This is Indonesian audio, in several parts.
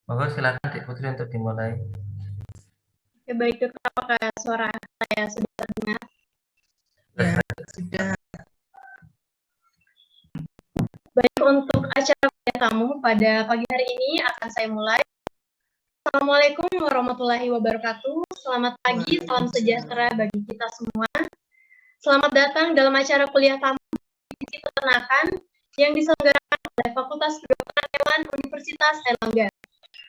Monggo silakan Dik Putri untuk dimulai. Ya, baik, Dok. Apakah suara saya sudah terdengar? Ya, sudah. Baik, untuk acara kuliah tamu pada pagi hari ini akan saya mulai. Assalamualaikum warahmatullahi wabarakatuh. Selamat pagi, salam sejahtera bagi kita semua. Selamat datang dalam acara kuliah tamu Gizi Peternakan yang diselenggarakan oleh Fakultas Kedokteran Hewan Universitas Airlangga.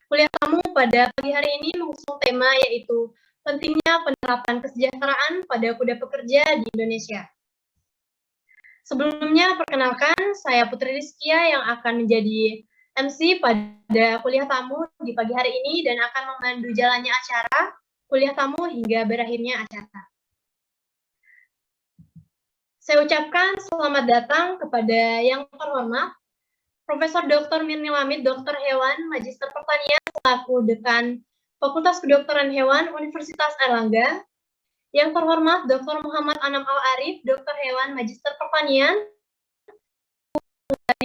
Kuliah tamu pada pagi hari ini mengusung tema yaitu pentingnya penerapan kesejahteraan pada kuda pekerja di Indonesia. Sebelumnya, perkenalkan, saya Putri Rizkia yang akan menjadi MC pada kuliah tamu di pagi hari ini dan akan memandu jalannya acara kuliah tamu hingga berakhirnya acara. Saya ucapkan selamat datang kepada yang terhormat Profesor Dr. Mirni Lamid, Dokter Hewan, Magister Pertanian, selaku Dekan Fakultas Kedokteran Hewan Universitas Airlangga. Yang terhormat Dr. Muhammad Anam Al-Arif, Dokter Hewan, Magister Pertanian,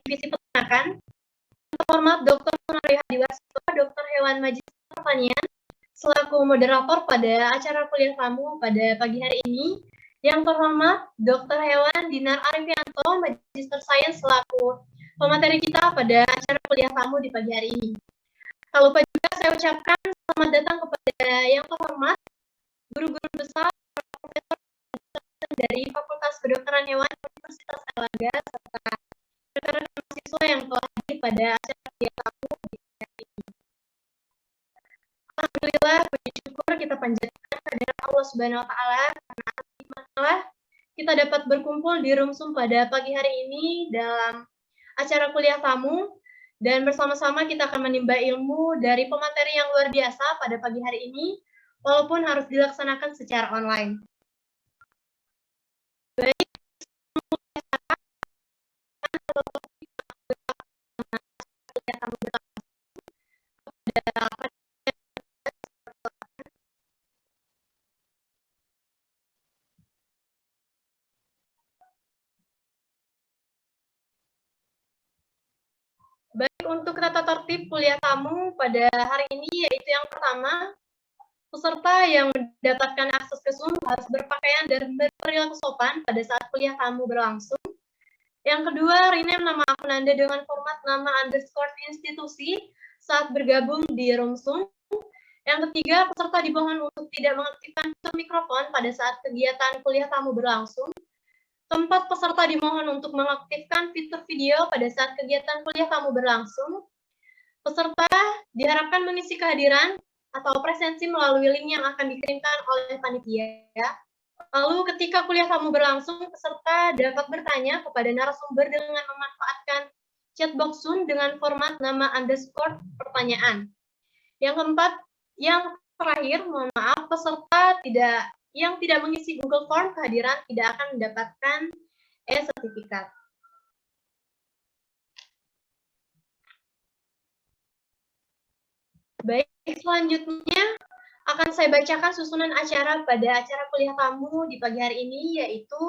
Divisi Peternakan. Yang terhormat Dr. Sunaryo Hadiwaseto, Dokter Hewan, Magister Pertanian, selaku moderator pada acara kuliah tamu pada pagi hari ini. Yang terhormat Dr. Hewan Dinar Arifianto, Magister Sains, selaku pemateri kita pada acara kuliah tamu di pagi hari ini. Tak lupa juga saya ucapkan selamat datang kepada yang terhormat guru-guru besar, profesor dari Fakultas Kedokteran Hewan Universitas Airlangga serta rekan-rekan mahasiswa yang telah hadir pada acara kuliah tamu di hari ini. Alhamdulillah, puji syukur kita panjatkan kehadirat Allah Subhanahu wa taala karena atas kita dapat berkumpul di Rumsum pada pagi hari ini dalam acara kuliah tamu dan bersama-sama kita akan menimba ilmu dari pemateri yang luar biasa pada pagi hari ini walaupun harus dilaksanakan secara online. Baik, baik, untuk tata tertib kuliah tamu pada hari ini yaitu yang pertama, peserta yang mendapatkan akses ke Zoom harus berpakaian dan berperilaku sopan pada saat kuliah tamu berlangsung. Yang kedua, rename nama akun Anda dengan format nama underscore institusi saat bergabung di room Zoom. Yang ketiga, peserta dimohon untuk tidak mengaktifkan fitur mikrofon pada saat kegiatan kuliah tamu berlangsung. Keempat, peserta dimohon untuk mengaktifkan fitur video pada saat kegiatan kuliah tamu berlangsung. Peserta diharapkan mengisi kehadiran atau presensi melalui link yang akan dikirimkan oleh panitia. Lalu ketika kuliah tamu berlangsung, peserta dapat bertanya kepada narasumber dengan memanfaatkan chat box Zoom dengan format nama underscore pertanyaan. Yang keempat, yang terakhir, mohon maaf, peserta yang tidak mengisi Google Form kehadiran tidak akan mendapatkan e-sertifikat. Baik, selanjutnya akan saya bacakan susunan acara pada acara kuliah tamu di pagi hari ini, yaitu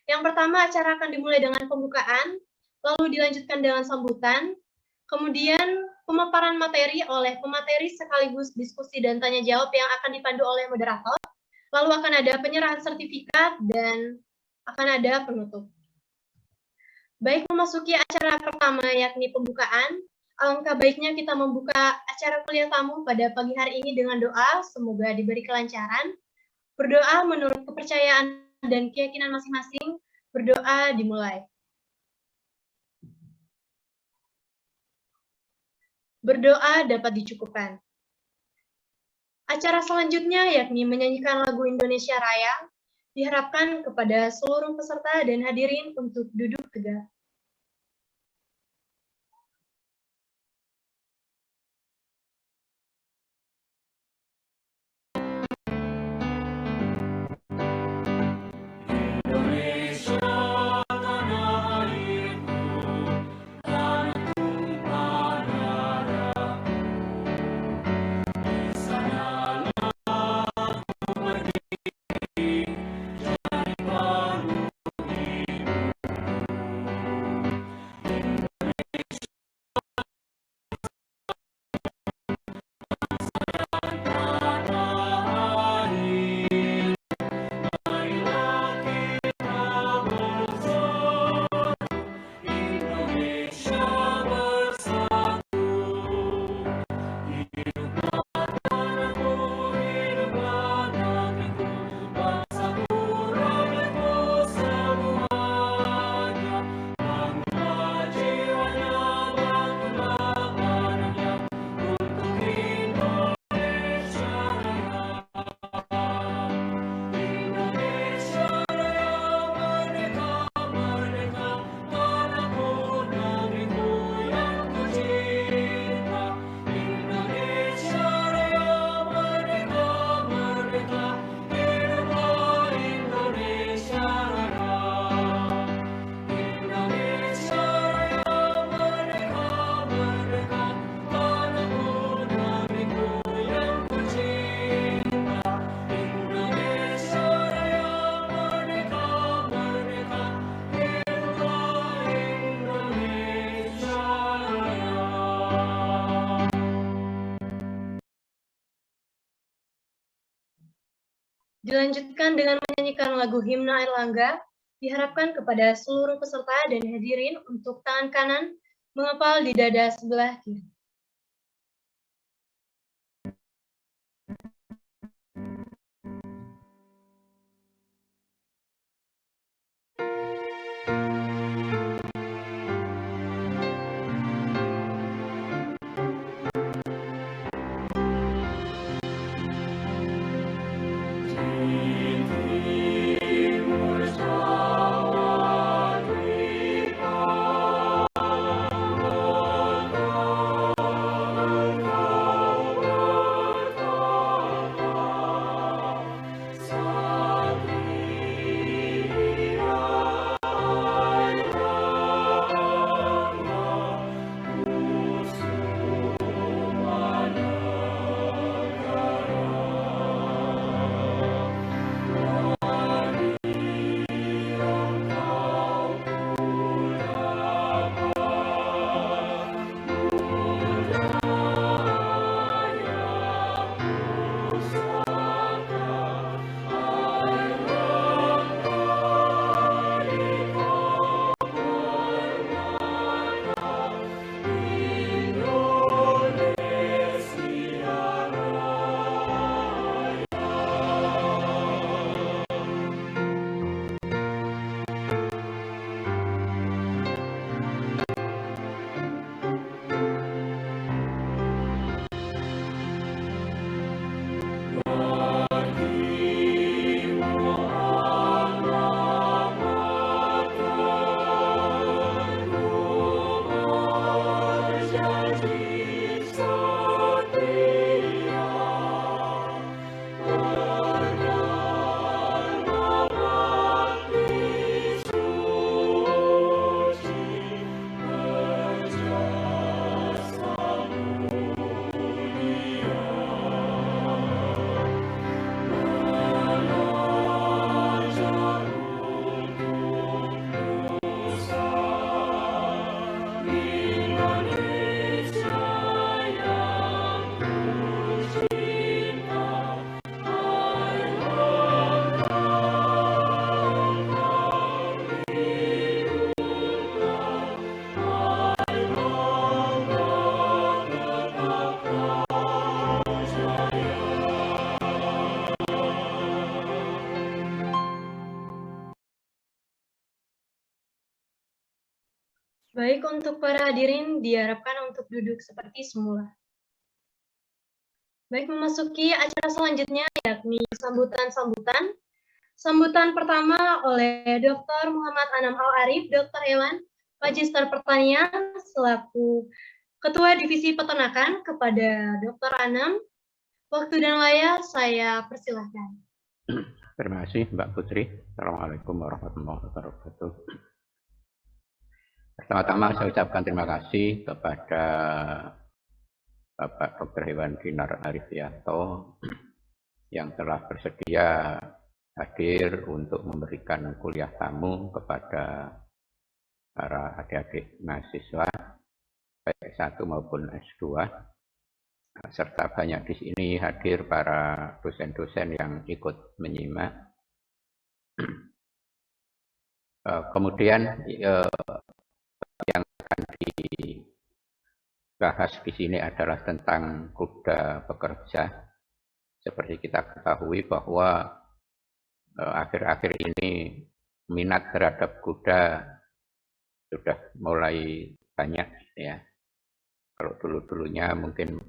yang pertama acara akan dimulai dengan pembukaan, lalu dilanjutkan dengan sambutan, kemudian pemaparan materi oleh pemateri sekaligus diskusi dan tanya jawab yang akan dipandu oleh moderator, lalu akan ada penyerahan sertifikat dan akan ada penutup. Baik, memasuki acara pertama yakni pembukaan. Alangkah baiknya kita membuka acara kuliah tamu pada pagi hari ini dengan doa, semoga diberi kelancaran. Berdoa menurut kepercayaan dan keyakinan masing-masing, berdoa dimulai. Berdoa dapat dicukupkan. Acara selanjutnya yakni menyanyikan lagu Indonesia Raya, diharapkan kepada seluruh peserta dan hadirin untuk duduk tegak. Dilanjutkan dengan menyanyikan lagu Himna Airlangga, diharapkan kepada seluruh peserta dan hadirin untuk tangan kanan mengepal di dada sebelah kiri. Baik, untuk para hadirin diharapkan untuk duduk seperti semula. Baik, memasuki acara selanjutnya yakni sambutan-sambutan. Sambutan pertama oleh Dr. Muhammad Anam Al-Arif, Dr. Hewan, Magister Pertanian, selaku Ketua Divisi Peternakan kepada Dr. Anam. Waktu dan layar saya persilahkan. Terima kasih Mbak Putri. Assalamualaikum warahmatullahi wabarakatuh. Pertama-tama saya ucapkan terima kasih kepada Bapak Dr. Hewan Dinar Arifianto yang telah bersedia hadir untuk memberikan kuliah tamu kepada para adik-adik mahasiswa baik S1 maupun S2, serta banyak di sini hadir para dosen-dosen yang ikut menyimak. Kemudian yang akan dibahas di sini adalah tentang kuda pekerja. Seperti kita ketahui bahwa akhir-akhir ini minat terhadap kuda sudah mulai banyak ya. Kalau dulu-dulunya mungkin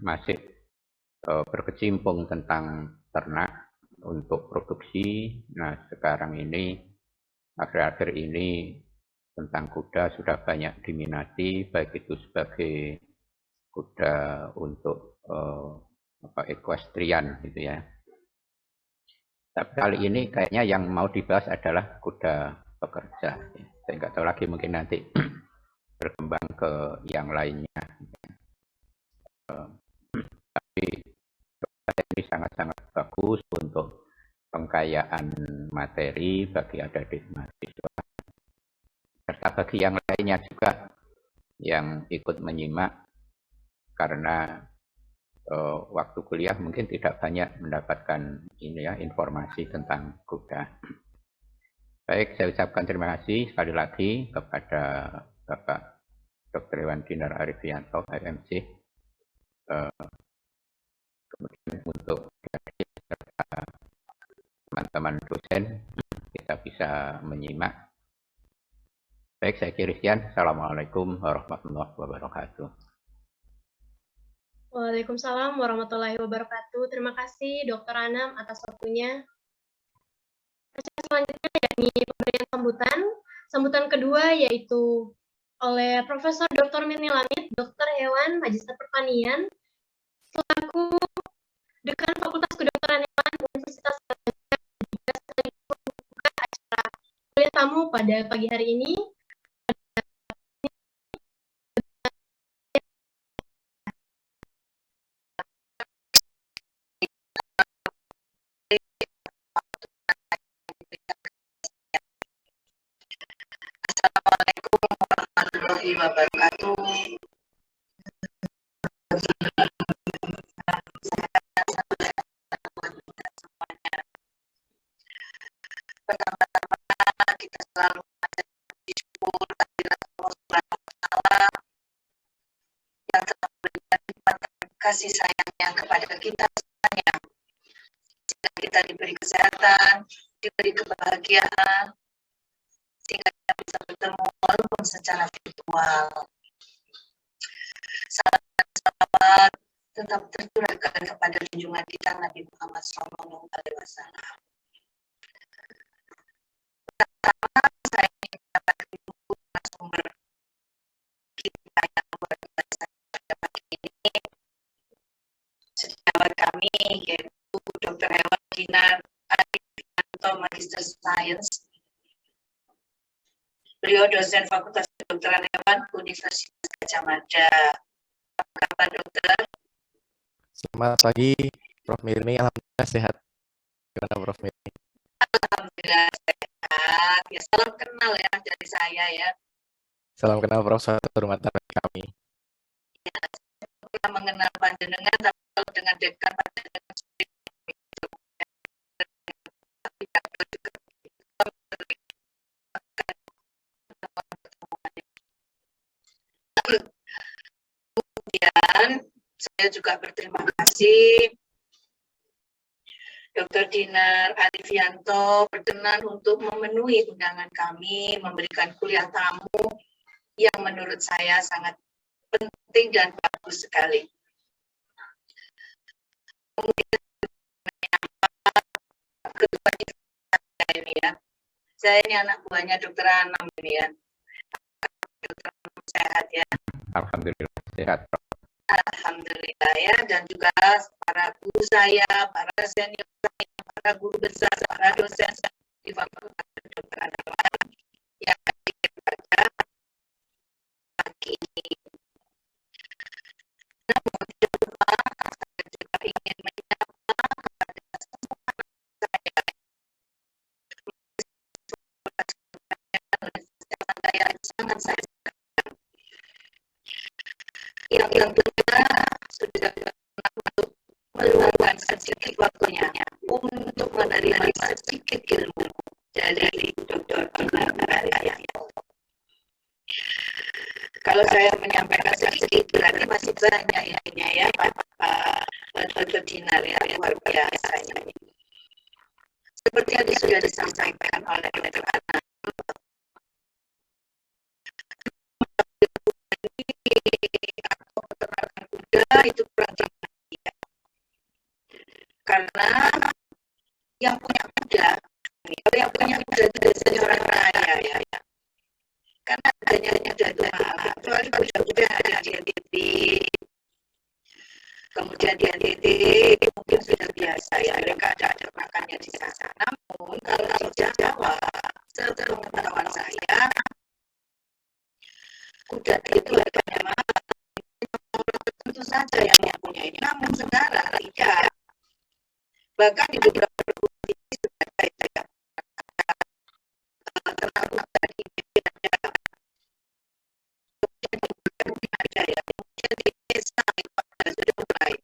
masih berkecimpung tentang ternak untuk produksi. Nah, sekarang ini akhir-akhir ini tentang kuda sudah banyak diminati, baik itu sebagai kuda untuk equestrian gitu ya. Tapi kali ini kayaknya yang mau dibahas adalah kuda pekerja. Saya nggak tahu lagi, mungkin nanti berkembang ke yang lainnya. Tapi ini sangat-sangat bagus untuk pengkayaan materi bagi adik-adik mahasiswa, serta bagi yang lainnya juga yang ikut menyimak, karena waktu kuliah mungkin tidak banyak mendapatkan ini ya informasi tentang kuda. Baik, saya ucapkan terima kasih sekali lagi kepada Bapak Dr. Hewan Dinar Arifianto, HMC, kemudian untuk teman-teman dosen kita bisa menyimak. Baik, saya Christian. Assalamualaikum warahmatullahi wabarakatuh. Waalaikumsalam warahmatullahi wabarakatuh. Terima kasih Dr. Anam atas waktunya. Selanjutnya yakni pemberian sambutan. Sambutan kedua yaitu oleh Profesor Dr. Mirni Lamid, Dokter Hewan, Magister Pertanian, selaku Dekan Fakultas Kedokteran Hewan Universitas Erlangga, juga sekaligus membuka acara kuliah tamu pada pagi hari ini. Assalamualaikum warahmatullahi wabarakatuh. Pertama-tama kita selalu bersyukur kehadirat Allah Subhanahu wa Ta'ala yang telah memberikan kasih sayangnya kepada kita semuanya, sehingga kita diberi kesehatan, diberi kebahagiaan, sehingga kita bisa bertemu walaupun secara virtual. Salam dan salawat tetap tercurahkan kepada junjungan kita Nabi Muhammad SAW. Pertama, saya ingin menyampaikan dulu narasumber kita yang luar biasa pada pagi ini, sejawat kami yaitu Dr. Hewan Dinar Arifianto, Magister Science. Beliau dosen Fakultas Kedokteran Hewan Universitas Gadjah Mada. Apa kabar, dokter? Selamat pagi, Prof. Mirni. Alhamdulillah sehat. Gimana, Prof. Mirni? Alhamdulillah sehat. Ya, salam kenal ya dari saya ya. Salam kenal, Prof. Satu hormatan bagi kami. Ya, saya pernah mengenal panjenengan, tapi kalau dengan dekan panjenengan sulit. Kemudian saya juga berterima kasih Dr. Dinar Arifianto berkenan untuk memenuhi undangan kami, memberikan kuliah tamu yang menurut saya sangat penting dan bagus sekali. Kemudian kedua ini ya, saya ini anak buahnya Dr. Anam ini ya. Dr. Anam sehat ya. Alhamdulillah sehat. Alhamdulillah ya, dan juga para guru saya, para senior saya, para guru besar, para dosen di Fakultas Kedokteran Hewan yang hadir pada pagi ini. Namun tidak lupa, saya juga ingin menyapa kepada semua saya yang sangat saya yang tentunya sudah meluangkan sedikit waktunya untuk menerima sedikit ilmu dari Dr. Dinar Arifianto. Kalau saya menyampaikan sedikit berarti masih banyak ya Pak Dr. Dinar ya, luar biasa ini. Seperti yang sudah disampaikan oleh Dr. Anam, atau peternakan kuda itu kurang ya. Karena yang punya kuda, kalau yang punya kuda itu biasanya orang kaya ya. Karena adanya kuda itu mahal. Kecuali kuda-kuda ada di NTT, kemudian di NTT itu mungkin sudah biasa ya, mereka ada makannya di sana. Namun kalau di Jawa, sepengetahuan saya, kuda itu harganya mahal. Tentu saja yang punya ini, namun sekarang tidak. Bahkan di beberapa provinsi sudah ada ternak dari ada, kemudian ada ya, kemudian di desa itu sudah mulai.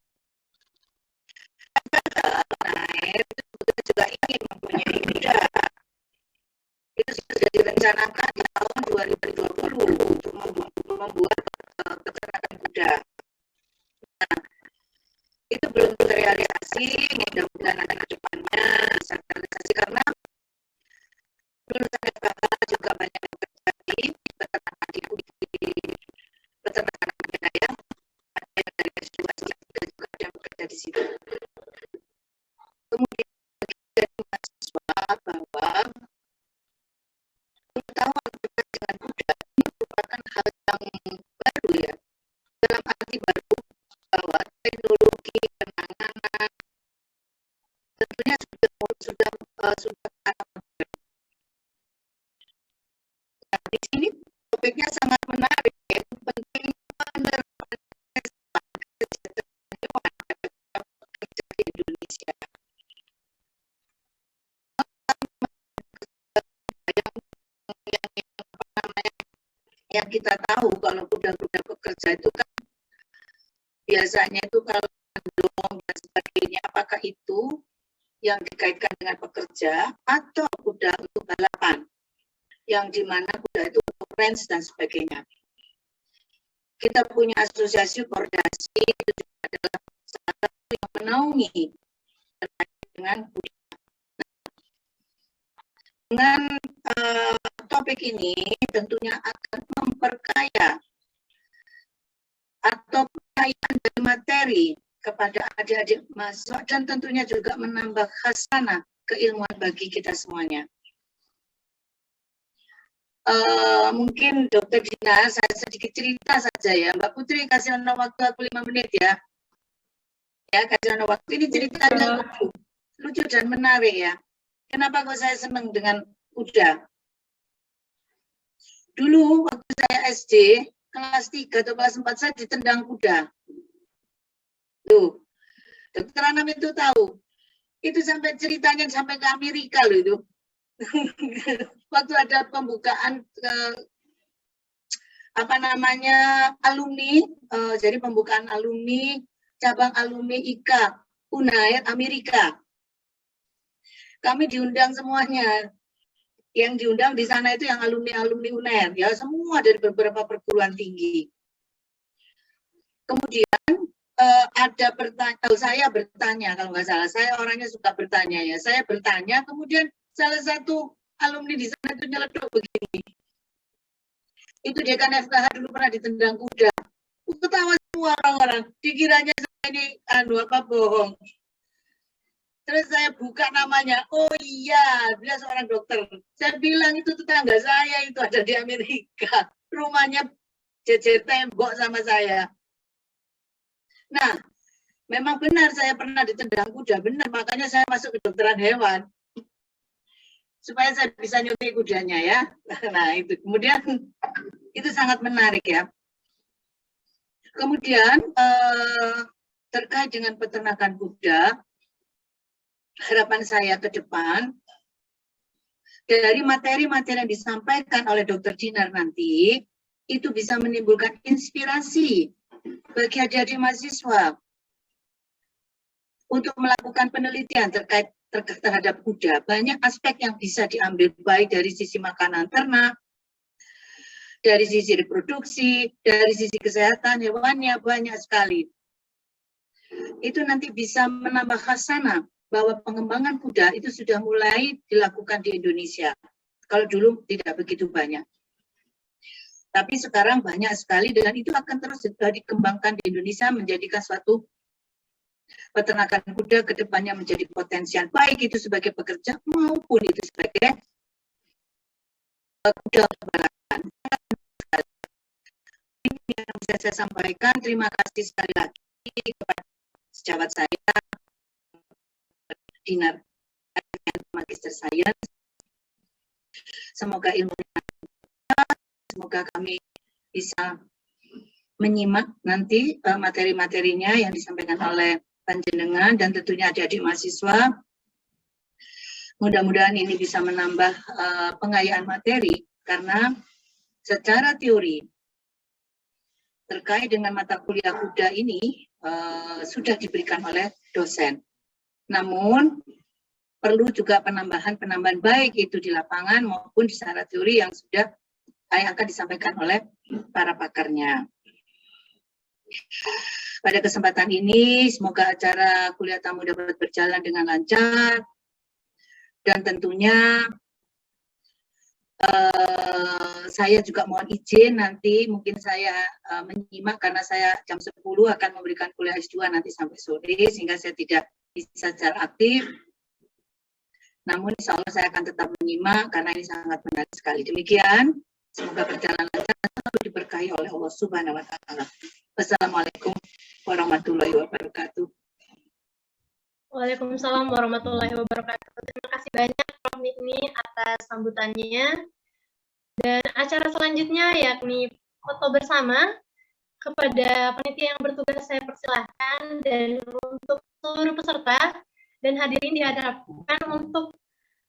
direncanakan di tahun 2020 untuk membuat peternakan kuda. Nah, itu belum terrealisasi, mudah-mudahan nanti ke depannya bisa terrealisasi karena menurut saya juga banyak yang terjadi di peternakan di peternakan kuda ya. Ada yang dari S2 juga ada yang bekerja di situ. Kemudian dari mahasiswa bahwa pengetahuan terkait dengan kuda ini merupakan hal yang baru ya, dalam arti baru bahwa teknologi penanganan tentunya sudah nah, di sini topiknya sangat menarik yaitu penting penerapan kesejahteraan hewan di Indonesia. Yang kita tahu kalau kuda-kuda pekerja itu kan biasanya itu kalau mendorong dan sebagainya, apakah itu yang dikaitkan dengan pekerja atau kuda untuk balapan, yang dimana kuda itu untuk range dan sebagainya. Kita punya asosiasi koordinasi itu adalah salah satu yang menaungi terkait dengan kuda. Dengan topik ini tentunya akan memperkaya atau kekayaan dari materi kepada adik-adik mahasiswa dan tentunya juga menambah khasanah keilmuan bagi kita semuanya. Mungkin Dr. Dina, saya sedikit cerita saja ya. Mbak Putri, kasih waktu aku 5 menit ya. Ya, kasih waktu. Ini ceritanya lucu dan menarik ya. Kenapa kok saya senang dengan kuda? Dulu waktu saya SD, kelas 3 atau kelas 4 saya ditendang kuda. Tuh, Dokter Anam itu tahu. Itu sampai ceritanya sampai ke Amerika loh itu. Waktu ada pembukaan alumni, jadi pembukaan alumni, cabang alumni IKA, UNAIR Amerika. Kami diundang semuanya. Yang diundang di sana itu yang alumni-alumni UNAIR, ya semua dari beberapa perguruan tinggi. Kemudian saya bertanya, kalau nggak salah, saya orangnya suka bertanya ya. Saya bertanya, kemudian salah satu alumni di sana itu nyeleduk begini. Itu dekan FKH dulu pernah ditendang kuda. Ketawa semua orang-orang. Dikiranya saya ini bohong. Terus saya buka namanya. Oh iya, dia seorang dokter. Saya bilang itu tetangga saya itu ada di Amerika. Rumahnya jejer tembok sama saya. Nah, memang benar saya pernah ditendang kuda. Benar, makanya saya masuk ke kedokteran hewan. Supaya saya bisa nyuti kudanya ya. Nah, itu. Kemudian itu sangat menarik ya. Kemudian terkait dengan peternakan kuda, harapan saya ke depan, dari materi-materi yang disampaikan oleh Dr. Dinar nanti, itu bisa menimbulkan inspirasi bagi adik-adik mahasiswa untuk melakukan penelitian terhadap kuda. Banyak aspek yang bisa diambil, baik dari sisi makanan ternak, dari sisi reproduksi, dari sisi kesehatan hewannya, banyak sekali. Itu nanti bisa menambah khasanah bahwa pengembangan kuda itu sudah mulai dilakukan di Indonesia. Kalau dulu tidak begitu banyak. Tapi sekarang banyak sekali dan itu akan terus dikembangkan di Indonesia menjadikan suatu peternakan kuda ke depannya menjadi potensial. Baik itu sebagai pekerja maupun itu sebagai kuda balapan. Ini yang bisa saya sampaikan. Terima kasih sekali lagi kepada sejawat saya, Dinar Magister Sains. Semoga ilmunya, semoga kami bisa menyimak nanti materi-materinya yang disampaikan oleh panjenengan dan tentunya adik-adik mahasiswa. Mudah-mudahan ini bisa menambah pengayaan materi karena secara teori terkait dengan mata kuliah kuda ini sudah diberikan oleh dosen. Namun perlu juga penambahan baik itu di lapangan maupun di secara teori yang sudah akan disampaikan oleh para pakarnya. Pada kesempatan ini, semoga acara kuliah tamu dapat berjalan dengan lancar dan tentunya saya juga mohon izin nanti mungkin saya menyimak karena saya jam 10 akan memberikan kuliah S2 nanti sampai sore sehingga saya tidak bisa secara aktif. Namun insya Allah saya akan tetap menyimak karena ini sangat menarik sekali. Demikian, semoga berjalan lancar dan selalu diberkahi oleh Allah Subhanahu wa Ta'ala. Wassalamualaikum warahmatullahi wabarakatuh. Waalaikumsalam warahmatullahi wabarakatuh. Terima kasih banyak Prof. Mihni atas sambutannya. Dan acara selanjutnya yakni foto bersama. Kepada panitia yang bertugas saya persilahkan, dan untuk seluruh peserta dan hadirin diharapkan untuk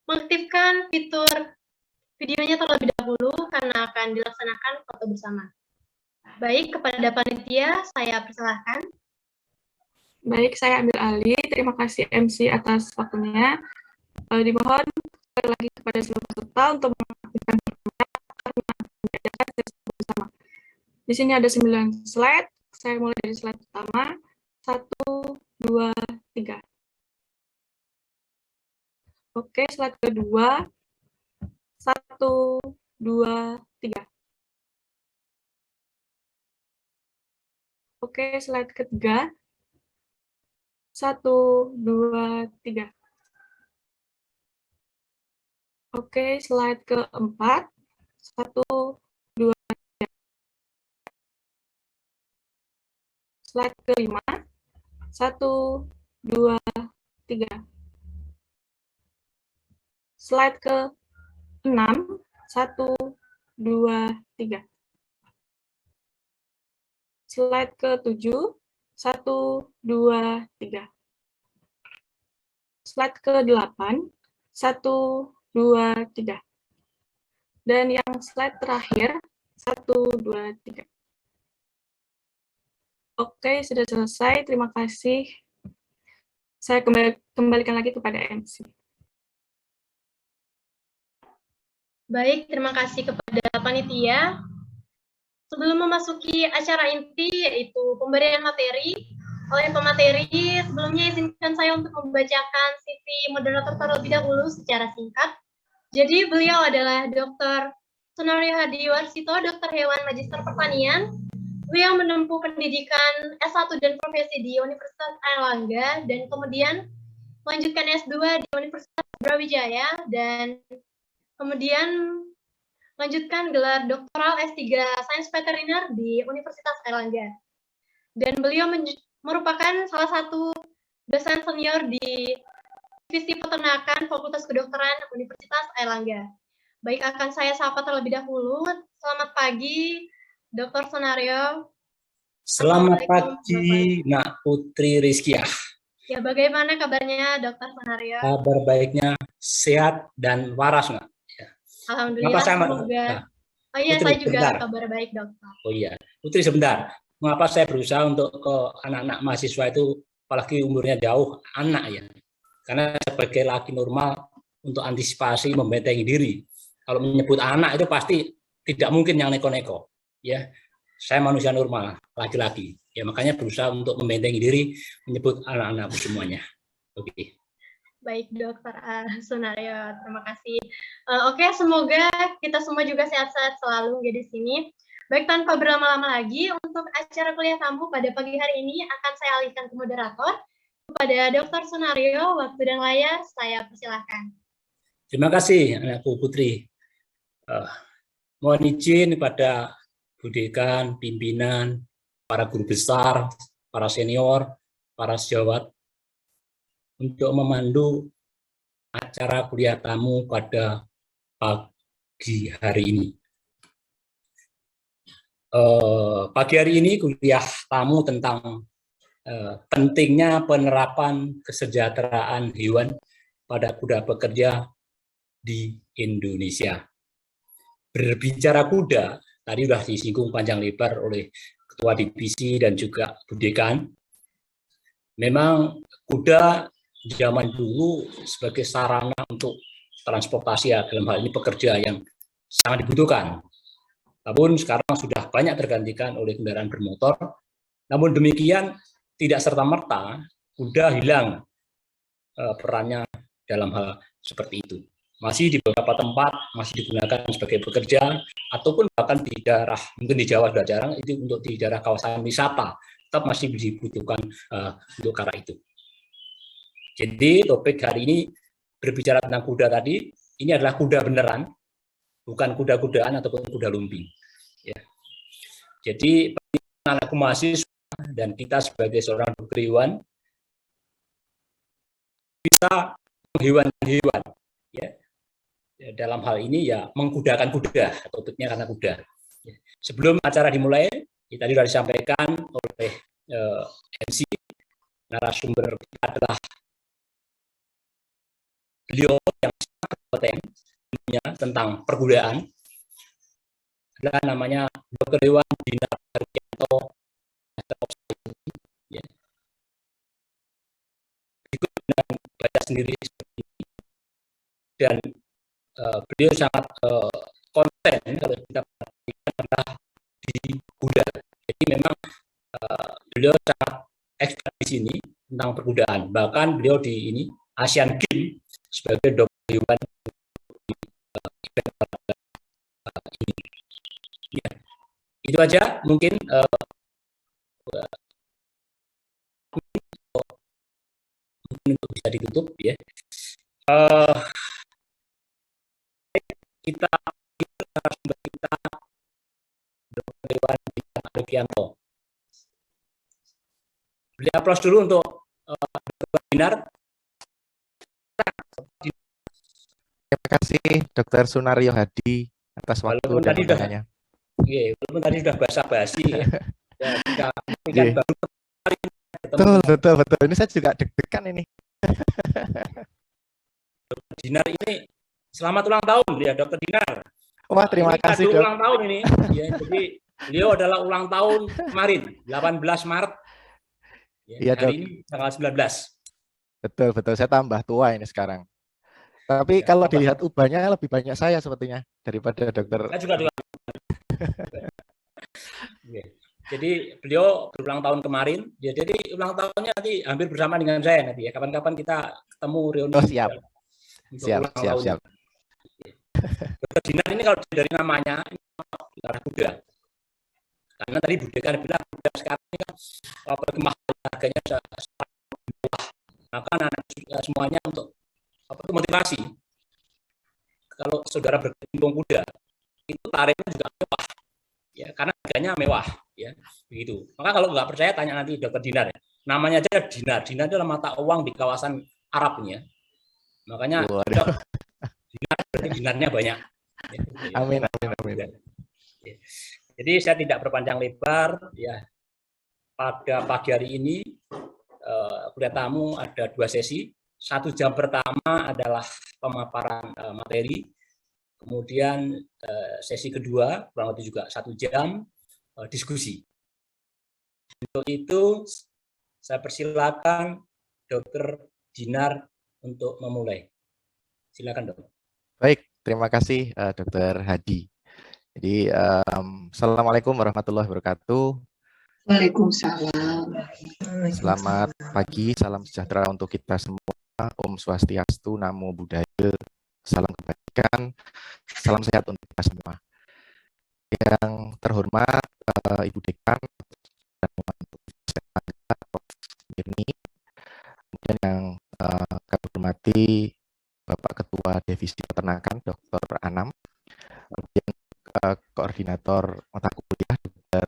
mengaktifkan fitur videonya terlebih dahulu karena akan dilaksanakan foto bersama. Baik, kepada panitia saya persilahkan. Baik, saya ambil alih. Terima kasih MC atas waktunya. Dimohon sekali lagi kepada seluruh peserta untuk mengaktifkan kamera karena diadakan sesi bersama. Di sini ada 9 slide. Saya mulai dari slide pertama. 1, 2, 3. Oke, slide kedua. 1, 2, 3. Oke, slide ketiga. 1, 2, 3. Oke, slide keempat. 1, 2, 3. Slide kelima. 1, 2, 3. Slide ke-6. 1, 2, 3. Slide ke-7. 1, 2, 3. Slide ke-8. 1, 2, 3. Dan yang slide terakhir, 1, 2, 3. Oke, sudah selesai. Terima kasih. Saya kembalikan lagi kepada MC. Baik, terima kasih kepada panitia. Sebelum memasuki acara inti, yaitu pemberian materi oleh pemateri, sebelumnya izinkan saya untuk membacakan CV moderator terlebih dahulu secara singkat. Jadi beliau adalah Dr. Sunario Hadi Warsito, Dokter Hewan Magister Pertanian. Beliau menempuh pendidikan S1 dan profesi di Universitas Airlangga dan kemudian melanjutkan S2 di Universitas Brawijaya dan kemudian melanjutkan gelar doktoral S3 Sains Veteriner di Universitas Airlangga. Dan beliau merupakan salah satu dosen senior di Divisi Peternakan Fakultas Kedokteran Universitas Airlangga. Baik, akan saya sapa terlebih dahulu. Selamat pagi, Dr. Sunario. Selamat pagi, Nak Putri Rizkiah. Ya, bagaimana kabarnya, Dr. Sunario? Kabar baiknya sehat dan waras, Nak. Ya. Alhamdulillah, semoga. Oh iya, Putri, saya juga sebentar. kabar baik, dokter. Oh iya, Putri sebentar. Mengapa saya berusaha untuk ke anak-anak mahasiswa itu, apalagi umurnya jauh, anak ya? Karena sebagai laki normal, untuk antisipasi membentengi diri. Kalau menyebut anak itu pasti tidak mungkin yang neko-neko. Ya, saya manusia normal, laki-laki. Ya, makanya berusaha untuk membentengi diri, menyebut anak-anak semuanya. Oke. Baik, Dokter Sunario, terima kasih. Oke, semoga kita semua juga sehat-sehat selalu ya di sini. Baik, tanpa berlama-lama lagi, untuk acara kuliah tamu pada pagi hari ini akan saya alihkan ke moderator. Kepada Dokter Sunario, waktu dan layar saya persilahkan. Terima kasih, anakku Putri. Mohon izin kepada Bu Dekan, pimpinan, para guru besar, para senior, para sejawat, untuk memandu acara kuliah tamu pada pagi hari ini. Pagi hari ini kuliah tamu tentang pentingnya penerapan kesejahteraan hewan pada kuda pekerja di Indonesia. Berbicara kuda, tadi sudah disinggung panjang lebar oleh Ketua Divisi dan juga Bu Dekan. Memang kuda zaman dulu sebagai sarana untuk transportasi ya, dalam hal ini pekerja yang sangat dibutuhkan. Namun sekarang sudah banyak tergantikan oleh kendaraan bermotor. Namun demikian tidak serta-merta kuda hilang perannya dalam hal seperti itu. Masih di beberapa tempat masih digunakan sebagai pekerja, ataupun bahkan di daerah, mungkin di Jawa sudah jarang, itu untuk di daerah kawasan wisata, tetap masih dibutuhkan untuk ke arah itu. Jadi topik hari ini berbicara tentang kuda tadi, ini adalah kuda beneran, bukan kuda-kudaan ataupun kuda lumping. Ya. Jadi anakku mahasiswa dan kita sebagai seorang dokter hewan bisa menghewan-hewan, ya. Dalam hal ini ya mengkudakan kuda, topiknya karena kuda. Ya. Sebelum acara dimulai, ya, tadi sudah disampaikan oleh MC, narasumber kita adalah beliau yang sangat kompeten tentang perkudaan, adalah namanya Dr. Hewan Dinar Haryanto. Ya. Ikut dengan baca sendiri seperti ini. Dan beliau sangat konsen kalau kita perhatikan adalah di kuda. Jadi memang beliau sangat expert di sini tentang perkudaan. Bahkan beliau di ini Asian Games sebagai dokter hewan di event ini. Ya. Itu aja mungkin untuk bisa ditutup ya. Kita narasumber kita Dr. Hewan Dinar Haryanto. Beri aplaus dulu untuk Dr. Dinar. Terima kasih Dr. Sunario Hadi atas waktu Walaupun dan tadi undangannya. Walaupun tadi sudah basa-basi ya. Ya, Iya. Betul. Ini saya juga deg-degan ini. Dr. Dinar ini selamat ulang tahun ya Dr. Dinar. Wah, terima Ini kasih, kado Dok. ulang tahun ini. Ya, jadi beliau adalah ulang tahun kemarin, 18 Maret. Ya, Iya, Dok. hari ini tanggal 19. Betul. Saya tambah tua ini sekarang. Tapi Ya, kalau apa? dilihat ubahnya lebih banyak saya sepertinya daripada dokter. Saya juga. Jadi beliau berulang tahun kemarin. Ya, jadi ulang tahunnya nanti hampir bersama dengan saya nanti ya. Kapan-kapan kita ketemu reuni. Oh, siap. Untuk Siap. ulang tahunnya. Dr. Dinar ini kalau dari namanya darah kuda. Karena tadi Bu Dekan bilang kuda sekarang ini kan perkembangan harganya murah. Maka anak semuanya untuk motivasi. Kalau saudara berkecimpung kuda, itu tarifnya juga mewah. Ya, karena harganya mewah, ya. Begitu. Maka kalau nggak percaya tanya nanti Dr. Dinar ya. Namanya aja Dinar. Dinar itu adalah mata uang di kawasan Arab ya. Makanya dinar berarti dinarnya banyak. Ya, Amin. Jadi saya tidak berpanjang lebar ya. Pada pagi hari ini kuliah tamu ada 2 sesi. 1 jam pertama adalah pemaparan materi. Kemudian sesi kedua kurang lebih juga 1 jam diskusi. Untuk itu saya persilakan Dr. Dinar untuk memulai. Silakan, Dok. Baik, terima kasih Dr. Hadi. Jadi Assalamualaikum warahmatullahi wabarakatuh. Waalaikumsalam. Selamat pagi, salam sejahtera untuk kita semua. Om Swastiastu, Namo Buddhaya, salam kebaikan, salam sehat untuk kita semua. Yang terhormat Ibu Dekan dan ini, kemudian yang kami hormati Bapak Ketua Divisi Peternakan Dr. Anam, kemudian Koordinator Mata Kuliah Dr.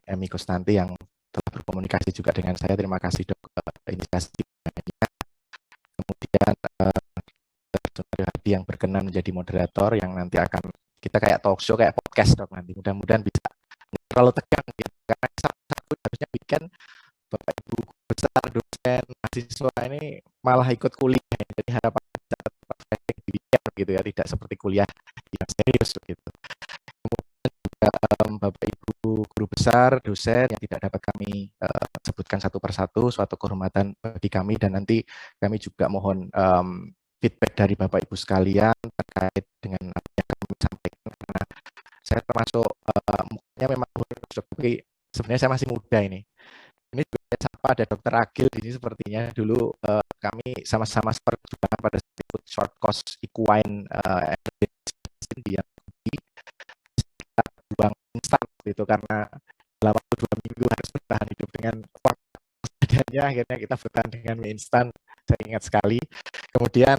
Emi Kustanti yang telah berkomunikasi juga dengan saya. Terima kasih Dok inisiasinya. Kemudian Dr. Hadi yang berkenan menjadi moderator yang nanti akan kita kayak talk show, kayak podcast Dok nanti. Mudah-mudahan bisa terlalu tegang gitu. Karena satu harusnya bikin Bapak Ibu besar dosen mahasiswa ini malah ikut kuliah. Jadi harapan gitu ya, tidak seperti kuliah yang serius gitu. Kemudian juga Bapak Ibu guru besar, dosen yang tidak dapat kami sebutkan satu persatu, suatu kehormatan bagi kami, dan nanti kami juga mohon feedback dari Bapak Ibu sekalian terkait dengan apa yang kami sampaikan, karena saya termasuk mukanya memang tapi sebenarnya saya masih muda ini. Ini juga siapa ada Dokter Agil di sini sepertinya dulu kami sama-sama perjuangan pada short course equine di yang buang instan itu, karena dalam waktu 2 minggu harus bertahan hidup dengan waktu seadanya, akhirnya kita bertahan dengan mie instan, saya ingat sekali. Kemudian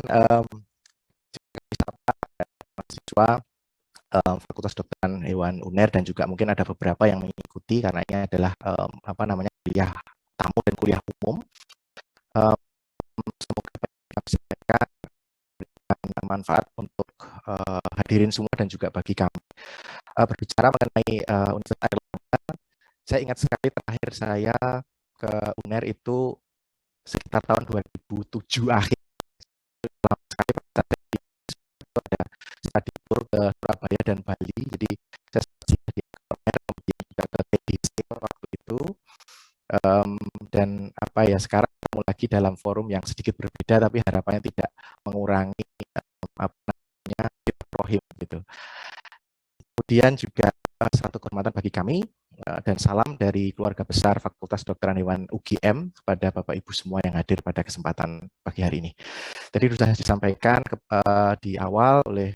mahasiswa Fakultas Kedokteran Hewan UNER, dan juga mungkin ada beberapa yang mengikuti karena ini adalah kuliah tamu dan kuliah umum. Semoga bisa manfaat untuk hadirin semua dan juga bagi kami. Berbicara mengenai Universitas Airlangga, saya ingat sekali terakhir saya ke UNER itu sekitar tahun 2007 akhir. Lama sekali itu ada study tour ke Surabaya dan Bali. Jadi saya di UNER, kemudian juga ke TDC waktu itu. Dan apa ya, sekarang ketemu lagi dalam forum yang sedikit berbeda, tapi harapannya tidak mengurangi apa namanya rohim gitu. Kemudian juga satu kehormatan bagi kami dan salam dari keluarga besar Fakultas Kedokteran Hewan UGM kepada Bapak Ibu semua yang hadir pada kesempatan pagi hari ini. Tadi sudah disampaikan di awal oleh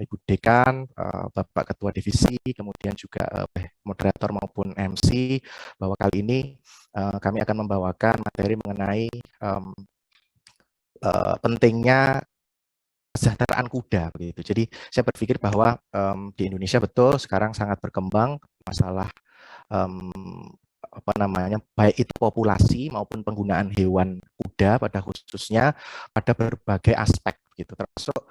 Ibu Dekan, Bapak Ketua Divisi, kemudian juga moderator maupun MC, bahwa kali ini kami akan membawakan materi mengenai pentingnya kesejahteraan kuda begitu. Jadi saya berpikir bahwa di Indonesia betul sekarang sangat berkembang masalah apa namanya, baik itu populasi maupun penggunaan hewan kuda pada khususnya pada berbagai aspek gitu. Termasuk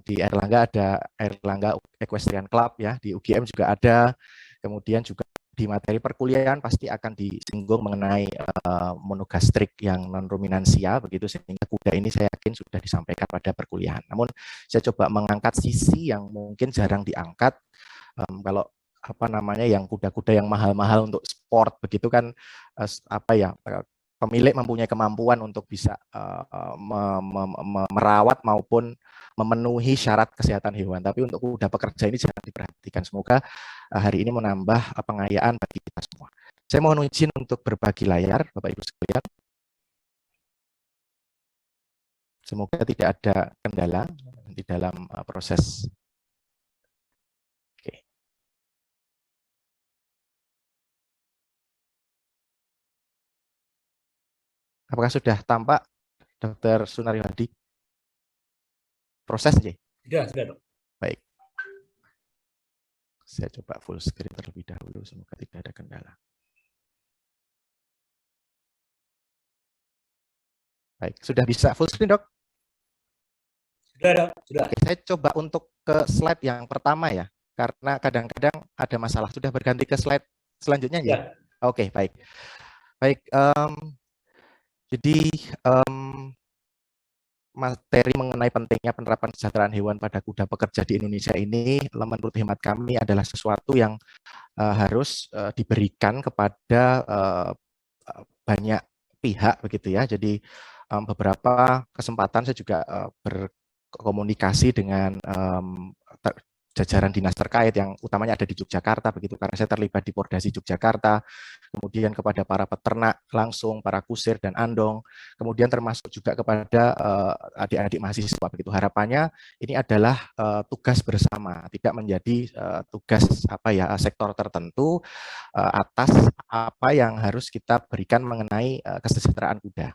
di Airlangga ada Airlangga Equestrian Club ya, di UGM juga ada. Kemudian juga di materi perkuliahan pasti akan disinggung mengenai monogastrik yang non ruminansia begitu, sehingga kuda ini saya yakin sudah disampaikan pada perkuliahan. Namun saya coba mengangkat sisi yang mungkin jarang diangkat. Kalau apa namanya, yang kuda-kuda yang mahal-mahal untuk sport begitu kan, apa ya, pemilik mempunyai kemampuan untuk bisa merawat maupun memenuhi syarat kesehatan hewan. Tapi untuk kuda pekerja ini jangan diperhatikan. Semoga hari ini menambah pengayaan bagi kita semua. Saya mohon izin untuk berbagi layar, Bapak Ibu sekalian. Semoga tidak ada kendala di dalam proses. Oke. Apakah sudah tampak, Dr. Sunariwadi? Proses aja? Sudah, Dok. Baik. Saya coba full screen terlebih dahulu, semoga tidak ada kendala. Baik, sudah bisa full screen, Dok? Sudah, Dok. Sudah. Oke, saya coba untuk ke slide yang pertama ya, karena kadang-kadang ada masalah. Sudah berganti ke slide selanjutnya ya? Oke, baik. Baik, jadi materi mengenai pentingnya penerapan kesejahteraan hewan pada kuda pekerja di Indonesia ini, menurut hemat kami adalah sesuatu yang harus diberikan kepada banyak pihak begitu ya. Jadi beberapa kesempatan saya juga berkomunikasi dengan jajaran dinas terkait yang utamanya ada di Yogyakarta begitu, karena saya terlibat di Pordasi Yogyakarta, kemudian kepada para peternak langsung, para kusir dan andong, kemudian termasuk juga kepada adik-adik mahasiswa begitu. Harapannya ini adalah tugas bersama, tidak menjadi tugas apa ya, sektor tertentu atas apa yang harus kita berikan mengenai kesejahteraan kuda.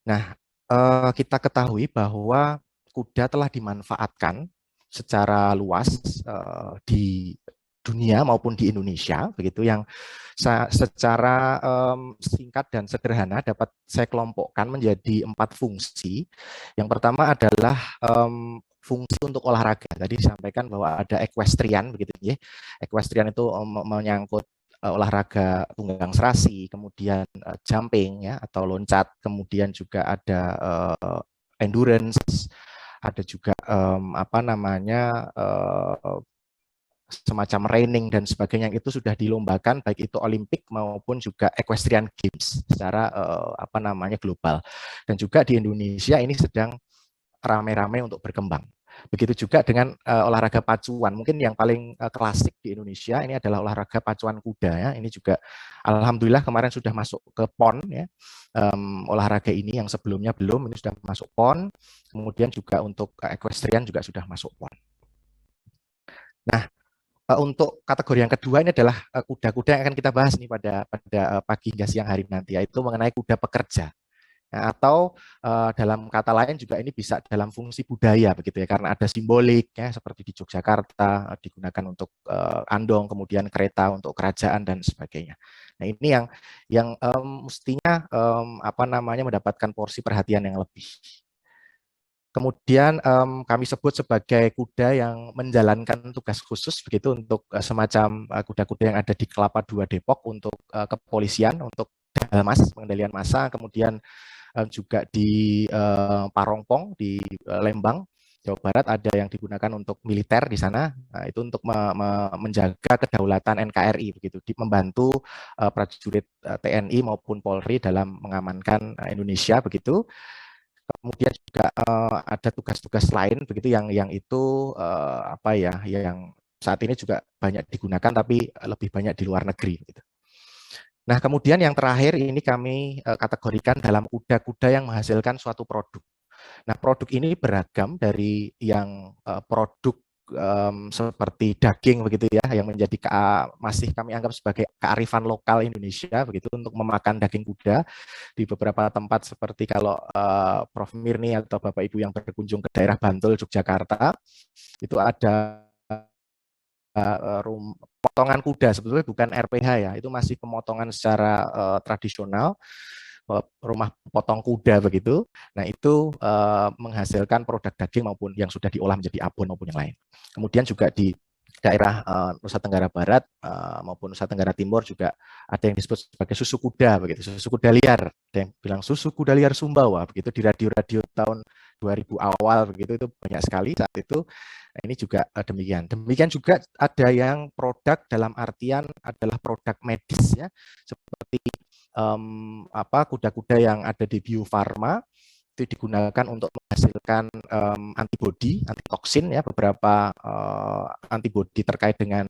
Nah, kita ketahui bahwa kuda telah dimanfaatkan secara luas di dunia maupun di Indonesia begitu, yang secara singkat dan sederhana dapat saya kelompokkan menjadi 4 fungsi. Yang pertama adalah fungsi untuk olahraga. Tadi disampaikan bahwa ada equestrian begitu ya. Equestrian itu menyangkut olahraga tunggang serasi, kemudian jumping ya atau loncat, kemudian juga ada endurance, ada juga apa namanya semacam reining dan sebagainya yang itu sudah dilombakan baik itu Olimpik maupun juga Equestrian Games secara apa namanya global. Dan juga di Indonesia ini sedang ramai-ramai untuk berkembang. Begitu juga dengan olahraga pacuan. Mungkin yang paling klasik di Indonesia ini adalah olahraga pacuan kuda ya. Ini juga alhamdulillah kemarin sudah masuk ke PON ya. Olahraga ini yang sebelumnya belum, ini sudah masuk PON. Kemudian juga untuk equestrian juga sudah masuk PON. Nah, untuk kategori yang kedua ini adalah kuda-kuda yang akan kita bahas nih pada pagi hingga siang hari nanti, yaitu mengenai kuda pekerja. Nah, atau dalam kata lain juga ini bisa dalam fungsi budaya begitu ya, karena ada simbolik ya, seperti di Yogyakarta digunakan untuk andong, kemudian kereta untuk kerajaan dan sebagainya. Nah, ini yang mestinya apa namanya mendapatkan porsi perhatian yang lebih. Kemudian kami sebut sebagai kuda yang menjalankan tugas khusus begitu untuk semacam kuda-kuda yang ada di Kelapa II Depok untuk kepolisian, untuk Dalmas, pengendalian massa, kemudian juga di Parongpong di Lembang, Jawa Barat ada yang digunakan untuk militer di sana, nah, itu untuk menjaga kedaulatan NKRI begitu, membantu prajurit TNI maupun Polri dalam mengamankan Indonesia begitu. Kemudian juga ada tugas-tugas lain begitu yang itu apa ya, yang saat ini juga banyak digunakan tapi lebih banyak di luar negeri gitu. Nah, kemudian yang terakhir ini kami kategorikan dalam kuda-kuda yang menghasilkan suatu produk. Nah, produk ini beragam dari yang produk seperti daging begitu ya, yang menjadi masih kami anggap sebagai kearifan lokal Indonesia begitu untuk memakan daging kuda di beberapa tempat seperti kalau Prof. Mirni atau Bapak Ibu yang berkunjung ke daerah Bantul, Yogyakarta, itu ada potongan kuda, sebetulnya bukan RPH ya, itu masih pemotongan secara tradisional, rumah potong kuda begitu. Nah, itu menghasilkan produk daging maupun yang sudah diolah menjadi abon maupun yang lain. Kemudian juga di daerah Nusa Tenggara Barat maupun Nusa Tenggara Timur juga ada yang disebut sebagai susu kuda begitu, susu kuda liar. Ada yang bilang susu kuda liar Sumbawa begitu di radio-radio tahun 2000 awal begitu, itu banyak sekali saat itu. Nah, ini juga demikian. Demikian juga ada yang produk dalam artian adalah produk medis ya, seperti kuda-kuda yang ada di Bio Farma itu digunakan untuk menghasilkan antibodi, antitoksin ya, beberapa antibodi terkait dengan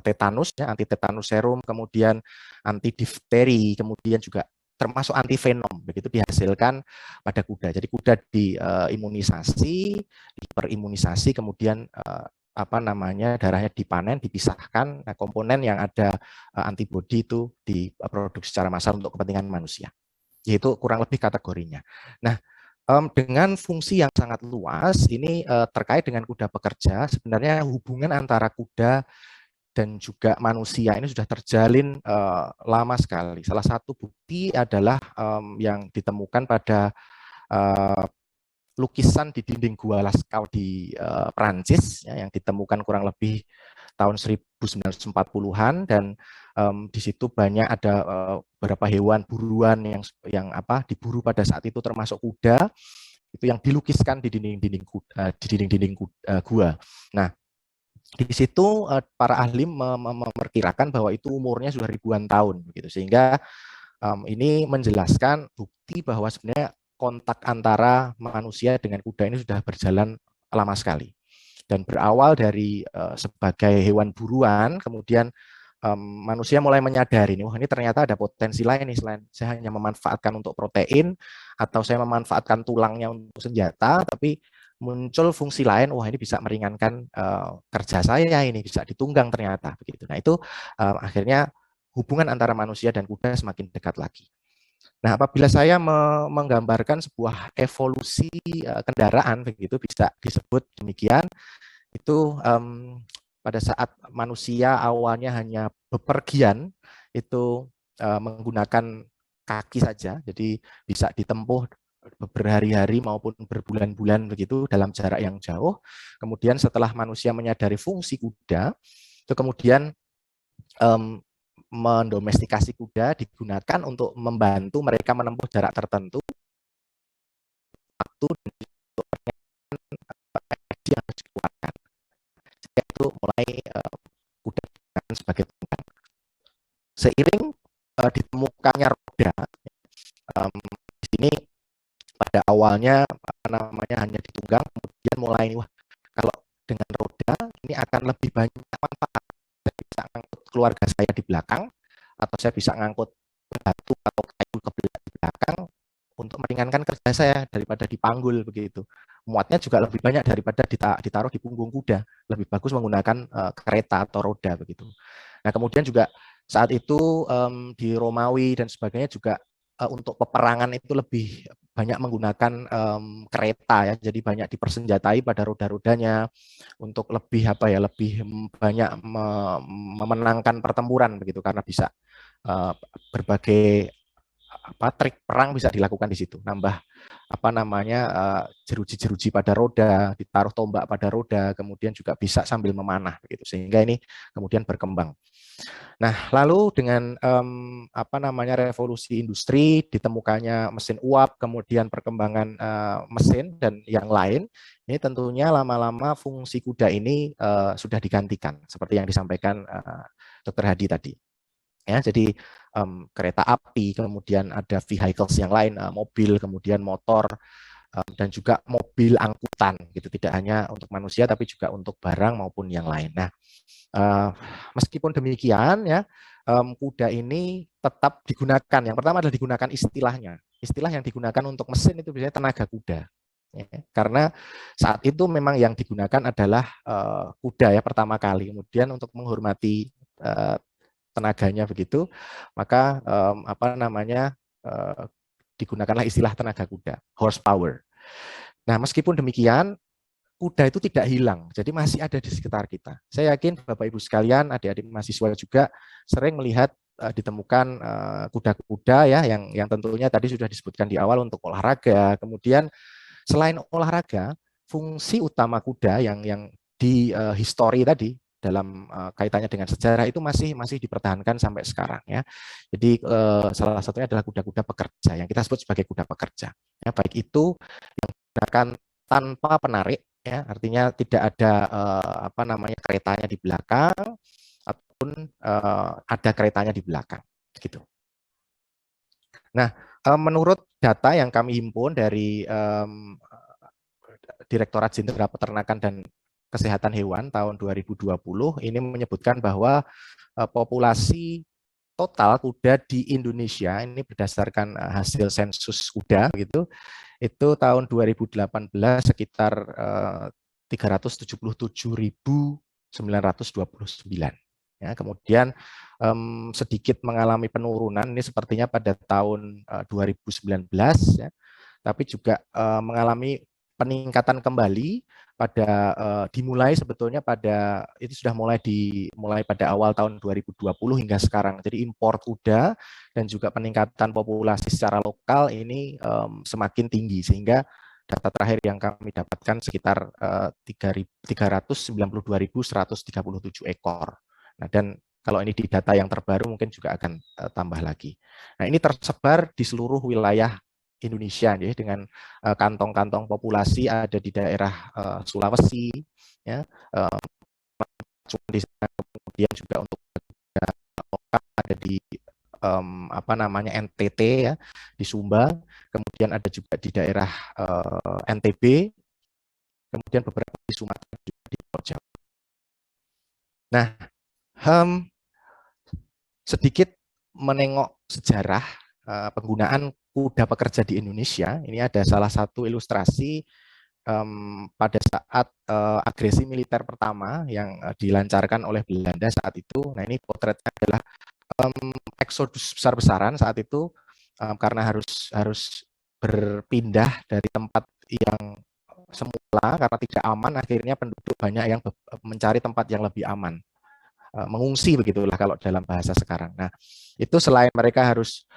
tetanus ya, anti tetanus serum, kemudian anti difteri, kemudian juga termasuk antivenom begitu dihasilkan pada kuda. Jadi kuda diimunisasi, diperimunisasi, kemudian apa namanya darahnya dipanen, dipisahkan, nah, komponen yang ada antibodi itu diproduksi secara massal untuk kepentingan manusia. Yaitu kurang lebih kategorinya. Nah, dengan fungsi yang sangat luas ini terkait dengan kuda pekerja, sebenarnya hubungan antara kuda dan juga manusia ini sudah terjalin lama sekali. Salah satu bukti adalah yang ditemukan pada lukisan di dinding Gua Lascaux di Prancis ya, yang ditemukan kurang lebih tahun 1940-an, dan di situ banyak ada beberapa hewan buruan yang diburu pada saat itu termasuk kuda, itu yang dilukiskan di dinding-dinding gua. Nah, di situ para ahli memperkirakan bahwa itu umurnya sudah ribuan tahun begitu, sehingga ini menjelaskan bukti bahwa sebenarnya kontak antara manusia dengan kuda ini sudah berjalan lama sekali dan berawal dari sebagai hewan buruan, kemudian manusia mulai menyadari wah ini ternyata ada potensi lain nih, selain saya hanya memanfaatkan untuk protein atau saya memanfaatkan tulangnya untuk senjata, tapi muncul fungsi lain, wah ini bisa meringankan kerja saya, ini bisa ditunggang ternyata begitu. Nah, itu akhirnya hubungan antara manusia dan kuda semakin dekat lagi. Nah, apabila saya menggambarkan sebuah evolusi kendaraan begitu bisa disebut demikian, itu pada saat manusia awalnya hanya bepergian itu menggunakan kaki saja, jadi bisa ditempuh berhari-hari maupun berbulan-bulan begitu dalam jarak yang jauh. Kemudian setelah manusia menyadari fungsi kuda, itu kemudian mendomestikasi kuda digunakan untuk membantu mereka menempuh jarak tertentu, waktu dan energi yang harus dikeluarkan. Itu mulai sebagai tunggang. Seiring ditemukannya roda, di sini pada awalnya apa namanya hanya ditunggang, kemudian mulai wah kalau dengan roda ini akan lebih banyak manfaat. Saya bisa ngangkut keluarga saya di belakang, atau saya bisa ngangkut batu atau kayu ke belakang untuk meringankan kerja saya daripada dipanggul begitu. Muatnya juga lebih banyak daripada ditaruh di punggung kuda. Lebih bagus menggunakan kereta atau roda begitu. Nah kemudian juga saat itu di Romawi dan sebagainya juga untuk peperangan itu lebih banyak menggunakan kereta ya, jadi banyak dipersenjatai pada roda-rodanya untuk lebih apa ya, lebih banyak memenangkan pertempuran begitu, karena bisa berbagai trik perang bisa dilakukan di situ, nambah apa namanya jeruji-jeruji pada roda, ditaruh tombak pada roda, kemudian juga bisa sambil memanah begitu, sehingga ini kemudian berkembang. Nah, lalu dengan apa namanya revolusi industri, ditemukannya mesin uap, kemudian perkembangan mesin dan yang lain, ini tentunya lama-lama fungsi kuda ini sudah digantikan, seperti yang disampaikan Dr. Hadi tadi. Ya, jadi kereta api, kemudian ada vehicles yang lain, mobil, kemudian motor, dan juga mobil angkutan, gitu. Tidak hanya untuk manusia, tapi juga untuk barang maupun yang lain. Nah, meskipun demikian ya kuda ini tetap digunakan. Yang pertama adalah digunakan istilahnya. Istilah yang digunakan untuk mesin itu biasanya tenaga kuda. Ya, karena saat itu memang yang digunakan adalah kuda ya pertama kali. Kemudian untuk menghormati tenaganya begitu, maka apa namanya digunakanlah istilah tenaga kuda, horsepower. Nah, meskipun demikian kuda itu tidak hilang, jadi masih ada di sekitar kita. Saya yakin Bapak Ibu sekalian, adik-adik mahasiswa juga sering melihat ditemukan kuda-kuda ya yang tentunya tadi sudah disebutkan di awal untuk olahraga. Kemudian selain olahraga, fungsi utama kuda yang di histori tadi dalam kaitannya dengan sejarah itu masih dipertahankan sampai sekarang ya. Jadi salah satunya adalah kuda-kuda pekerja yang kita sebut sebagai kuda pekerja. Ya, baik itu yang digunakan tanpa penarik, ya, artinya tidak ada apa namanya keretanya di belakang ataupun ada keretanya di belakang, gitu. Nah, menurut data yang kami himpun dari Direktorat Jenderal Peternakan dan Kesehatan Hewan tahun 2020 ini menyebutkan bahwa populasi total kuda di Indonesia ini berdasarkan hasil sensus kuda gitu, itu tahun 2018 sekitar 377.929. Ya, kemudian sedikit mengalami penurunan ini sepertinya pada tahun 2019 ya, tapi juga mengalami peningkatan kembali pada dimulai sebetulnya pada itu sudah mulai pada awal tahun 2020 hingga sekarang. Jadi impor kuda dan juga peningkatan populasi secara lokal ini semakin tinggi, sehingga data terakhir yang kami dapatkan sekitar 392.137 ekor. Nah, dan kalau ini di data yang terbaru mungkin juga akan tambah lagi. Nah, ini tersebar di seluruh wilayah Indonesia ya, dengan kantong-kantong populasi ada di daerah Sulawesi ya, di sana, kemudian juga untuk lokal ada di apa namanya NTT ya, di Sumba, kemudian ada juga di daerah NTB, kemudian beberapa di Sumatera juga di Pulau Jawa. Nah, sedikit menengok sejarah penggunaan kuda pekerja di Indonesia. Ini ada salah satu ilustrasi pada saat agresi militer pertama yang dilancarkan oleh Belanda saat itu. Nah, ini potretnya adalah eksodus besar-besaran saat itu karena harus berpindah dari tempat yang semula karena tidak aman, akhirnya penduduk banyak yang mencari tempat yang lebih aman. Mengungsi begitulah kalau dalam bahasa sekarang. Nah, itu selain mereka harus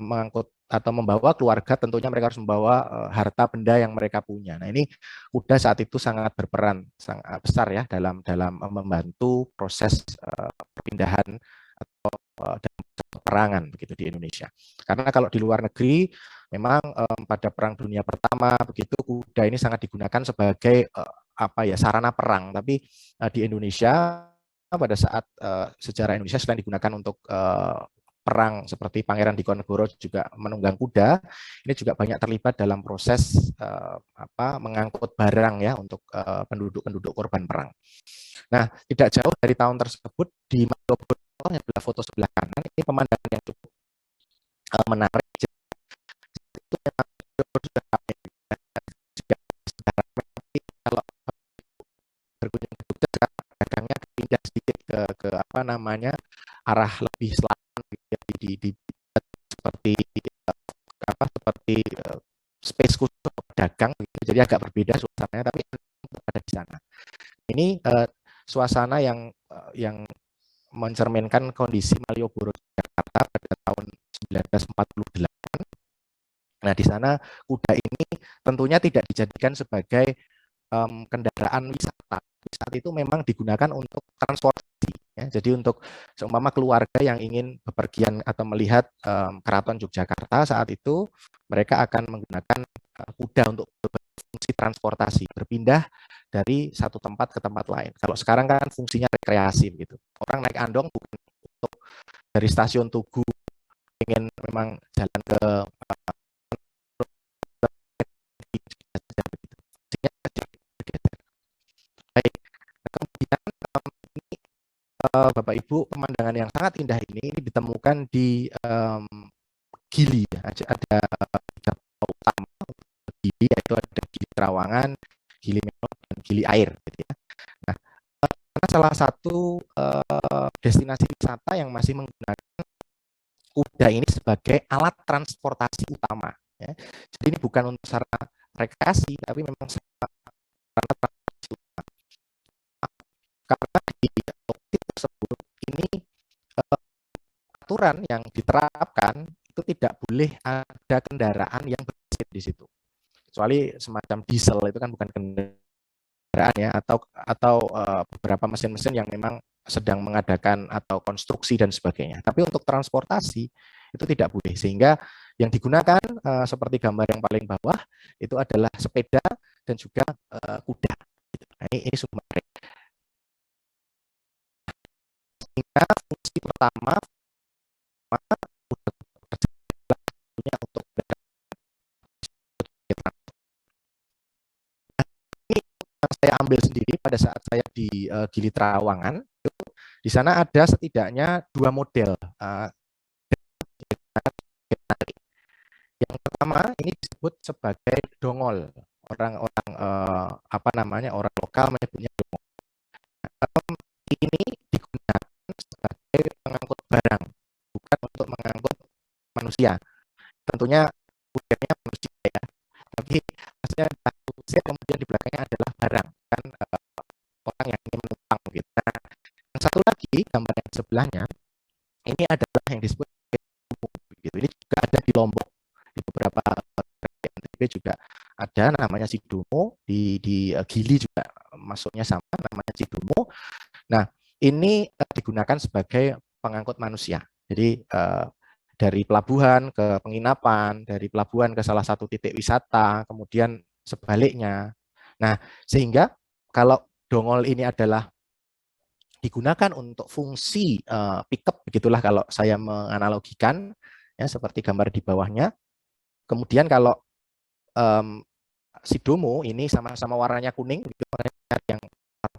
mengangkut atau membawa keluarga, tentunya mereka harus membawa harta benda yang mereka punya. Nah, ini kuda saat itu sangat berperan sangat besar ya dalam membantu proses perpindahan atau peperangan begitu di Indonesia. Karena kalau di luar negeri memang pada Perang Dunia Pertama begitu kuda ini sangat digunakan sebagai apa ya sarana perang, tapi di Indonesia pada saat sejarah Indonesia selain digunakan untuk perang seperti Pangeran Diponegoro juga menunggang kuda, ini juga banyak terlibat dalam proses mengangkut barang ya untuk penduduk-penduduk korban perang. Nah, tidak jauh dari tahun tersebut di Malioboro, yang adalah foto sebelah kanan, ini pemandangan yang cukup menarik. Itu memang sudah ramai. Kalau berkunjung ke Jogja, dagangnya pindah sedikit ke arah lebih selatan di seperti seperti space khusus pedagang gitu. Jadi agak berbeda suasananya, tapi ada di sana. Ini suasana yang mencerminkan kondisi Malioboro Jakarta pada tahun 1948. Nah, di sana kuda ini tentunya tidak dijadikan sebagai kendaraan wisata. Saat itu memang digunakan untuk transportasi. Ya. Jadi untuk seumpama keluarga yang ingin bepergian atau melihat Keraton Yogyakarta saat itu, mereka akan menggunakan kuda untuk fungsi transportasi, berpindah dari satu tempat ke tempat lain. Kalau sekarang kan fungsinya rekreasi begitu. Orang naik andong bukan untuk dari stasiun Tugu ingin memang jalan ke baik. Kemudian ini Bapak Ibu, pemandangan yang sangat indah ini ditemukan di Gili. Ada tiga utama Gili, yaitu ada Gili Trawangan, Gili Meno, dan Gili Air. Gitu ya. Nah, karena salah satu destinasi wisata yang masih menggunakan kuda ini sebagai alat transportasi utama. Ya. Jadi ini bukan untuk sarana rekreasi, tapi memang sarana transportasi utama. Karena di lokasi tersebut ini aturan yang diterapkan itu tidak boleh ada kendaraan yang bermesin di situ. Kecuali semacam diesel, itu kan bukan kendaraan ya, atau beberapa mesin-mesin yang memang sedang mengadakan atau konstruksi dan sebagainya. Tapi untuk transportasi itu tidak boleh, sehingga yang digunakan seperti gambar yang paling bawah itu adalah sepeda dan juga kuda. Nah, ini sumber. Sehingga fungsi pertama untuk ini yang saya ambil sendiri pada saat saya di Gili Trawangan. Di sana ada setidaknya dua model. Yang pertama ini disebut sebagai dongol. Orang-orang orang lokal menyebutnya dongol. Ini digunakan sebagai pengangkut barang, bukan untuk mengangkut manusia. Tentunya kudanya manusia ya, tapi maksudnya manusia kemudian di belakangnya adalah barang, kan orang yang ingin menumpang gitu. Nah, yang satu lagi gambar yang sebelahnya ini adalah yang disebut gitu. Ini juga ada di Lombok, di beberapa NTB juga ada namanya Sidomo, di Gili juga masuknya sama namanya Sidomo. Nah, ini digunakan sebagai pengangkut manusia. Jadi dari pelabuhan ke penginapan, dari pelabuhan ke salah satu titik wisata, kemudian sebaliknya. Nah, sehingga kalau dongol ini adalah digunakan untuk fungsi pickup, begitulah kalau saya menganalogikan, ya seperti gambar di bawahnya. Kemudian kalau Sidomo ini sama-sama warnanya kuning, yang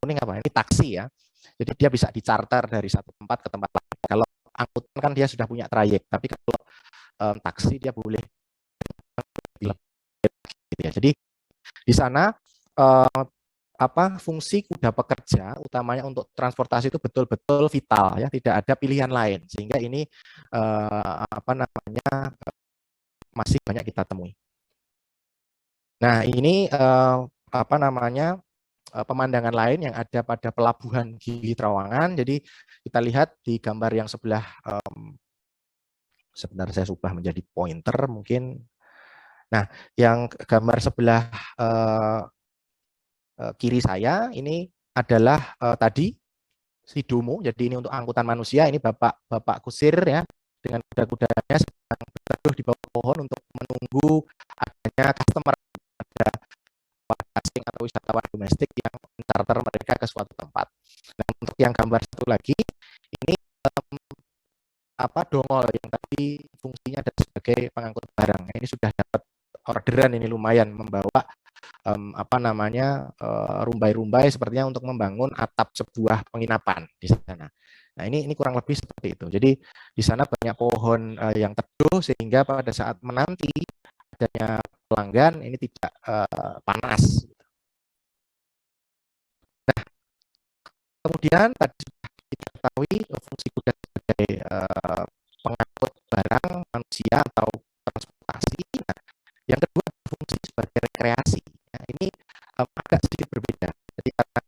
kuning apa? Ini taksi ya. Jadi dia bisa dicharter dari satu tempat ke tempat lain. Kalau angkutan kan dia sudah punya trayek, tapi kalau taksi dia boleh gitu ya. Jadi di sana fungsi kuda pekerja utamanya untuk transportasi itu betul-betul vital ya, tidak ada pilihan lain, sehingga ini masih banyak kita temui. Nah, ini pemandangan lain yang ada pada pelabuhan Gili Trawangan. Jadi kita lihat di gambar yang sebelah, sebentar saya ubah menjadi pointer mungkin. Nah, yang gambar sebelah kiri saya ini adalah tadi Sidomo. Jadi ini untuk angkutan manusia. Ini bapak kusir ya dengan kuda-kudanya sedang berteduh di bawah pohon untuk menunggu adanya customer, ada asing atau wisatawan domestik yang mencarter mereka ke suatu tempat. Nah, untuk yang gambar satu lagi, ini dongol yang tadi fungsinya adalah sebagai pengangkut barang. Ini sudah dapat orderan, ini lumayan membawa rumbai-rumbai sepertinya untuk membangun atap sebuah penginapan di sana. Nah, ini kurang lebih seperti itu. Jadi di sana banyak pohon yang teduh sehingga pada saat menanti adanya pelanggan ini tidak panas. Nah, kemudian tadi sudah kita ketahui fungsi kuda sebagai pengangkut barang manusia atau transportasi. Nah, yang kedua fungsi sebagai rekreasi. Nah, ini agak sedikit berbeda. Jadi karena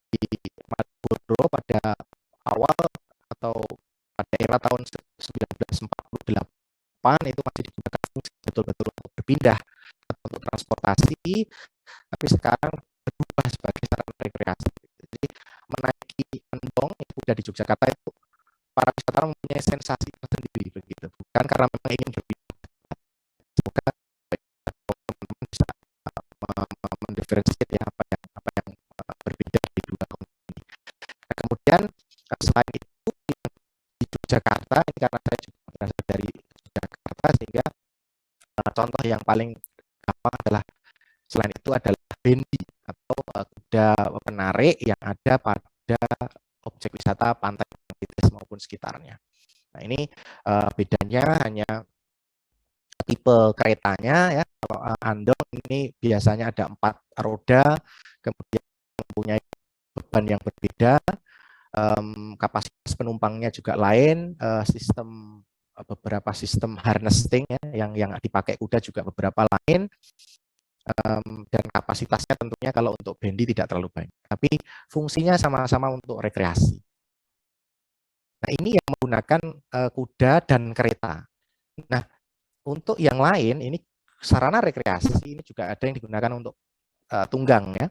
di Malioboro pada awal atau pada era tahun 1948 itu masih digunakan fungsi betul-betul untuk berpindah atau untuk transportasi, tapi sekarang berubah sebagai sarana rekreasi. Jadi menaiki Endong yang udah di Yogyakarta itu para wisatawan mempunyai sensasi tersendiri begitu, bukan karena memang ingin berpindah. Semoga teman-teman bisa mendiferensiasi apa yang berbeda di dua kondisi ini. Nah, kemudian selain itu di Yogyakarta, ini karena saya juga berasal dari Yogyakarta, sehingga contoh yang paling gampang adalah selain itu adalah bendi atau kuda penarik yang ada pada objek wisata pantai Bangkites maupun sekitarnya. Nah, ini bedanya hanya tipe keretanya ya. Kalau Andong ini biasanya ada 4 roda, kemudian mempunyai beban yang berbeda, kapasitas penumpangnya juga lain, beberapa sistem harnessing ya, yang dipakai kuda juga beberapa lain, dan kapasitasnya tentunya kalau untuk bendi tidak terlalu banyak, tapi fungsinya sama-sama untuk rekreasi. Nah, ini yang menggunakan kuda dan kereta. Nah, untuk yang lain ini sarana rekreasi ini juga ada yang digunakan untuk tunggang ya.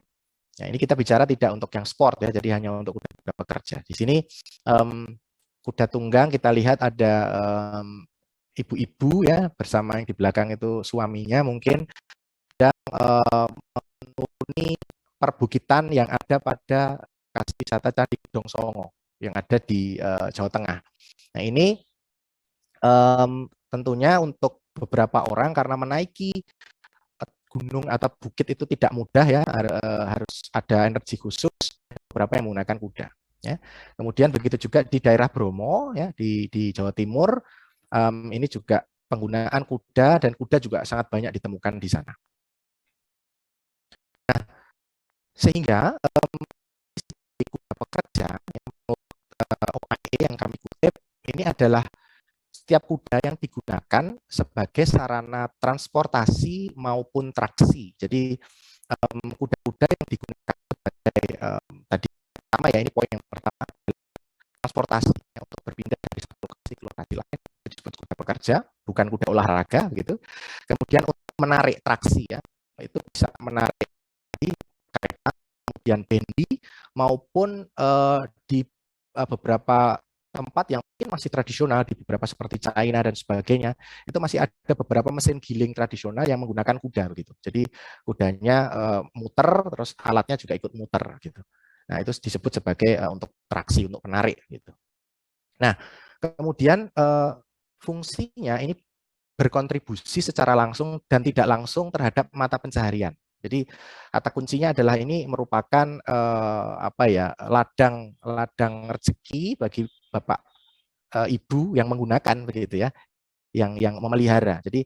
Nah, ini kita bicara tidak untuk yang sport ya, jadi hanya untuk kuda pekerja. Di sini kuda tunggang kita lihat ada ibu-ibu ya bersama yang di belakang itu suaminya mungkin sedang menuruni perbukitan yang ada pada lokasi wisata Candi Gedong Songo yang ada di Jawa Tengah. Nah, ini tentunya untuk beberapa orang karena menaiki gunung atau bukit itu tidak mudah ya, harus ada energi khusus, beberapa yang menggunakan kuda ya. Kemudian begitu juga di daerah Bromo ya, di Jawa Timur, ini juga penggunaan kuda, dan kuda juga sangat banyak ditemukan di sana. Nah, sehingga kuda pekerja yang menurut OAE yang kami kutip ini adalah setiap kuda yang digunakan sebagai sarana transportasi maupun traksi. Jadi kuda-kuda yang digunakan sebagai tadi pertama ya, ini poin yang pertama adalah transportasi ya, untuk berpindah dari satu lokasi ke lokasi lain, disebut kuda pekerja, bukan kuda olahraga begitu. Kemudian untuk menarik traksi ya, itu bisa menarik di kereta, kemudian bendi maupun di beberapa tempat yang mungkin masih tradisional di beberapa seperti China dan sebagainya, itu masih ada beberapa mesin giling tradisional yang menggunakan kuda begitu. Jadi kudanya muter, terus alatnya juga ikut muter gitu. Nah, itu disebut sebagai untuk traksi, untuk penarik gitu. Nah, kemudian fungsinya ini berkontribusi secara langsung dan tidak langsung terhadap mata pencaharian. Jadi kata kuncinya adalah ini merupakan ladang rezeki bagi bapak ibu yang menggunakan begitu ya, yang memelihara. Jadi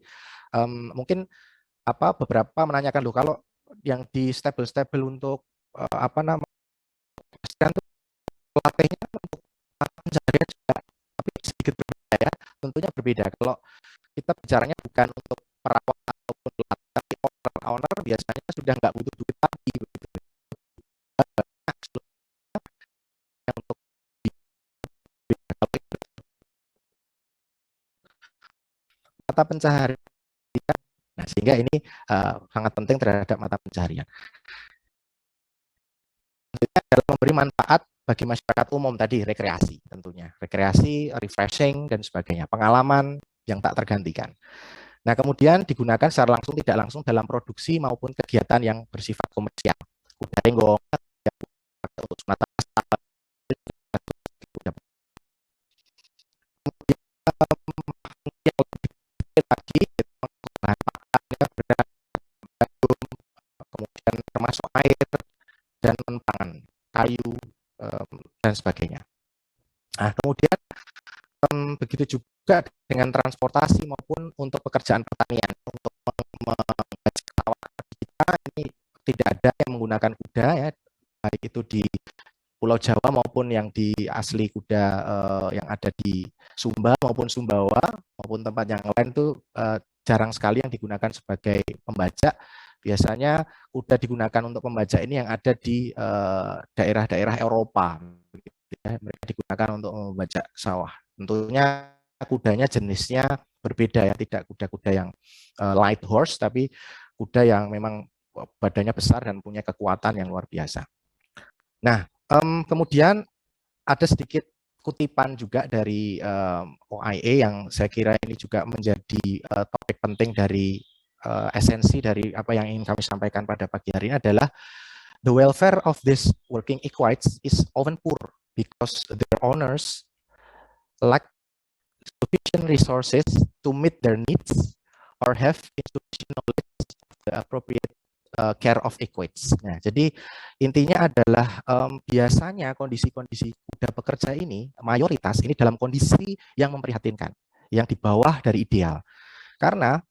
mungkin beberapa menanyakan loh, kalau yang di stable untuk latihnya untuk mata pencaharian juga, tapi sedikit berbeda ya, tentunya berbeda. Kalau kita bicaranya bukan untuk perawat ataupun pelatih, tapi owner biasanya sudah nggak butuh duit lagi begitu. Untuk mata pencaharian, nah sehingga ini sangat penting terhadap mata pencaharian. Tentunya dalam memberi manfaat bagi masyarakat umum tadi, rekreasi tentunya, rekreasi, refreshing dan sebagainya, pengalaman yang tak tergantikan. Nah, kemudian digunakan secara langsung tidak langsung dalam produksi maupun kegiatan yang bersifat komersial. Kuda renggong untuk sunatan masal, air, dan non-pangan, kayu, dan sebagainya. Nah, kemudian begitu juga dengan transportasi maupun untuk pekerjaan pertanian. Untuk mengajak sawah kita ini tidak ada yang menggunakan kuda ya, baik itu di Pulau Jawa maupun yang di asli kuda yang ada di Sumba maupun Sumbawa maupun tempat yang lain itu jarang sekali yang digunakan sebagai pembajak. Biasanya kuda digunakan untuk pembajak ini yang ada di daerah-daerah Eropa. Mereka digunakan untuk membajak sawah. Tentunya kudanya jenisnya berbeda ya, tidak kuda-kuda yang light horse, tapi kuda yang memang badannya besar dan punya kekuatan yang luar biasa. Nah, kemudian ada sedikit kutipan juga dari OIA yang saya kira ini juga menjadi topik penting dari esensi dari apa yang ingin kami sampaikan pada pagi hari ini adalah the welfare of these working equites is often poor because their owners lack sufficient resources to meet their needs or have insufficient knowledge of the appropriate care of equites. Nah, jadi intinya adalah biasanya kondisi-kondisi kuda pekerja ini mayoritas ini dalam kondisi yang memprihatinkan, yang di bawah dari ideal. Karena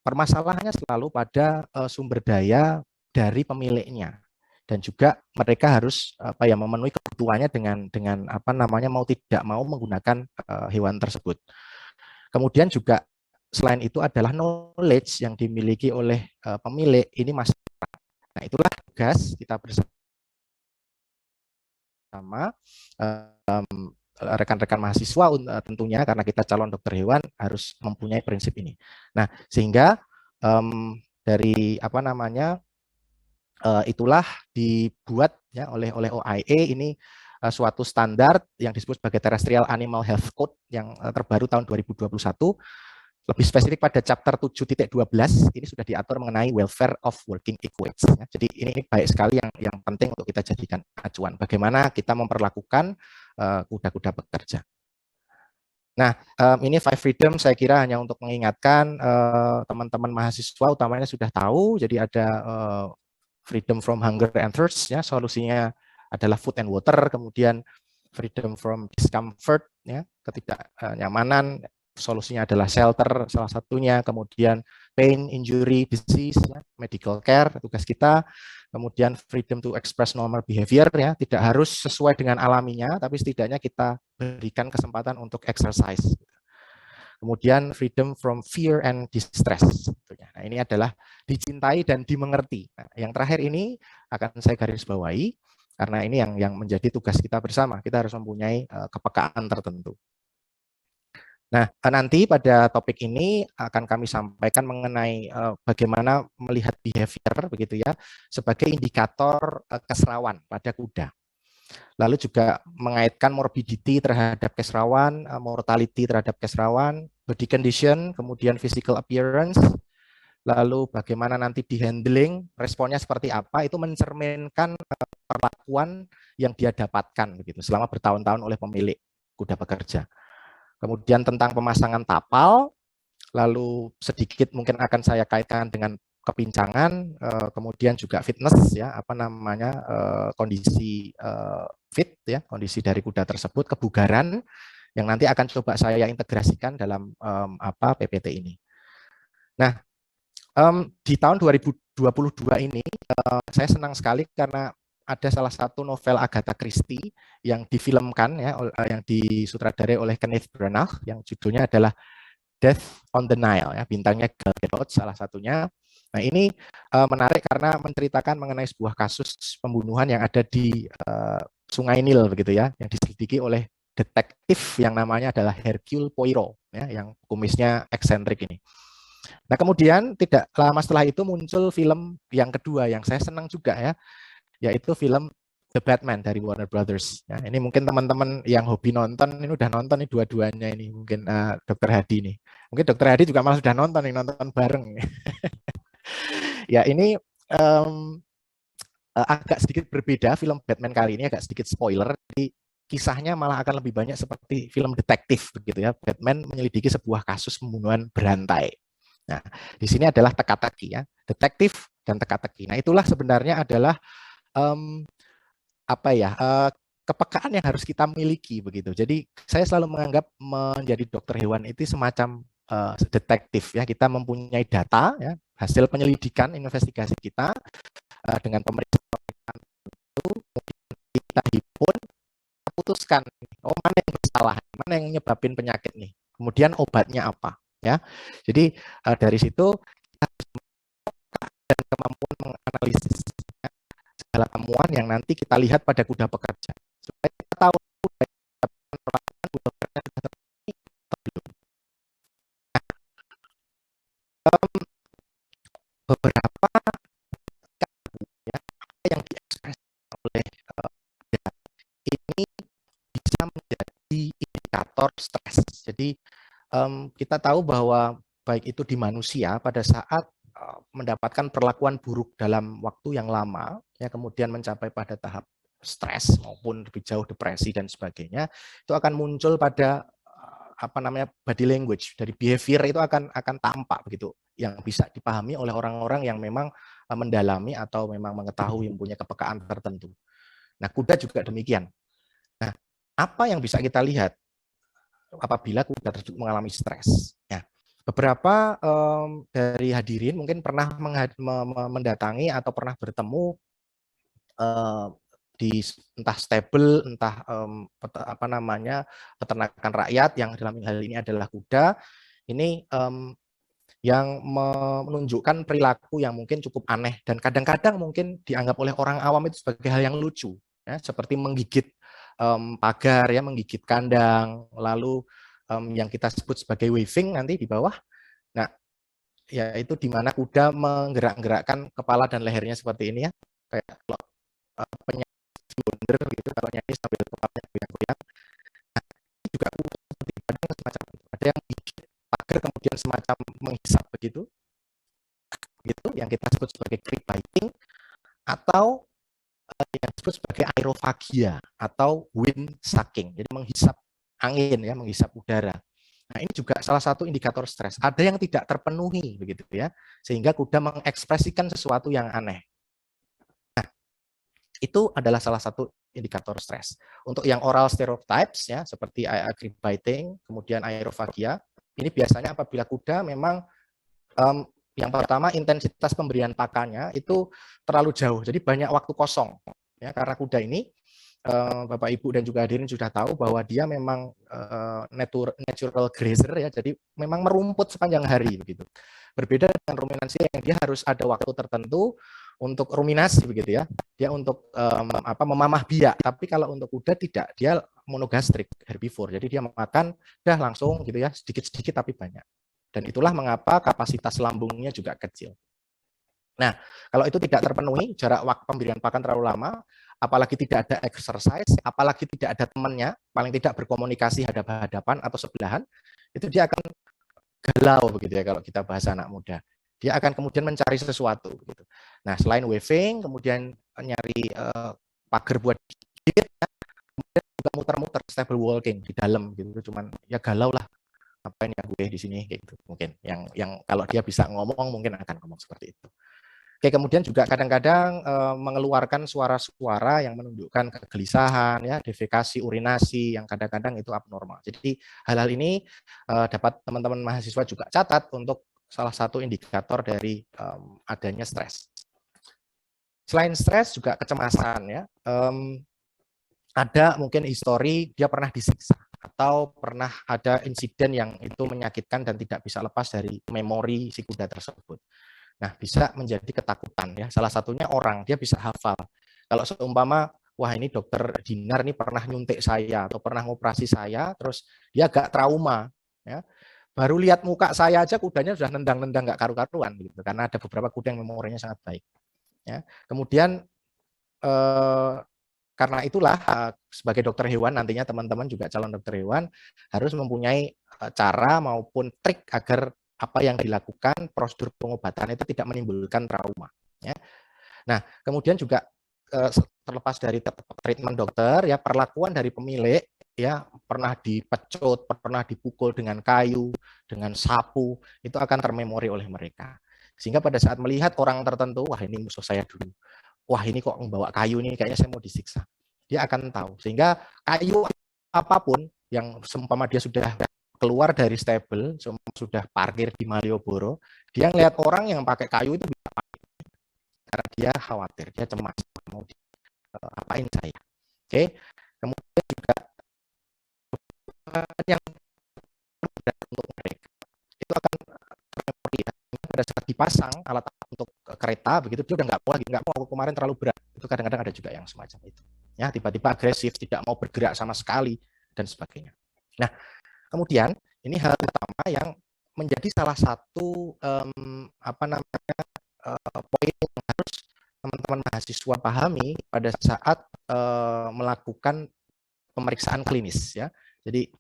permasalahannya selalu pada sumber daya dari pemiliknya dan juga mereka harus memenuhi kebutuhannya dengan mau tidak mau menggunakan hewan tersebut. Kemudian juga selain itu adalah knowledge yang dimiliki oleh pemilik ini masih. Nah, itulah tugas kita bersama rekan-rekan mahasiswa tentunya karena kita calon dokter hewan harus mempunyai prinsip ini. Nah, sehingga dari itulah dibuat ya oleh OIA ini suatu standar yang disebut sebagai Terrestrial Animal Health Code yang terbaru tahun 2021. Lebih spesifik pada chapter 7.12 ini sudah diatur mengenai welfare of working equites. Ya. Jadi ini baik sekali yang penting untuk kita jadikan acuan. Bagaimana kita memperlakukan kuda-kuda pekerja. Nah, ini 5 freedom saya kira hanya untuk mengingatkan teman-teman mahasiswa utamanya sudah tahu. Jadi ada freedom from hunger and thirst, ya, solusinya adalah food and water. Kemudian freedom from discomfort, ya, ketidaknyamanan. Solusinya adalah shelter salah satunya, kemudian pain, injury, disease, ya, medical care, tugas kita. Kemudian freedom to express normal behavior, ya, tidak harus sesuai dengan alaminya, tapi setidaknya kita berikan kesempatan untuk exercise. Kemudian freedom from fear and distress. Nah, ini adalah dicintai dan dimengerti. Nah, yang terakhir ini akan saya garis bawahi, karena ini yang menjadi tugas kita bersama. Kita harus mempunyai kepekaan tertentu. Nah, nanti pada topik ini akan kami sampaikan mengenai bagaimana melihat behavior begitu ya sebagai indikator keserawan pada kuda. Lalu juga mengaitkan morbidity terhadap keserawan, mortality terhadap keserawan, body condition, kemudian physical appearance, lalu bagaimana nanti di handling, responnya seperti apa, itu mencerminkan perlakuan yang dia dapatkan begitu selama bertahun-tahun oleh pemilik kuda pekerja. Kemudian tentang pemasangan tapal, lalu sedikit mungkin akan saya kaitkan dengan kepincangan, kemudian juga fitness, ya, kondisi fit, ya, kondisi dari kuda tersebut, kebugaran, yang nanti akan coba saya integrasikan dalam PPT ini. Nah, di tahun 2022 ini saya senang sekali karena ada salah satu novel Agatha Christie yang difilmkan, ya, yang disutradarai oleh Kenneth Branagh, yang judulnya adalah Death on the Nile, ya, bintangnya Gal Gadot salah satunya. Nah, ini menarik karena menceritakan mengenai sebuah kasus pembunuhan yang ada di Sungai Nil begitu ya, yang diselidiki oleh detektif yang namanya adalah Hercule Poirot, ya, yang kumisnya eksentrik ini. Nah, kemudian tidak lama setelah itu muncul film yang kedua yang saya senang juga, ya, yaitu film The Batman dari Warner Brothers. Ya, ini mungkin teman-teman yang hobi nonton ini udah nonton nih dua-duanya ini, mungkin Dr. Hadi nih. Mungkin Dr. Hadi juga malah sudah nonton nih, nonton bareng. Ya, ini agak sedikit berbeda film Batman kali ini, agak sedikit spoiler. Jadi kisahnya malah akan lebih banyak seperti film detektif begitu ya. Batman menyelidiki sebuah kasus pembunuhan berantai. Nah, di sini adalah teka-teki, ya. Detektif dan teka-teki. Nah, itulah sebenarnya adalah kepekaan yang harus kita miliki begitu. Jadi saya selalu menganggap menjadi dokter hewan itu semacam detektif ya. Kita mempunyai data ya, hasil penyelidikan investigasi kita dengan pemeriksaan itu kita himpun, putuskan mana yang bersalah, mana yang nyebabin penyakit nih. Kemudian obatnya apa ya. Jadi dari situ kita harus dan kemampuan menganalisis ya, segala temuan yang nanti kita lihat pada kuda pekerja supaya kita tahu kuda pekerja sudah terpenuhi atau belum. Beberapa ya, yang diekspresikan oleh ini bisa menjadi indikator stres. Jadi kita tahu bahwa baik itu di manusia pada saat mendapatkan perlakuan buruk dalam waktu yang lama, ya kemudian mencapai pada tahap stres maupun lebih jauh depresi dan sebagainya, itu akan muncul pada body language dari behavior itu akan tampak begitu, yang bisa dipahami oleh orang-orang yang memang mendalami atau memang mengetahui yang punya kepekaan tertentu. Nah, kuda juga demikian. Nah, apa yang bisa kita lihat apabila kuda tersebut mengalami stres? Ya. Beberapa dari hadirin mungkin pernah mendatangi atau pernah bertemu di entah stable, entah peternakan rakyat yang dalam hal ini adalah kuda. Ini yang menunjukkan perilaku yang mungkin cukup aneh dan kadang-kadang mungkin dianggap oleh orang awam itu sebagai hal yang lucu, ya, seperti menggigit pagar, ya, menggigit kandang, lalu yang kita sebut sebagai waving nanti di bawah. Nah, yaitu di mana kuda menggerak-gerakkan kepala dan lehernya seperti ini ya, kayak kalau penyanyi wonder gitu, kalau nyanyi sambil kepalanya goyang-goyang. Nah, ini juga seperti kadang semacam itu. Ada yang menggigit pagar kemudian semacam menghisap begitu, gitu, yang kita sebut sebagai creep biting, atau yang disebut sebagai aerofagia atau wind sucking, jadi menghisap angin ya, menghisap udara. Nah, ini juga salah satu indikator stres. Ada yang tidak terpenuhi begitu ya, sehingga kuda mengekspresikan sesuatu yang aneh. Nah, itu adalah salah satu indikator stres. Untuk yang oral stereotypes ya, seperti creep biting, kemudian aerofagia, ini biasanya apabila kuda memang yang pertama intensitas pemberian pakannya itu terlalu jauh, jadi banyak waktu kosong. Ya, karena kuda ini Bapak Ibu dan juga hadirin sudah tahu bahwa dia memang natural grazer ya, jadi memang merumput sepanjang hari begitu. Berbeda dengan ruminansi yang dia harus ada waktu tertentu untuk ruminasi begitu ya. Dia untuk memamah biak, tapi kalau untuk kuda tidak, dia monogastrik, herbivore. Jadi dia makan dah langsung gitu ya, sedikit-sedikit tapi banyak. Dan itulah mengapa kapasitas lambungnya juga kecil. Nah, kalau itu tidak terpenuhi, jarak waktu pemberian pakan terlalu lama, apalagi tidak ada exercise, apalagi tidak ada temannya, paling tidak berkomunikasi hadap-hadapan atau sebelahan, itu dia akan galau begitu ya kalau kita bahasa anak muda. Dia akan kemudian mencari sesuatu gitu. Nah, selain waving, kemudian nyari pagar buat gigit, ya, kemudian juga muter-muter stable walking di dalam gitu, cuman ya galau lah. Ngapain ya gue di sini kayak gitu mungkin. Yang kalau dia bisa ngomong mungkin akan ngomong seperti itu. Oke, kemudian juga kadang-kadang mengeluarkan suara-suara yang menunjukkan kegelisahan, ya, defekasi, urinasi, yang kadang-kadang itu abnormal. Jadi hal-hal ini dapat teman-teman mahasiswa juga catat untuk salah satu indikator dari adanya stres. Selain stres juga kecemasan ya. Ada mungkin histori dia pernah disiksa atau pernah ada insiden yang itu menyakitkan dan tidak bisa lepas dari memori si kuda tersebut. Nah, bisa menjadi ketakutan ya. Salah satunya orang, dia bisa hafal. Kalau seumpama, wah ini dokter Dinar nih pernah nyuntik saya atau pernah ngoperasi saya, terus dia agak trauma ya. Baru lihat muka saya aja kudanya sudah nendang-nendang nggak karu-karuan gitu, karena ada beberapa kuda yang memorinya sangat baik. Ya. Kemudian karena itulah sebagai dokter hewan nantinya teman-teman juga calon dokter hewan harus mempunyai cara maupun trik agar apa yang dilakukan prosedur pengobatan itu tidak menimbulkan trauma. Ya. Nah, kemudian juga terlepas dari treatment dokter, ya perlakuan dari pemilik, ya pernah dipecut, pernah dipukul dengan kayu, dengan sapu, itu akan termemori oleh mereka. Sehingga pada saat melihat orang tertentu, wah ini musuh saya dulu. Wah ini kok membawa kayu ini, kayaknya saya mau disiksa. Dia akan tahu. Sehingga kayu apapun yang seumpama dia sudah keluar dari stable, sudah parkir di Malioboro, dia ngelihat orang yang pakai kayu itu bisa pakai. Karena dia khawatir, dia cemas mau apain saya. Oke. Kemudian juga yang untuk mereka itu akan termemori ya. Pada saat dipasang alat untuk kereta begitu dia udah nggak mau aku kemarin terlalu berat. Itu kadang-kadang ada juga yang semacam itu. Ya, tiba-tiba agresif, tidak mau bergerak sama sekali dan sebagainya. Nah, kemudian ini hal utama yang menjadi salah satu poin yang harus teman-teman mahasiswa pahami pada saat melakukan pemeriksaan klinis ya. Jadi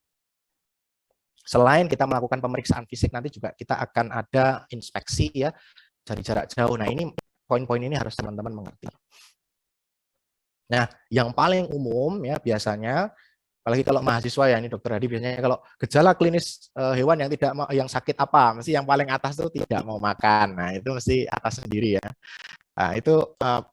selain kita melakukan pemeriksaan fisik, nanti juga kita akan ada inspeksi ya dari jarak jauh. Nah ini poin-poin ini harus teman-teman mengerti. Nah yang paling umum ya biasanya, apalagi kalau mahasiswa ya ini Dokter Hadi, biasanya kalau gejala klinis hewan yang sakit apa, mesti yang paling atas itu tidak mau makan. Nah itu mesti atas sendiri ya. Nah, itu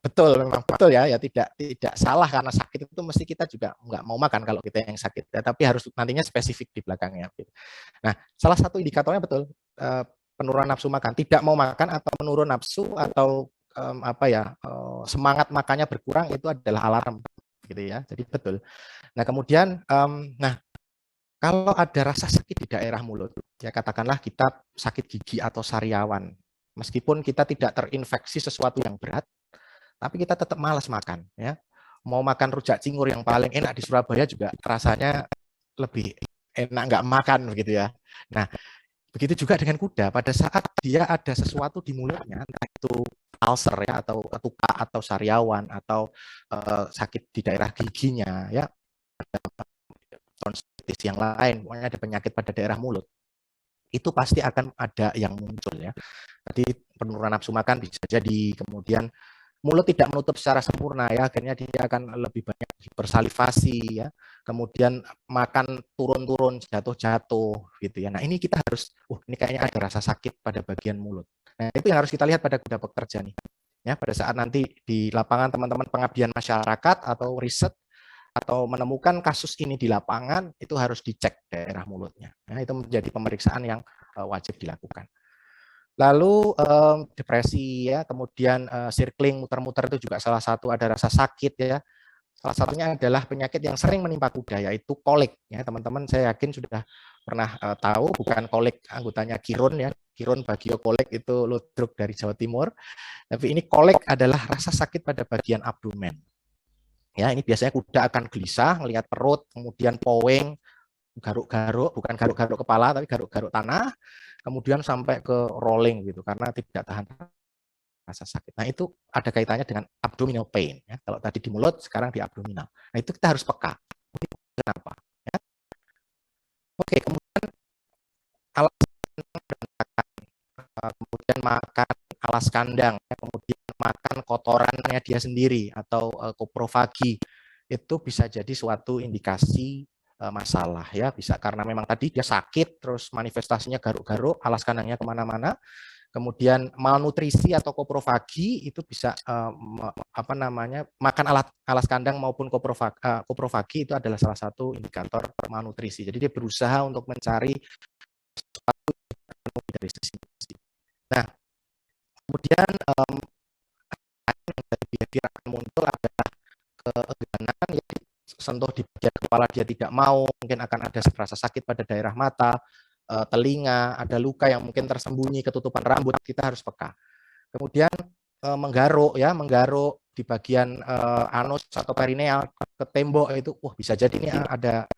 betul, memang betul ya tidak salah karena sakit itu mesti kita juga nggak mau makan kalau kita yang sakit, ya, tapi harus nantinya spesifik di belakangnya. Nah, salah satu indikatornya betul penurunan nafsu makan, tidak mau makan atau menurun nafsu atau semangat makannya berkurang itu adalah alarm, gitu ya. Jadi betul. Nah kemudian, kalau ada rasa sakit di daerah mulut, ya katakanlah kita sakit gigi atau sariawan. Meskipun kita tidak terinfeksi sesuatu yang berat, tapi kita tetap malas makan. Ya, mau makan rujak cingur yang paling enak di Surabaya juga rasanya lebih enak nggak makan begitu ya. Nah, begitu juga dengan kuda. Pada saat dia ada sesuatu di mulutnya, entah itu ulcer ya atau tuka atau sariawan atau sakit di daerah giginya, ya, tonsilis yang lain, pokoknya ada penyakit pada daerah mulut, itu pasti akan ada yang muncul ya. Jadi penurunan nafsu makan bisa jadi, kemudian mulut tidak menutup secara sempurna ya, akhirnya dia akan lebih banyak bersalivasi ya, kemudian makan turun-turun, jatuh-jatuh gitu ya. Nah ini kita harus, ini kayaknya ada rasa sakit pada bagian mulut. Nah itu yang harus kita lihat pada kuda pekerja nih. Ya pada saat nanti di lapangan teman-teman pengabdian masyarakat atau riset atau menemukan kasus ini di lapangan, itu harus dicek daerah mulutnya. Nah, itu menjadi pemeriksaan yang wajib dilakukan. Lalu depresi ya, kemudian circling, muter-muter itu juga salah satu, ada rasa sakit ya. Salah satunya adalah penyakit yang sering menimpa kuda, yaitu kolik ya. Teman-teman saya yakin sudah pernah tahu, bukan kolik anggotanya Kirun ya. Kirun Bagio Kolik itu ludruk dari Jawa Timur. Tapi ini kolik adalah rasa sakit pada bagian abdomen. Ya, ini biasanya kuda akan gelisah, melihat perut, kemudian poweng, garuk-garuk, bukan garuk-garuk kepala, tapi garuk-garuk tanah, kemudian sampai ke rolling gitu, karena tidak tahan rasa sakit. Nah, itu ada kaitannya dengan abdominal pain. Ya. Kalau tadi di mulut, sekarang di abdominal. Nah, itu kita harus peka. Kenapa? Ya. Oke, kemudian alas kemudian makan alas kandang, ya, kemudian makan kotorannya dia sendiri atau koprofagi, itu bisa jadi suatu indikasi masalah ya, bisa karena memang tadi dia sakit terus manifestasinya garuk-garuk, alas kandangnya kemana-mana, kemudian malnutrisi atau koprofagi itu bisa makan alas kandang maupun koprofagi itu adalah salah satu indikator malnutrisi. Jadi dia berusaha untuk mencari sesuatu dari sisi. Nah, kemudian yang akan muncul adalah keengganan, ya, sentuh di bagian kepala dia tidak mau, mungkin akan ada rasa sakit pada daerah mata, telinga, ada luka yang mungkin tersembunyi, ketutupan rambut, kita harus peka. Kemudian menggaruk ya, menggaruk di bagian anus atau perineal ke tembok itu, bisa jadi ini ada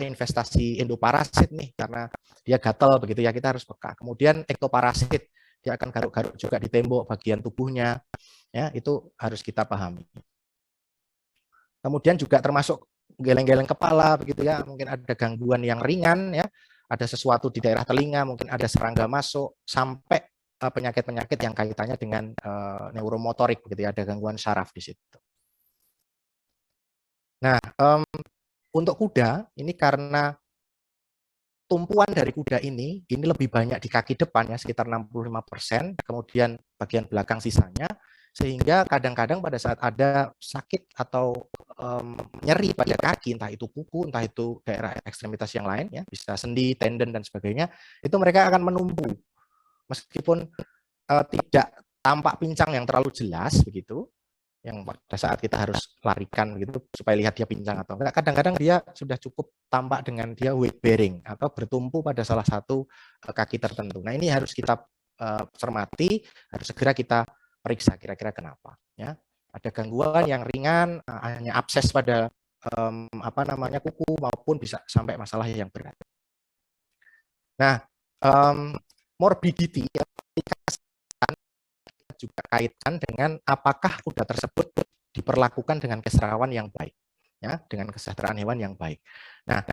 investasi endoparasit nih, karena dia gatal begitu ya, kita harus peka. Kemudian ektoparasit, dia akan garuk-garuk juga di tembok bagian tubuhnya, ya itu harus kita pahami. Kemudian juga termasuk geleng-geleng kepala begitu ya, mungkin ada gangguan yang ringan ya, ada sesuatu di daerah telinga, mungkin ada serangga masuk, sampai penyakit-penyakit yang kaitannya dengan neuromotorik begitu ya, ada gangguan saraf di situ. Nah, untuk kuda ini karena tumpuan dari kuda ini lebih banyak di kaki depan ya, sekitar 65%, kemudian bagian belakang sisanya, sehingga kadang-kadang pada saat ada sakit atau nyeri pada kaki, entah itu kuku, entah itu daerah ekstremitas yang lain ya, bisa sendi, tendon dan sebagainya, itu mereka akan menumpu. Meskipun tidak tampak pincang yang terlalu jelas begitu, yang pada saat kita harus larikan gitu supaya lihat dia pincang atau enggak, kadang-kadang dia sudah cukup tampak dengan dia weight bearing atau bertumpu pada salah satu kaki tertentu. Nah, ini harus kita cermati, harus segera kita periksa kira-kira kenapa ya. Ada gangguan yang ringan, hanya abses pada kuku, maupun bisa sampai masalah yang berat. Nah, morbidity ya, juga kaitkan dengan apakah kuda tersebut diperlakukan dengan keserawan yang baik, ya, dengan kesejahteraan hewan yang baik. Nah,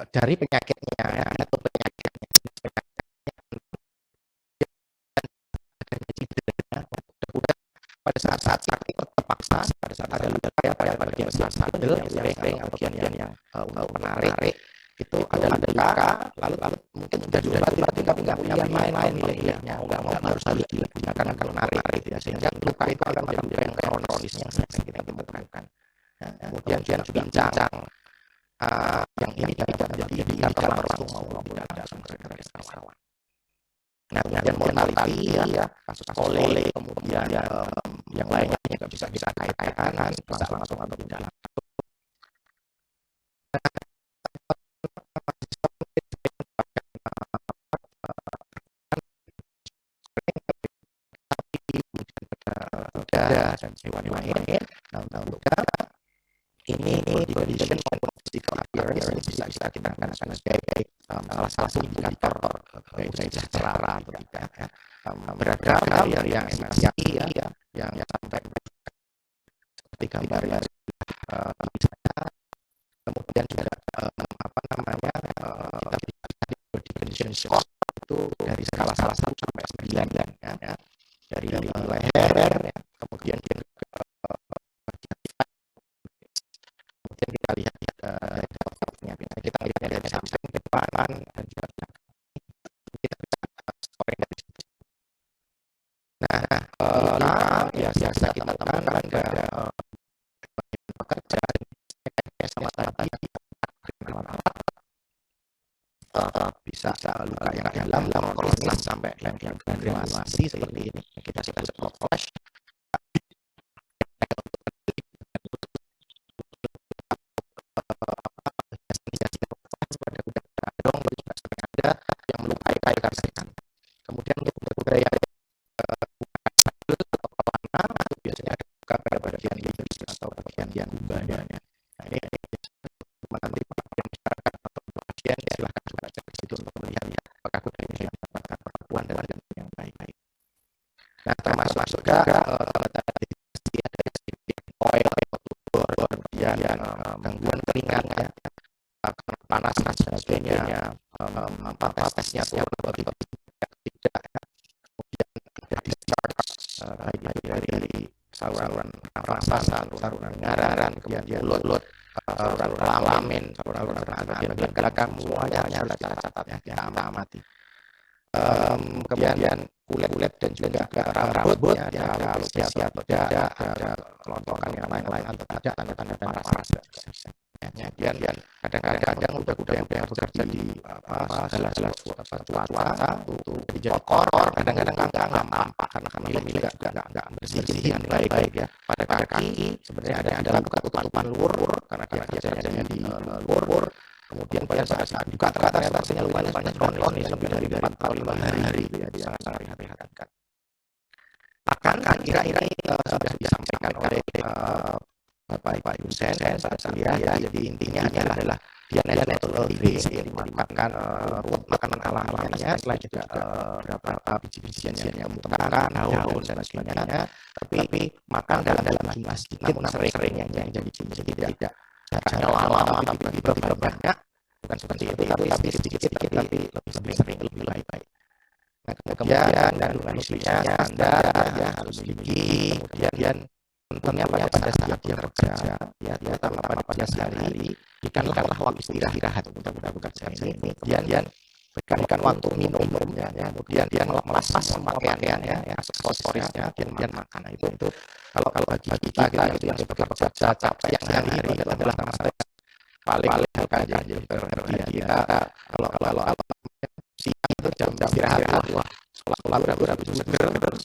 dari penyakitnya ya, atau penyakitnya kuda pada saat sakit terpaksa, pada saat ada luka pada bagian sadel, yang bagian yang menarik itu ada luka, lalu mungkin sudah tidak punya lain miliknya, nggak harus digunakan akan menarik ya, sehingga luka itu akan menjadi yang kronis yang sering kita temukan. Kemudian juga pincang, yang ini tidak menjadi indikator langsung mau tidak ada kesalahan. Nah, kemudian mortality ya, kasus oleh, kemudian yang lainnya juga bisa kaitan langsung atau tidak langsung. Dan hewan lain. Nah, ini condition physical appearance bisa kita gunakan sebagai salah satu indikator kesejahteraan atau tidak ya. Beragam dari yang esensial ya, yang sampai seperti gambar yang kemudian juga kita bisa condition score itu dari skala 1 sampai 9 ya. Dari leher ya, kemudian kita lihat kita lihat dari samping ke depan dan juga kita bisa scoring dari situ. Nah, biasa kita temukan pada pekerjaan sama tadi bisa luka yang dalam kronis sampai yang granulasi seperti ini, kita sebut flash. Yang melukai karsikan. Kemudian untuk kuda yang biasanya ada luka pada bagian iris atau bagian badannya. Nah, ini nanti masyarakat atau pasien silahkan juga cek di situ untuk melihat ya apakah kuda ini mendapatkan perlakuan dan yang baik-baik. Nah, termasuk juga tadi ada oil atau kemudian gangguan keringat ya, panas dan sebagainya, tesnya tidak, kemudian ada discharge dari saluran nafasan, saluran pengeluaran, kemudian mulut, saluran kelamin, saluran bagian belakang, semuanya harus kita catat ya, kita amati. Kemudian kulit dan juga rambut ya, kalau siap atau tidak, ada kelontongan yang lain-lain atau tidak, tanda-tanda paras. Kemudian kadang-kadang kuda-kuda yang bekerja di cuaca untuk jadi kotor, kadang-kadang nggak nampak karena kami juga nggak bersih yang baik ya. Pada kaki sebenarnya ada tutupan luar karena dia kerjanya di luar. Kemudian pada saat juga ternyata lukanya kronis lebih dari 4 atau 5 hari ya, dia sangat prihatinkan. Akan kira-kira sudah disampaikan oleh Bapak Ibu saya lihat ya, jadi intinya adalah dia natural base yang dimakan makanan alamiahnya, selain juga beberapa biji-bijian yang ditemukan, daun dan sebagainya, tapi makan dalam jumlah sedikit, namun sering yang jadi tidak hanya lama tapi tiba-tiba banyak, bukan seperti itu, tapi sedikit-sedikit tapi lebih sering, lebih baik. Nah, kemudian dan nutrisinya standar ya, harus tinggi, kemudian tentunya pada saat dia bekerja, ya terutama pada siang hari, berikanlah waktu istirahat untuk bekerja ini. Kemudian berikan waktu minum, kemudian dia melepas pakaiannya, aksesorisnya, kemudian makan. Itu kalau bagi kita gitu yang bekerja capek siang hari itu adalah masa paling aja kita kalau si itu jam istirahat sekolah habis seger terus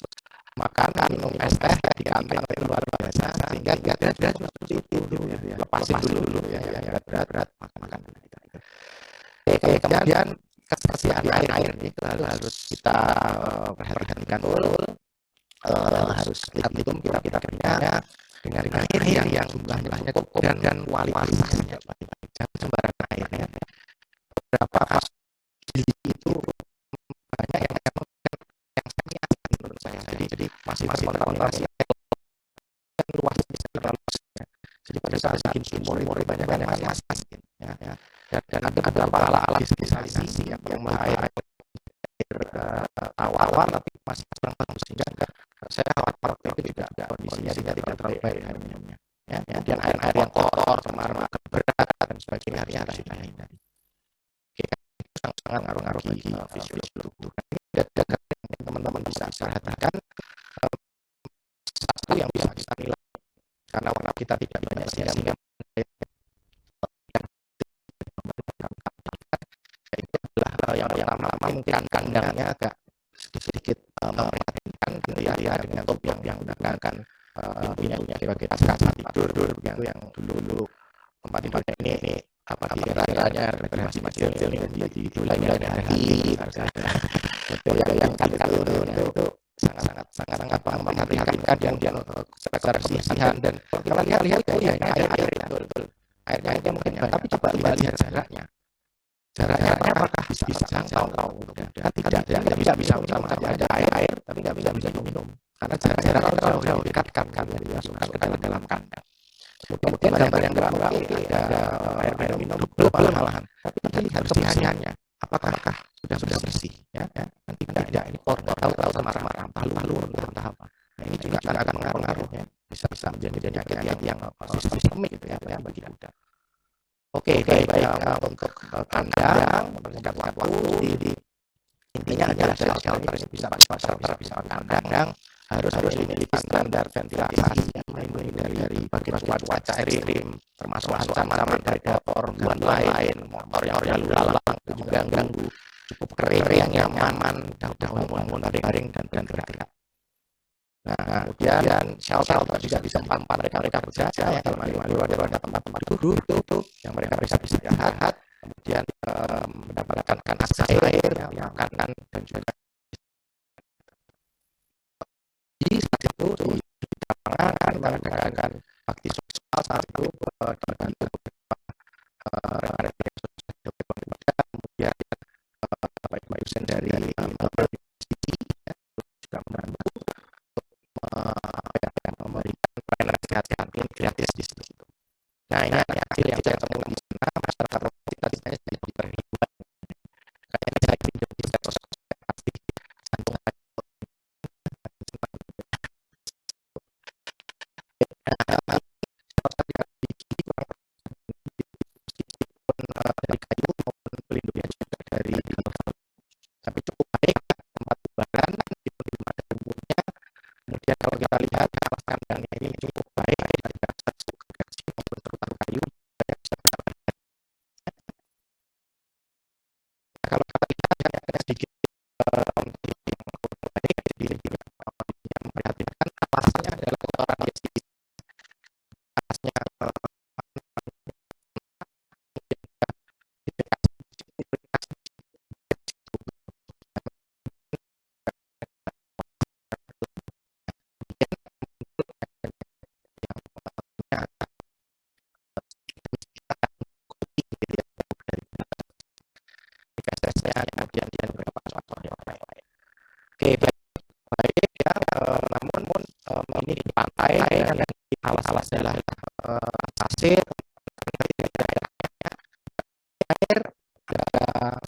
makan minum es teh di kantin luar biasa sehingga tidak seperti itu ya. Lepasin dulu ya yang berat makan. Oke, kemudian ketersediaan air itu harus kita perhatikan dulu, harus kita minum kita dengan air yang jumlahnya cukup dan kualitasnya jangan sembarangan airnya. Beberapa kasus itu banyak yang semi asin menurut saya, jadi masih konsentrasi luas sekitar luasnya. Jadi pada saat bikin sumur banyak asin ya. Dan ada beberapa alat desalinasi yang air tawar tapi masih kurang bagus, sehingga saya khawatir itu tidak kondisinya tidak terlalu baik minumnya. Ya, kemudian air yang kotor, cemar, berat dan sebagainya harus dihindari. Oke, itu sangat ngaruh bagi fisiologi tubuh. Dan teman-teman bisa perhatikan satu yang bisa kita nilai karena warna kita tidak banyak sehingga yang lama-lama mungkin kandangnya agak sedikit memprihatinkan gitu ya dengan top yang menggunakan punya sebagai kasar tidur yang dulu tempat ini apa kira-kiranya masih kecil ini dimulai dari hari itu yang itu sangat memprihatinkan yang secara kebersihan. Dan kalau lihat ya airnya mungkin tapi coba lihat jaraknya apakah bisa jangkau tidak bisa ada air tapi nggak bisa minum karena jarak jauh dekat kan yang dimasukkan ke dalam kandang. Kemudian gambar yang kedua ada air minum double malahan, tapi lihat kebersihannya apakah sudah bersih ya nanti tidak ini kotor tahu marah palu entah apa. Nah ini juga akan mengaruh ya, bisa menjadi penyakit yang sistemik gitu ya bagi kuda. Oke, baik untuk kandang mempersingkat waktu intinya adalah shelter ini bisa kandang harus memiliki standar ventilasi yang melindungi dari berbagai cuaca ekstrim termasuk ancaman dari gangguan lain, motor yang lalu lalang juga ganggu, cukup kering yang nyaman, daun baring dan gerak. Nah, kemudian shelter juga di tempat mereka bekerja ya, kalau ada tempat duduk yang mereka bisa istirahat, kemudian mendapatkan akses air, makanan dan juga di saat itu di lapangan mengadakan bakti sosial saat itu dibantu rekan-rekan sosial, kemudian Bapak Ibu dosen dari juga membantu memberikan pelayanan kesehatan gratis di situ. Nah ini hasil yang temukan di sana, masyarakat kita jadi terlibat. Kayaknya saya hidup di sektor pasti jantung dari kayu maupun pelindungnya juga dari tapi cukup baik tempat kubaran di pada umumnya. Kemudian kalau kita lihat alas kandangnya ini cukup baik dari dasar suku kecil maupun terutama kayu yang bisa kita lihat. Nah, kalau kita lihat ada sedikit yang kurang baik yang memperhatikan alasnya adalah kotoran yang alasnya kemudian beberapa contohnya lain. Oke, baik ya. Namun ini di pantai yang di alas-alas adalah pasir, air,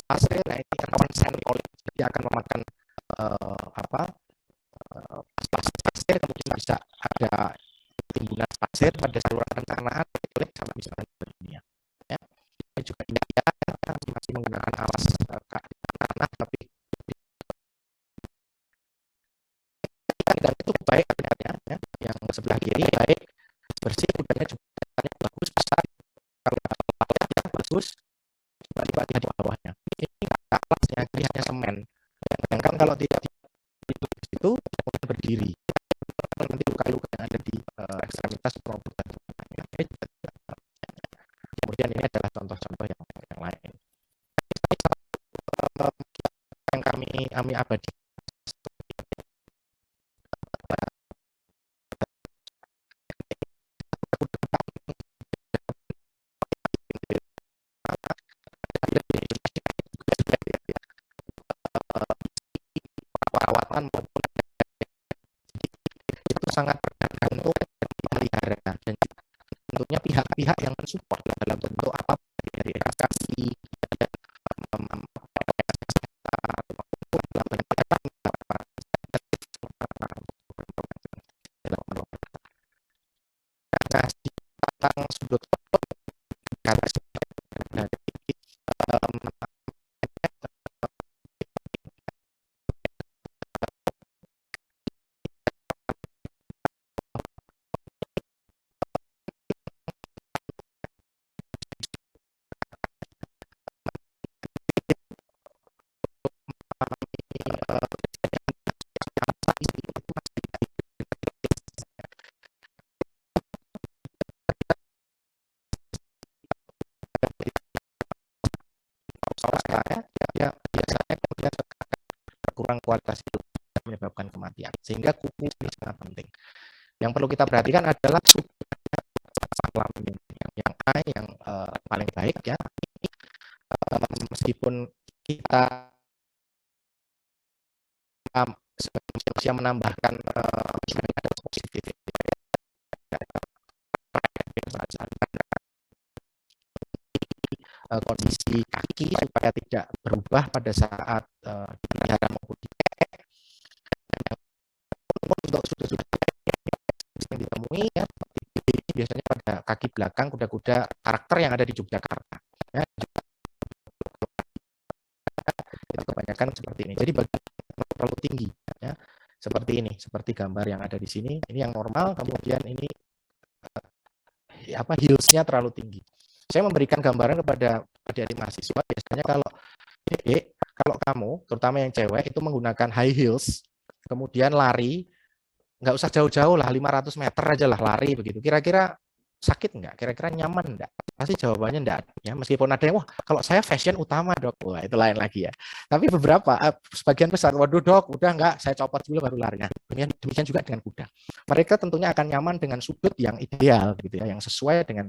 pasir. Nah ini rawan sandfall, jadi akan memakan pasir, kemudian bisa ada juga India masih menggunakan alas tanah, tapi dan itu baik ternyata ya. Yang sebelah kiri baik, bersih, udara juga bagus, besar. Kalau ya bagus, tiba-tiba di bawahnya. Ini alasnya, ini hanya semen. Sedangkan kalau tidak di situ, kemudian berdiri. Nanti luka-luka yang ada di ekstremitas maupun kemudian ini adalah contoh-contoh yang lain. Yang kami abadi perawatan maupun itu sangat bergantung dipelihara dan tentunya pihak-pihak yang mensupport dalam bentuk apa dari edukasi tentang sudut karena ya biasanya kemudian kurang kualitas hidup menyebabkan kematian, sehingga kuku ini sangat penting. Yang perlu kita perhatikan adalah yang A yang paling baik ya, meskipun kita manusia menambahkan positif kondisi kaki supaya tidak berubah pada saat dipelihara maupun untuk sudut-sudut yang ditemui ya, biasanya pada kaki belakang kuda-kuda karakter yang ada di Yogyakarta ya, itu kebanyakan seperti ini. Jadi bagian terlalu tinggi ya, seperti ini, seperti gambar yang ada di sini. Ini yang normal, kemudian ini heelsnya terlalu tinggi. Saya memberikan gambaran kepada adik-adik mahasiswa, biasanya kalau kamu, terutama yang cewek, itu menggunakan high heels, kemudian lari, nggak usah jauh-jauh lah, 500 meter aja lah lari begitu. Kira-kira sakit nggak? Kira-kira nyaman nggak? Pasti jawabannya nggak. Ya, meskipun ada yang, wah kalau saya fashion utama dok, wah itu lain lagi ya. Tapi beberapa, sebagian besar, waduh dok, udah nggak, saya copot dulu baru lari. Nah, demikian juga dengan kuda. Mereka tentunya akan nyaman dengan sudut yang ideal, gitu ya, yang sesuai dengan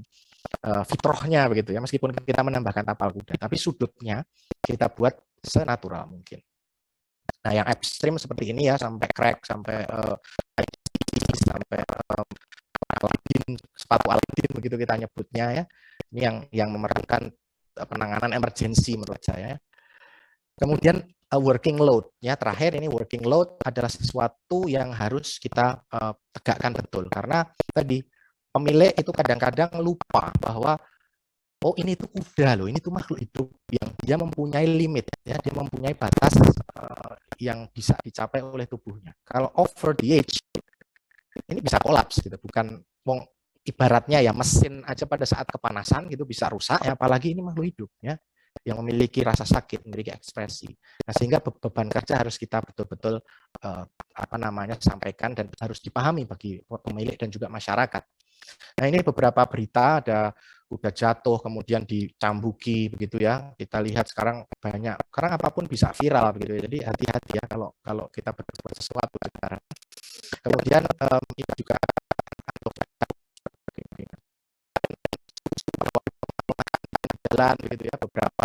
fitrohnya begitu ya, meskipun kita menambahkan tapal kuda, tapi sudutnya kita buat senatural mungkin. Nah, yang ekstrim seperti ini ya, sampai crack, sampai Aladin, sepatu Aladin begitu kita nyebutnya ya. Ini yang memerlukan penanganan emergensi menurut saya. Kemudian working load ya, terakhir ini working load adalah sesuatu yang harus kita tegakkan betul, karena tadi pemilik itu kadang-kadang lupa bahwa oh ini tuh kuda loh, ini tuh makhluk hidup yang dia mempunyai limit ya, dia mempunyai batas yang bisa dicapai oleh tubuhnya. Kalau over the age ini bisa kolaps gitu, bukan ibaratnya ya mesin aja pada saat kepanasan gitu bisa rusak ya, apalagi ini makhluk hidup ya yang memiliki rasa sakit, memiliki ekspresi. Nah, sehingga beban kerja harus kita betul-betul sampaikan dan harus dipahami bagi pemilik dan juga masyarakat. Nah, ini beberapa berita, ada kuda jatuh kemudian dicambuki begitu ya. Kita lihat sekarang banyak, sekarang apapun bisa viral begitu ya. Jadi hati-hati ya kalau kita berbuat sesuatu sekarang. Kemudian itu juga jalan begitu ya, beberapa.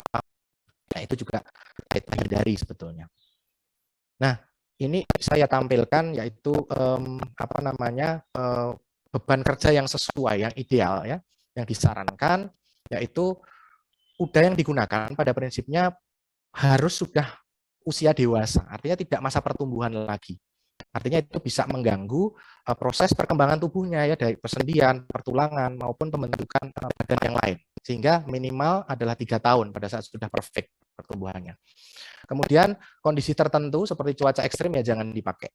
Nah, itu juga kita hindari sebetulnya. Nah, ini saya tampilkan yaitu beban kerja yang sesuai, yang ideal ya, yang disarankan, yaitu kuda yang digunakan pada prinsipnya harus sudah usia dewasa, artinya tidak masa pertumbuhan lagi. Artinya itu bisa mengganggu proses perkembangan tubuhnya ya, dari persendian, pertulangan maupun pembentukan badan yang lain. sehingga minimal adalah 3 tahun pada saat sudah perfect pertumbuhannya. Kemudian kondisi tertentu seperti cuaca ekstrim ya jangan dipakai.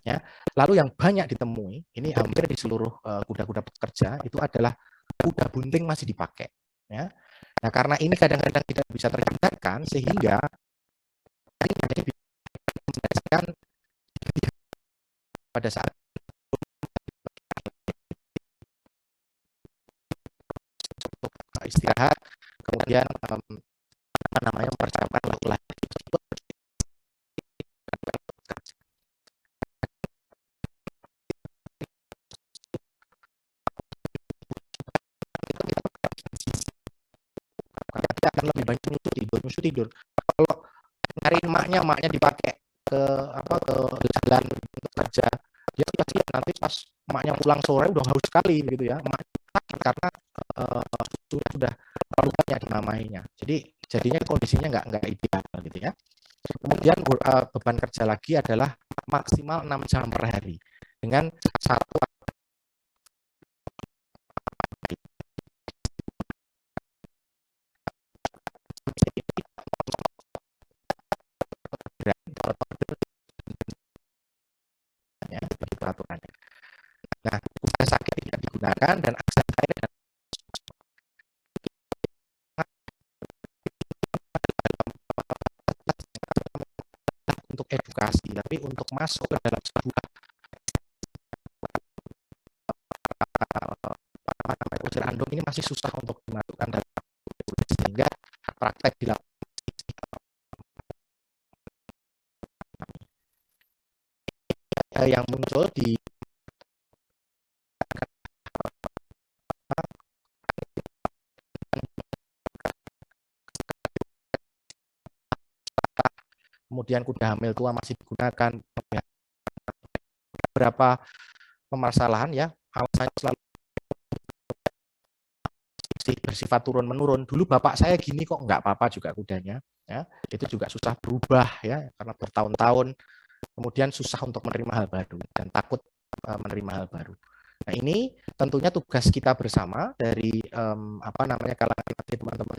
Ya. Lalu yang banyak ditemui, ini hampir di seluruh kuda-kuda pekerja itu adalah kuda bunting masih dipakai. Ya. Nah karena ini kadang-kadang tidak bisa terhindarkan sehingga ini bisa pada saat istirahat, kemudian apa namanya mempersiapkan laki-laki akan lebih banyak nyusu tidur. Kalau nyariin maknya dipakai ke jalan untuk kerja, dia kasihan nanti pas maknya pulang sore udah haus sekali gitu ya, maknya sakit karena sudah terlalu banyak dimamainya. Jadi jadinya kondisinya nggak ideal gitu ya. Kemudian beban kerja lagi adalah maksimal 6 jam per hari dengan satu ya, begitu aturannya. Nah, kuda sakit tidak digunakan dan akses air dan untuk edukasi, tapi untuk masuk ke dalam sebuah unsur andong ini masih susah untuk dimasukkan dalam sehingga praktek dilakukan yang muncul di kemudian kuda hamil tua masih digunakan, beberapa permasalahan ya, alasannya selalu bersifat turun-menurun. Dulu bapak saya gini kok nggak apa-apa juga kudanya, ya itu juga susah berubah ya karena bertahun-tahun, kemudian susah untuk menerima hal baru dan takut menerima hal baru. Nah ini tentunya tugas kita bersama dari kalangan teman-teman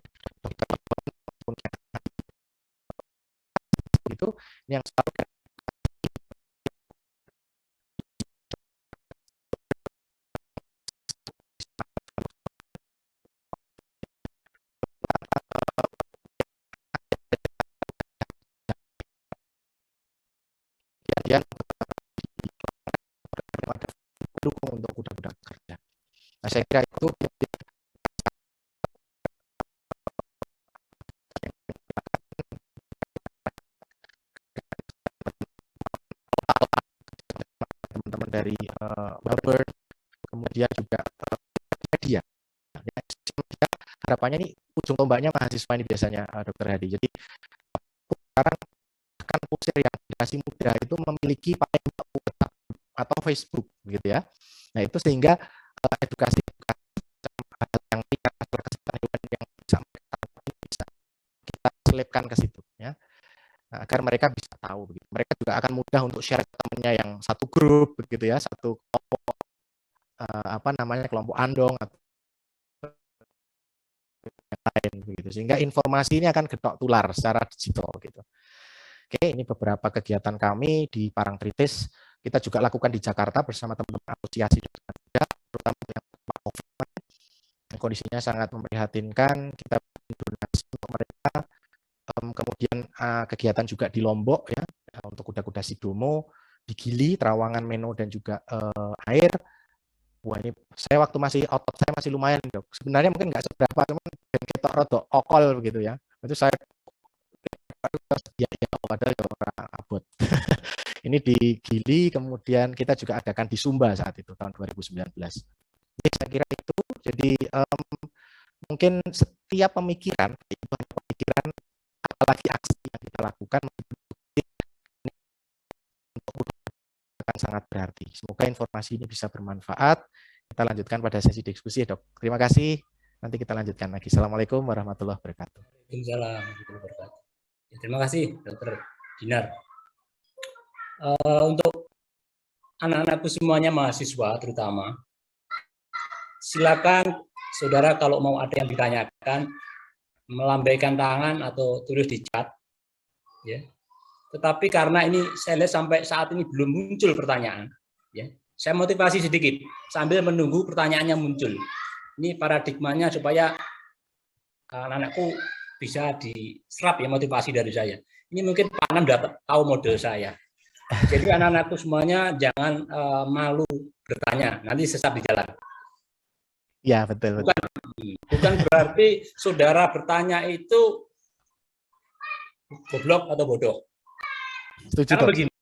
itu yang selalu dukung untuk kuda-kuda kerja. Nah saya kira itu teman-teman dari Melbourne, kemudian juga media. Harapannya ini ujung tombaknya mahasiswa ini biasanya Dr. Hadi. Jadi sekarang kan kusir yang generasi muda itu memiliki paling atau Facebook gitu ya. Nah itu sehingga edukasi yang bisa kita selipkan ke situ ya. Nah, agar mereka bisa tahu begitu. Mereka juga akan mudah untuk share ke temannya yang satu grup begitu ya, satu kelompok kelompok andong atau yang lain begitu. Sehingga informasi ini akan getok tular secara digital gitu. Oke, ini beberapa kegiatan kami di Parangtritis. Kita juga lakukan di Jakarta bersama teman-teman asosiasi terutama yang kondisinya sangat memprihatinkan. Kita donasi untuk mereka. Kemudian kegiatan juga di Lombok ya untuk kuda-kuda Sidomo, di Gili, Trawangan, Meno dan juga air. Wah ini saya waktu masih otot saya masih lumayan dok. Sebenarnya mungkin nggak seberapa, cuman kita rodok okol begitu ya. Itu saya ya padahal ya orang abot. Ini di Gili, kemudian kita juga adakan di Sumba saat itu tahun 2019. Jadi saya kira itu. Jadi mungkin setiap pemikiran itu pemikiran apalagi aksi yang kita lakukan akan sangat berarti. Semoga informasi ini bisa bermanfaat. Kita lanjutkan pada sesi diskusi ya dok. Terima kasih. Nanti kita lanjutkan lagi. Assalamualaikum warahmatullahi wabarakatuh. Waalaikumsalam warahmatullahi wabarakatuh. Terima kasih Dr. Dinar. Untuk anak-anakku semuanya mahasiswa terutama, silakan saudara kalau mau ada yang ditanyakan, melambaikan tangan atau tulis di chat, ya. Tetapi karena ini saya lihat sampai saat ini belum muncul pertanyaan, ya. Saya motivasi sedikit sambil menunggu pertanyaannya muncul. Ini paradigmanya supaya anak-anakku bisa diserap ya motivasi dari saya. Ini mungkin Pak Anam sudah tahu model saya. Jadi anak-anakku semuanya jangan malu bertanya, nanti sesat di jalan. Ya, betul. Bukan berarti saudara bertanya itu goblok atau bodoh. Setuju, Karena Dok. begini,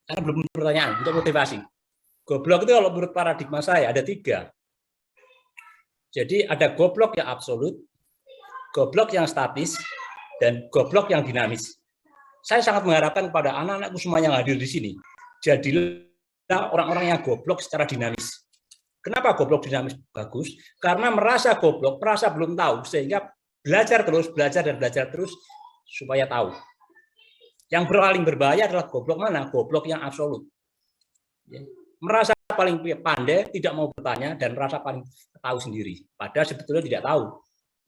karena belum pertanyaan untuk motivasi. Goblok itu kalau menurut paradigma saya ada 3. Jadi ada goblok yang absolut, goblok yang statis, dan goblok yang dinamis. Saya sangat mengharapkan kepada anak-anakku semua yang hadir di sini, jadilah orang-orang yang goblok secara dinamis. Kenapa goblok dinamis bagus? Karena merasa goblok, merasa belum tahu, sehingga belajar terus, belajar dan belajar terus supaya tahu. Yang paling berbahaya adalah goblok mana? Goblok yang absolut. Merasa paling pandai, tidak mau bertanya, dan merasa paling tahu sendiri. Padahal sebetulnya tidak tahu,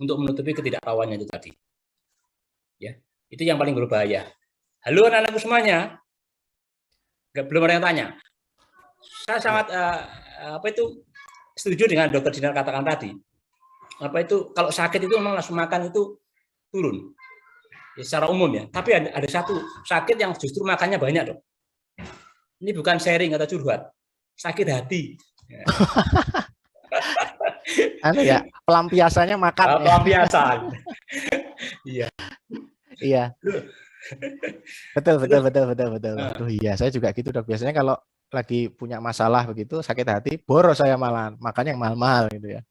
untuk menutupi ketidaktahuannya itu tadi. Ya, itu yang paling berbahaya. Halo anak-anakku semuanya, belum ada yang tanya. Saya sangat setuju dengan Dokter Dinar katakan tadi. Kalau sakit itu memang langsung makan itu turun, ya, secara umum ya. Tapi ada satu sakit yang justru makannya banyak, Dok. Ini bukan sharing atau curhat, sakit hati. Ya. Ya, pelampiasannya makan. Pelampiasan. Iya. Iya. Betul. Aduh, iya, saya juga gitu, Dok. Biasanya kalau lagi punya masalah begitu, sakit hati, boros saya malah makan yang mahal-mahal gitu ya.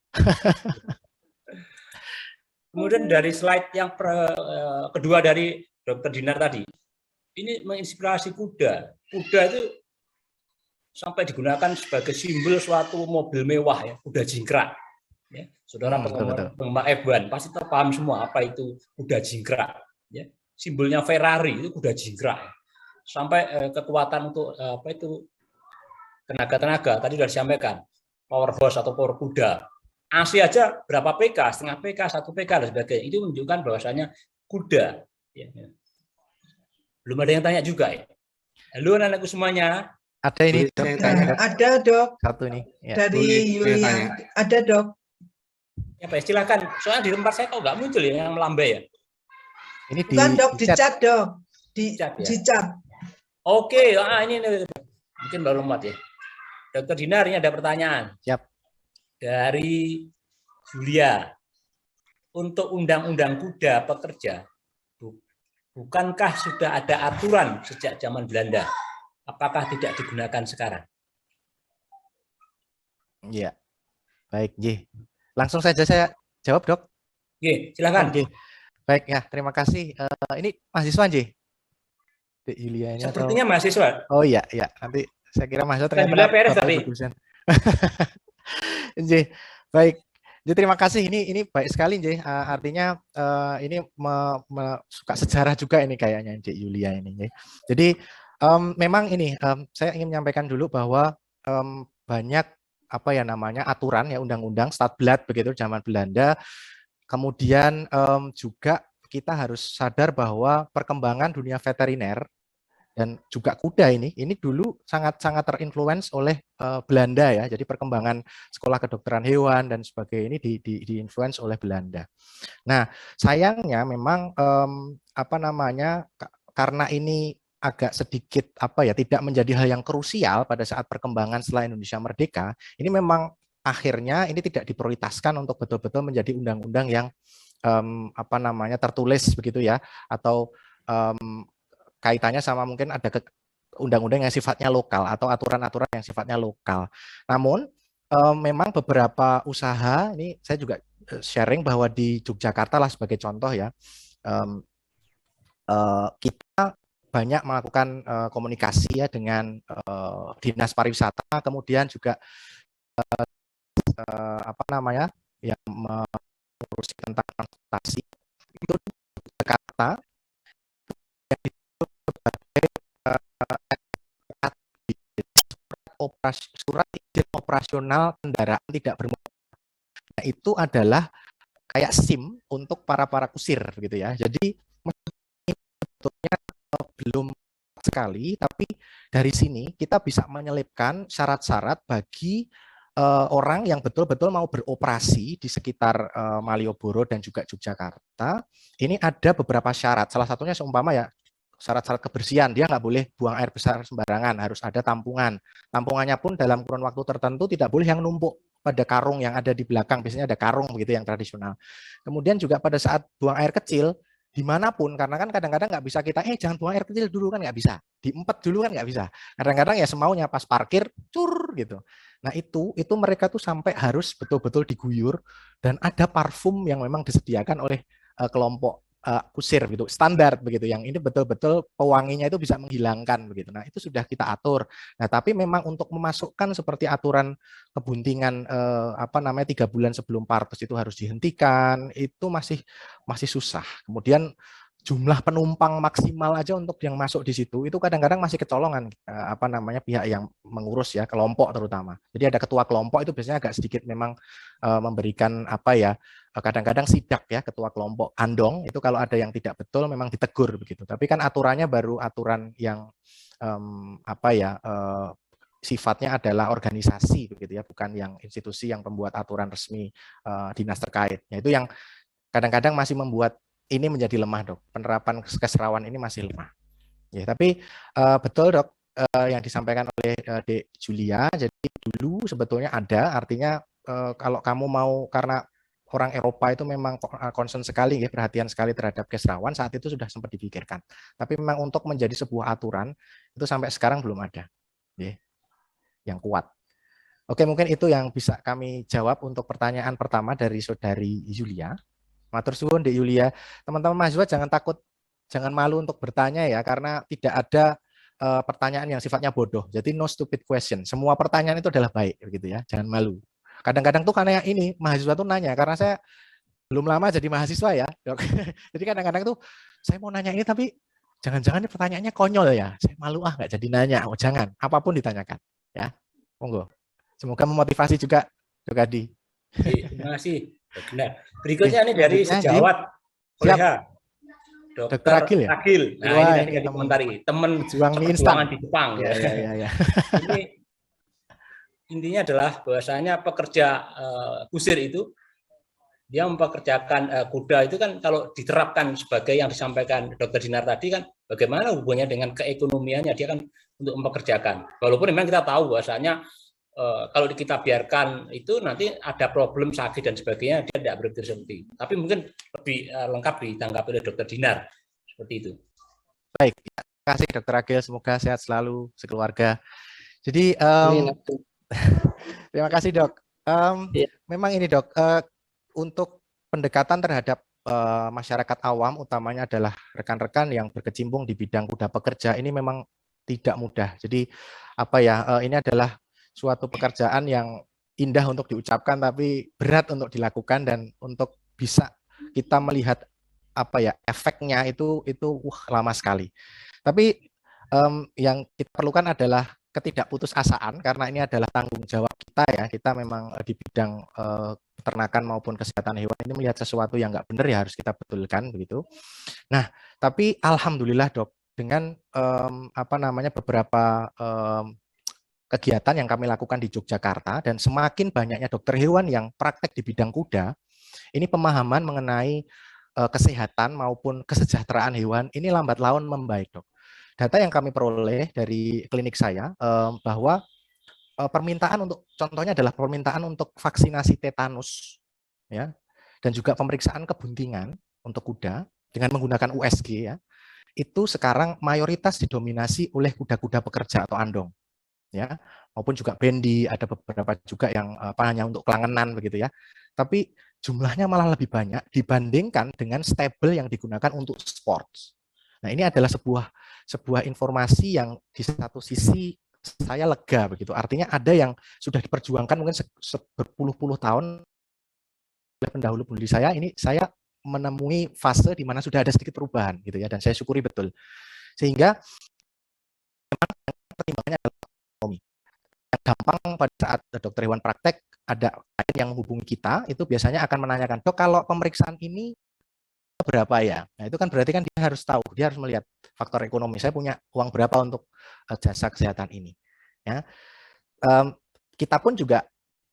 Kemudian dari slide yang kedua dari Dokter Dinar tadi, ini menginspirasi kuda. Kuda itu sampai digunakan sebagai simbol suatu mobil mewah ya, kuda jingkrak. Ya, saudara penggemar F1 pasti paham semua apa itu kuda jingkrak. Ya, simbolnya Ferrari itu kuda jingkrak. Ya. Sampai kekuatan untuk tenaga tadi sudah disampaikan, power horse atau power kuda. AC aja berapa PK, setengah PK, 1 PK dan sebagainya. Itu menunjukkan bahwasanya kuda. Ya. Belum ada yang tanya juga ya. Halo anak-anakku semuanya. Ada ini, Dok. Ada, Dok. Satu nih. Ya. Dari Yulia. Ada, Dok. Ya, Pak, silakan. Soalnya di tempat saya kok nggak muncul ya yang melambai ya. Ini bukan, Dok, di chat, Dok. Di chat. Oke, ini mungkin baru muat ya. Dokter Dinar, ini ada pertanyaan. Siap. Dari Julia. Untuk undang-undang kuda pekerja, bukankah sudah ada aturan sejak zaman Belanda? Apakah tidak digunakan sekarang? Iya. Baik, J. Langsung saja saya jawab, Dok. Oke, silakan. Oke. Baik ya, terima kasih. Ini mahasiswa, J. Julia ini sepertinya atau... mahasiswa. Oh iya, nanti saya kira mahasiswa ternyata PRS tapi. J. Baik. Jadi terima kasih, ini baik sekali, J. Artinya ini suka sejarah juga ini kayaknya, J. Julia ini. J. Jadi memang ini saya ingin menyampaikan dulu bahwa banyak aturan ya, undang-undang Stadblad begitu zaman Belanda. Kemudian juga kita harus sadar bahwa perkembangan dunia veteriner dan juga kuda ini dulu sangat terinfluence oleh Belanda ya. Jadi perkembangan sekolah kedokteran hewan dan sebagainya ini diinfluence oleh Belanda. Nah, sayangnya memang karena ini agak sedikit tidak menjadi hal yang krusial pada saat perkembangan setelah Indonesia merdeka, ini memang akhirnya ini tidak diprioritaskan untuk betul-betul menjadi undang-undang yang tertulis begitu ya, atau kaitannya sama mungkin ada undang-undang yang sifatnya lokal atau aturan-aturan yang sifatnya lokal. Namun memang beberapa usaha, ini saya juga sharing bahwa di Yogyakarta lah sebagai contoh ya, kita banyak melakukan komunikasi ya dengan dinas pariwisata, kemudian juga yang mengurusi tentang transportasi itu di Jakarta surat izin operasional kendaraan tidak bermotor. itu adalah kayak SIM untuk para kusir gitu ya. Jadi sebetulnya belum sekali, tapi dari sini kita bisa menyelipkan syarat-syarat bagi orang yang betul-betul mau beroperasi di sekitar Malioboro dan juga Yogyakarta. Ini ada beberapa syarat. Salah satunya seumpama ya syarat-syarat kebersihan, dia nggak boleh buang air besar sembarangan, harus ada tampungan. Tampungannya pun dalam kurun waktu tertentu tidak boleh yang numpuk pada karung yang ada di belakang, biasanya ada karung begitu yang tradisional. Kemudian juga pada saat buang air kecil, dimanapun, karena kan kadang-kadang nggak bisa kita, jangan buang air kecil dulu, kan nggak bisa. Diempet dulu kan nggak bisa. Kadang-kadang ya semaunya pas parkir, cur gitu. Nah itu mereka tuh sampai harus betul-betul diguyur, dan ada parfum yang memang disediakan oleh kelompok kusir gitu, standar begitu, yang ini betul-betul pewanginya itu bisa menghilangkan begitu. Nah itu sudah kita atur. Nah tapi memang untuk memasukkan seperti aturan kebuntingan 3 bulan sebelum partus itu harus dihentikan, itu masih susah. Kemudian jumlah penumpang maksimal aja untuk yang masuk di situ itu kadang-kadang masih kecolongan pihak yang mengurus ya, kelompok terutama. Jadi ada ketua kelompok itu biasanya agak sedikit memang memberikan kadang-kadang sidak ya, ketua kelompok andong itu kalau ada yang tidak betul memang ditegur begitu. Tapi kan aturannya baru aturan yang sifatnya adalah organisasi begitu ya, bukan yang institusi yang pembuat aturan resmi dinas terkait. Ya, itu yang kadang-kadang masih membuat ini menjadi lemah, Dok. Penerapan keserawan ini masih lemah. Ya, tapi betul, Dok, yang disampaikan oleh Dek Julia. Jadi dulu sebetulnya ada, artinya kalau kamu mau, karena orang Eropa itu memang concern sekali, ya, perhatian sekali terhadap keserawan, saat itu sudah sempat dipikirkan. Tapi memang untuk menjadi sebuah aturan itu sampai sekarang belum ada, ya, yang kuat. Oke, mungkin itu yang bisa kami jawab untuk pertanyaan pertama dari Saudari Julia. Matur suwun Dek Yulia. Teman-teman mahasiswa jangan takut, jangan malu untuk bertanya ya, karena tidak ada pertanyaan yang sifatnya bodoh. Jadi no stupid question. Semua pertanyaan itu adalah baik begitu ya, jangan malu. Kadang-kadang tuh karena ini mahasiswa tuh nanya, karena saya belum lama jadi mahasiswa ya, Dok. Jadi kadang-kadang tuh saya mau nanya ini tapi jangan-jangan pertanyaannya konyol ya. Saya malu nggak jadi nanya. Oh, jangan, apapun ditanyakan ya. Monggo. Semoga memotivasi juga Dok Adi. Terima kasih. Benar. Berikutnya ini dari sejawat Koleha, Dr. Agil. Nah, ini tadi yang dikomentari, teman perjuangan di Jepang. Ya. Ini intinya adalah bahwasanya pekerja kusir itu dia mempekerjakan kuda itu kan, kalau diterapkan sebagai yang disampaikan Dr. Dinar tadi kan, bagaimana hubungannya dengan keekonomiannya, dia kan untuk mempekerjakan. Walaupun memang kita tahu bahwasanya kalau kita biarkan itu nanti ada problem sakit dan sebagainya, dia tidak berhenti. Tapi mungkin lebih lengkap ditanggapi oleh Dr. Dinar seperti itu. Baik, terima kasih Dr. Agil, semoga sehat selalu sekeluarga. Jadi terima kasih Dok. Memang ini Dok, untuk pendekatan terhadap masyarakat awam, utamanya adalah rekan-rekan yang berkecimpung di bidang kuda pekerja, ini memang tidak mudah. Jadi ini adalah suatu pekerjaan yang indah untuk diucapkan tapi berat untuk dilakukan, dan untuk bisa kita melihat efeknya itu lama sekali. Tapi yang kita perlukan adalah ketidakputusasaan, karena ini adalah tanggung jawab kita ya. Kita memang di bidang peternakan maupun kesehatan hewan ini melihat sesuatu yang nggak benar ya harus kita betulkan begitu. Nah, tapi alhamdulillah Dok, dengan beberapa kegiatan yang kami lakukan di Yogyakarta dan semakin banyaknya dokter hewan yang praktek di bidang kuda, ini pemahaman mengenai kesehatan maupun kesejahteraan hewan ini lambat laun membaik, Dok. Data yang kami peroleh dari klinik saya bahwa permintaan untuk, contohnya adalah permintaan untuk vaksinasi tetanus ya, dan juga pemeriksaan kebuntingan untuk kuda dengan menggunakan USG ya, itu sekarang mayoritas didominasi oleh kuda-kuda pekerja atau andong. Ya, maupun juga bendi, ada beberapa juga yang hanya untuk kelangenan begitu ya. Tapi jumlahnya malah lebih banyak dibandingkan dengan stable yang digunakan untuk sports. Nah, ini adalah sebuah informasi yang di satu sisi saya lega begitu. Artinya ada yang sudah diperjuangkan mungkin berpuluh-puluh tahun oleh pendahulu-pendahulu saya. Ini saya menemui fase di mana sudah ada sedikit perubahan gitu ya, dan saya syukuri betul. Sehingga memang pertimbangannya adalah gampang pada saat dokter hewan praktek ada klien yang menghubungi kita, itu biasanya akan menanyakan, dok kalau pemeriksaan ini berapa ya? Nah itu kan berarti kan dia harus tahu, dia harus melihat faktor ekonomi. Saya punya uang berapa untuk jasa kesehatan ini. Ya, kita pun juga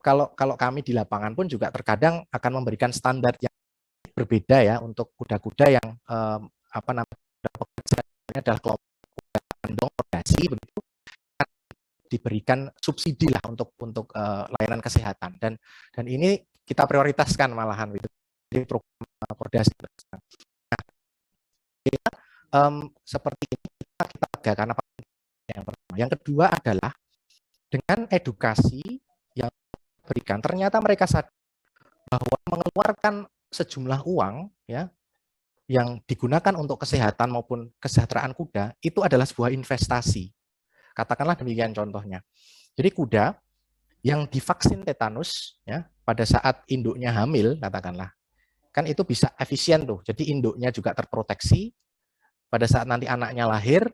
kalau kami di lapangan pun juga terkadang akan memberikan standar yang berbeda ya untuk kuda-kuda yang apa namanya pekerjaannya adalah kelompok kuda gendong prodasi begitu, diberikan subsidi lah untuk layanan kesehatan dan ini kita prioritaskan malahan gitu di program prodasi. Nah, seperti ini kita tegakkan apa yang pertama. Yang kedua adalah dengan edukasi yang diberikan, ternyata mereka sadar bahwa mengeluarkan sejumlah uang ya yang digunakan untuk kesehatan maupun kesejahteraan kuda itu adalah sebuah investasi. Katakanlah demikian contohnya. Jadi kuda yang divaksin tetanus ya pada saat induknya hamil katakanlah, kan itu bisa efisien tuh. Jadi induknya juga terproteksi. Pada saat nanti anaknya lahir,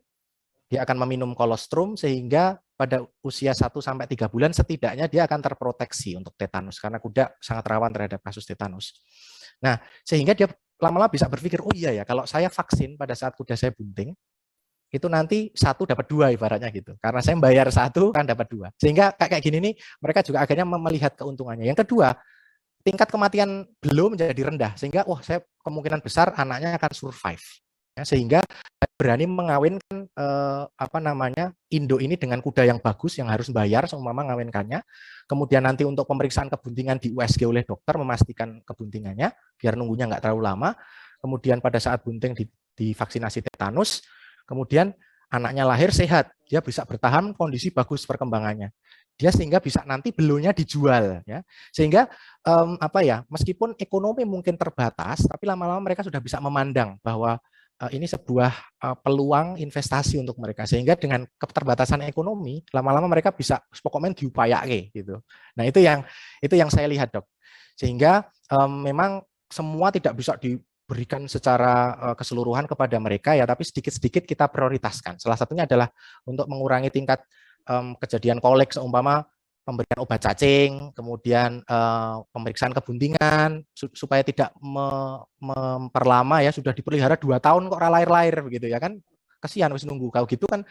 dia akan meminum kolostrum sehingga pada usia 1-3 bulan setidaknya dia akan terproteksi untuk tetanus karena kuda sangat rawan terhadap kasus tetanus. Nah, sehingga dia lama-lama bisa berpikir, oh iya ya, kalau saya vaksin pada saat kuda saya bunting, itu nanti 1 dapat 2 ibaratnya gitu. Karena saya bayar 1 kan dapat 2. Sehingga kayak gini nih mereka juga akhirnya melihat keuntungannya. Yang kedua, tingkat kematian belum menjadi rendah sehingga wah saya kemungkinan besar anaknya akan survive. Ya, sehingga berani mengawinkan apa namanya induk ini dengan kuda yang bagus yang harus bayar seumpama mengawinkannya. Kemudian nanti untuk pemeriksaan kebuntingan di USG oleh dokter memastikan kebuntingannya biar nunggunya nggak terlalu lama. Kemudian pada saat bunting divaksinasi tetanus, kemudian anaknya lahir sehat, dia bisa bertahan kondisi bagus perkembangannya. Dia sehingga bisa nanti belunya dijual ya. Sehingga apa ya, meskipun ekonomi mungkin terbatas tapi lama-lama mereka sudah bisa memandang bahwa ini sebuah peluang investasi untuk mereka sehingga dengan keterbatasan ekonomi lama-lama mereka bisa pokoknya diupayake gitu. Nah itu yang saya lihat dok. Sehingga memang semua tidak bisa diberikan secara keseluruhan kepada mereka ya, tapi sedikit-sedikit kita prioritaskan. Salah satunya adalah untuk mengurangi tingkat kejadian kolik seumpama pemberian obat cacing, kemudian pemeriksaan kebuntingan supaya tidak memperlama ya, sudah dipelihara 2 tahun kok lahir-lahir begitu ya kan, kasihan wis nunggu. Kalau gitu kan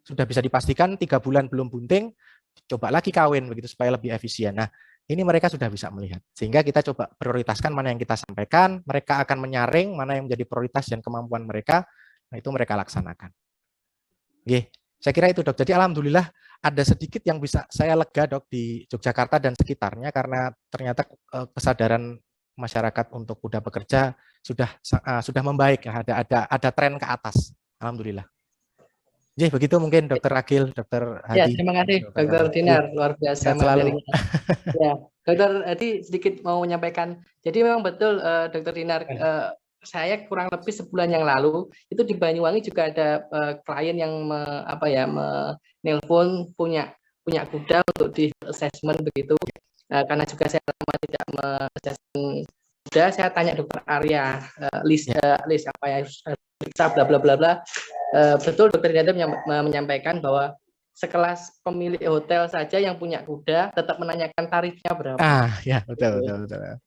sudah bisa dipastikan 3 bulan belum bunting, coba lagi kawin begitu supaya lebih efisien. Nah ini mereka sudah bisa melihat, sehingga kita coba prioritaskan mana yang kita sampaikan, mereka akan menyaring mana yang menjadi prioritas dan kemampuan mereka, nah itu mereka laksanakan. Oke, saya kira itu dok. Jadi alhamdulillah ada sedikit yang bisa saya lega dok di Yogyakarta dan sekitarnya karena ternyata kesadaran masyarakat untuk kuda bekerja sudah membaik ya, ada tren ke atas. Alhamdulillah. Jadi begitu mungkin Dokter Agil, Dokter Hadi. Ya, terima kasih Dokter Dinar, luar biasa materinya. Ya, Dokter Hadi sedikit mau menyampaikan. Jadi memang betul Dokter Dinar, saya kurang lebih sebulan yang lalu itu di Banyuwangi juga ada klien yang menelpon punya kuda untuk di assessment begitu. Karena juga saya lama tidak me-assessment kuda, saya tanya Dokter Arya list apa ya periksa bla bla bla bla. Betul Dokter Dinar menyampaikan bahwa sekelas pemilik hotel saja yang punya kuda tetap menanyakan tarifnya berapa. Ya betul.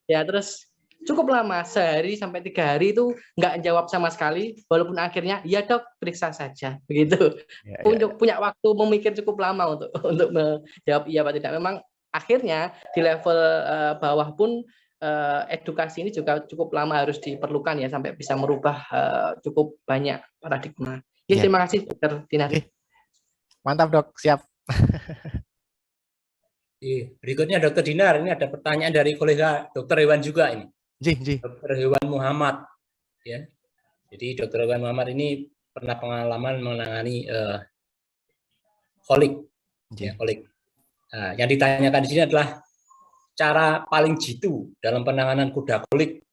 Ya terus cukup lama, sehari sampai 3 hari itu nggak jawab sama sekali, walaupun akhirnya ya dok periksa saja begitu. Punya waktu memikir cukup lama untuk menjawab iya atau tidak. Memang akhirnya di level bawah pun edukasi ini juga cukup lama harus diperlukan ya sampai bisa merubah cukup banyak paradigma. Ya, terima kasih Dokter Dinar. Mantap dok, siap. Berikutnya Dokter Dinar, ini ada pertanyaan dari kolega Dokter Hewan juga ini. Dokter Hewan Muhammad, ya. Jadi Dokter Hewan Muhammad ini pernah pengalaman menangani kolik, ya, kolik. Nah, yang ditanyakan di sini adalah cara paling jitu dalam penanganan kuda kolik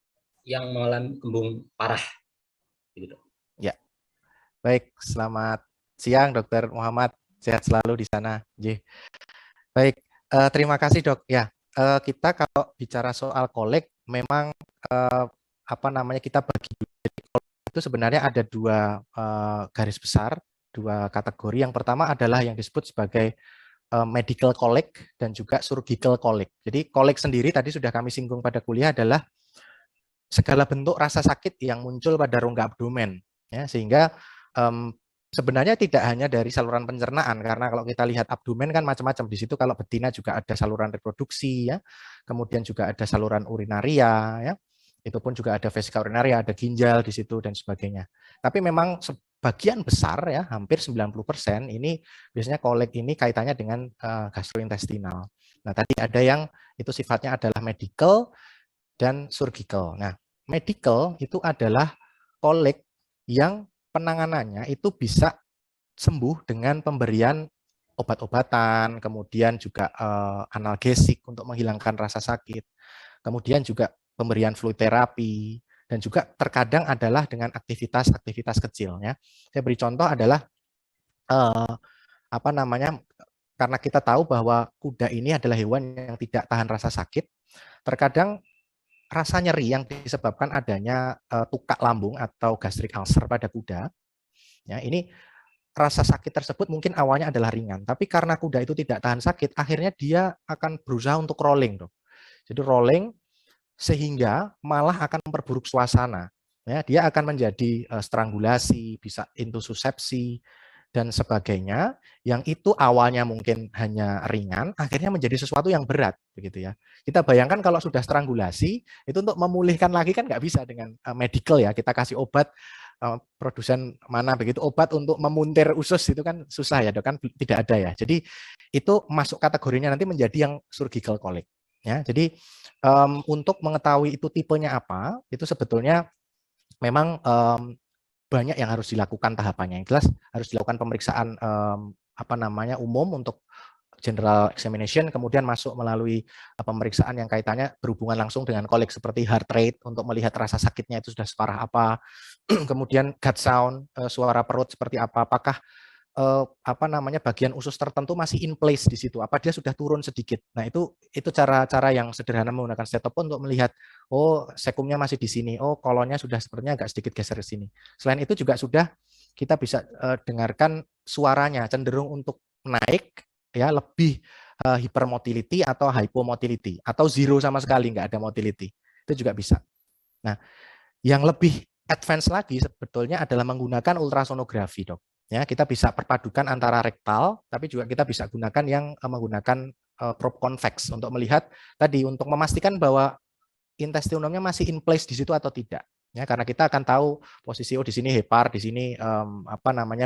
yang mengalami kembung parah. Gitu. Ya, baik. Selamat siang Dokter Muhammad, sehat selalu di sana. Baik, terima kasih dok. Ya, kita kalau bicara soal kolik, memang kita bagi itu sebenarnya ada 2 garis besar, 2 kategori. Yang pertama adalah yang disebut sebagai medical colic dan juga surgical colic. Jadi colic sendiri tadi sudah kami singgung pada kuliah adalah segala bentuk rasa sakit yang muncul pada rongga abdomen, ya, sehingga sebenarnya tidak hanya dari saluran pencernaan, karena kalau kita lihat abdomen kan macam-macam di situ. Kalau betina juga ada saluran reproduksi, ya, kemudian juga ada saluran urinaria, ya, itu pun juga ada vesika urinaria, ada ginjal di situ dan sebagainya. Tapi memang sebagian besar, ya, hampir 90% ini biasanya kolik ini kaitannya dengan gastrointestinal. Nah, tadi ada yang itu sifatnya adalah medical dan surgical. Nah, medical itu adalah kolik yang penanganannya itu bisa sembuh dengan pemberian obat-obatan, kemudian juga analgesik untuk menghilangkan rasa sakit, kemudian juga pemberian fluid terapi, dan juga terkadang adalah dengan aktivitas-aktivitas kecil. Ya. Saya beri contoh adalah karena kita tahu bahwa kuda ini adalah hewan yang tidak tahan rasa sakit, terkadang rasa nyeri yang disebabkan adanya tukak lambung atau gastric ulcer pada kuda, ya, ini rasa sakit tersebut mungkin awalnya adalah ringan, tapi karena kuda itu tidak tahan sakit, akhirnya dia akan berusaha untuk rolling, dok. Jadi rolling sehingga malah akan memperburuk suasana. Ya, dia akan menjadi strangulasi, bisa intussusepsi dan sebagainya, yang itu awalnya mungkin hanya ringan, akhirnya menjadi sesuatu yang berat, begitu ya. Kita bayangkan kalau sudah strangulasi, itu untuk memulihkan lagi kan nggak bisa dengan medical, ya. Kita kasih obat, produsen mana begitu obat untuk memuntir usus itu kan susah, ya, dok, kan tidak ada, ya. Jadi itu masuk kategorinya nanti menjadi yang surgical colic, ya. Jadi untuk mengetahui itu tipenya apa, itu sebetulnya memang banyak yang harus dilakukan tahapannya. Yang jelas harus dilakukan pemeriksaan umum untuk general examination, kemudian masuk melalui pemeriksaan yang kaitannya berhubungan langsung dengan kolik seperti heart rate untuk melihat rasa sakitnya itu sudah separah apa, kemudian gut sound, suara perut seperti apa, apakah bagian usus tertentu masih in place di situ, apa dia sudah turun sedikit. Nah, itu cara-cara yang sederhana menggunakan stetoskop untuk melihat, oh, sekumnya masih di sini, oh, kolonnya sudah sepertinya agak sedikit geser ke sini. Selain itu juga sudah kita bisa dengarkan suaranya cenderung untuk naik, ya, lebih hypermotility atau hypomotility, atau zero sama sekali nggak ada motility, itu juga bisa. Nah, yang lebih advance lagi sebetulnya adalah menggunakan ultrasonografi, dok. Ya, kita bisa perpadukan antara rektal, tapi juga kita bisa gunakan yang menggunakan probe convex untuk melihat tadi, untuk memastikan bahwa intestinumnya masih in place di situ atau tidak. Ya, karena kita akan tahu posisi, di sini hepar, di sini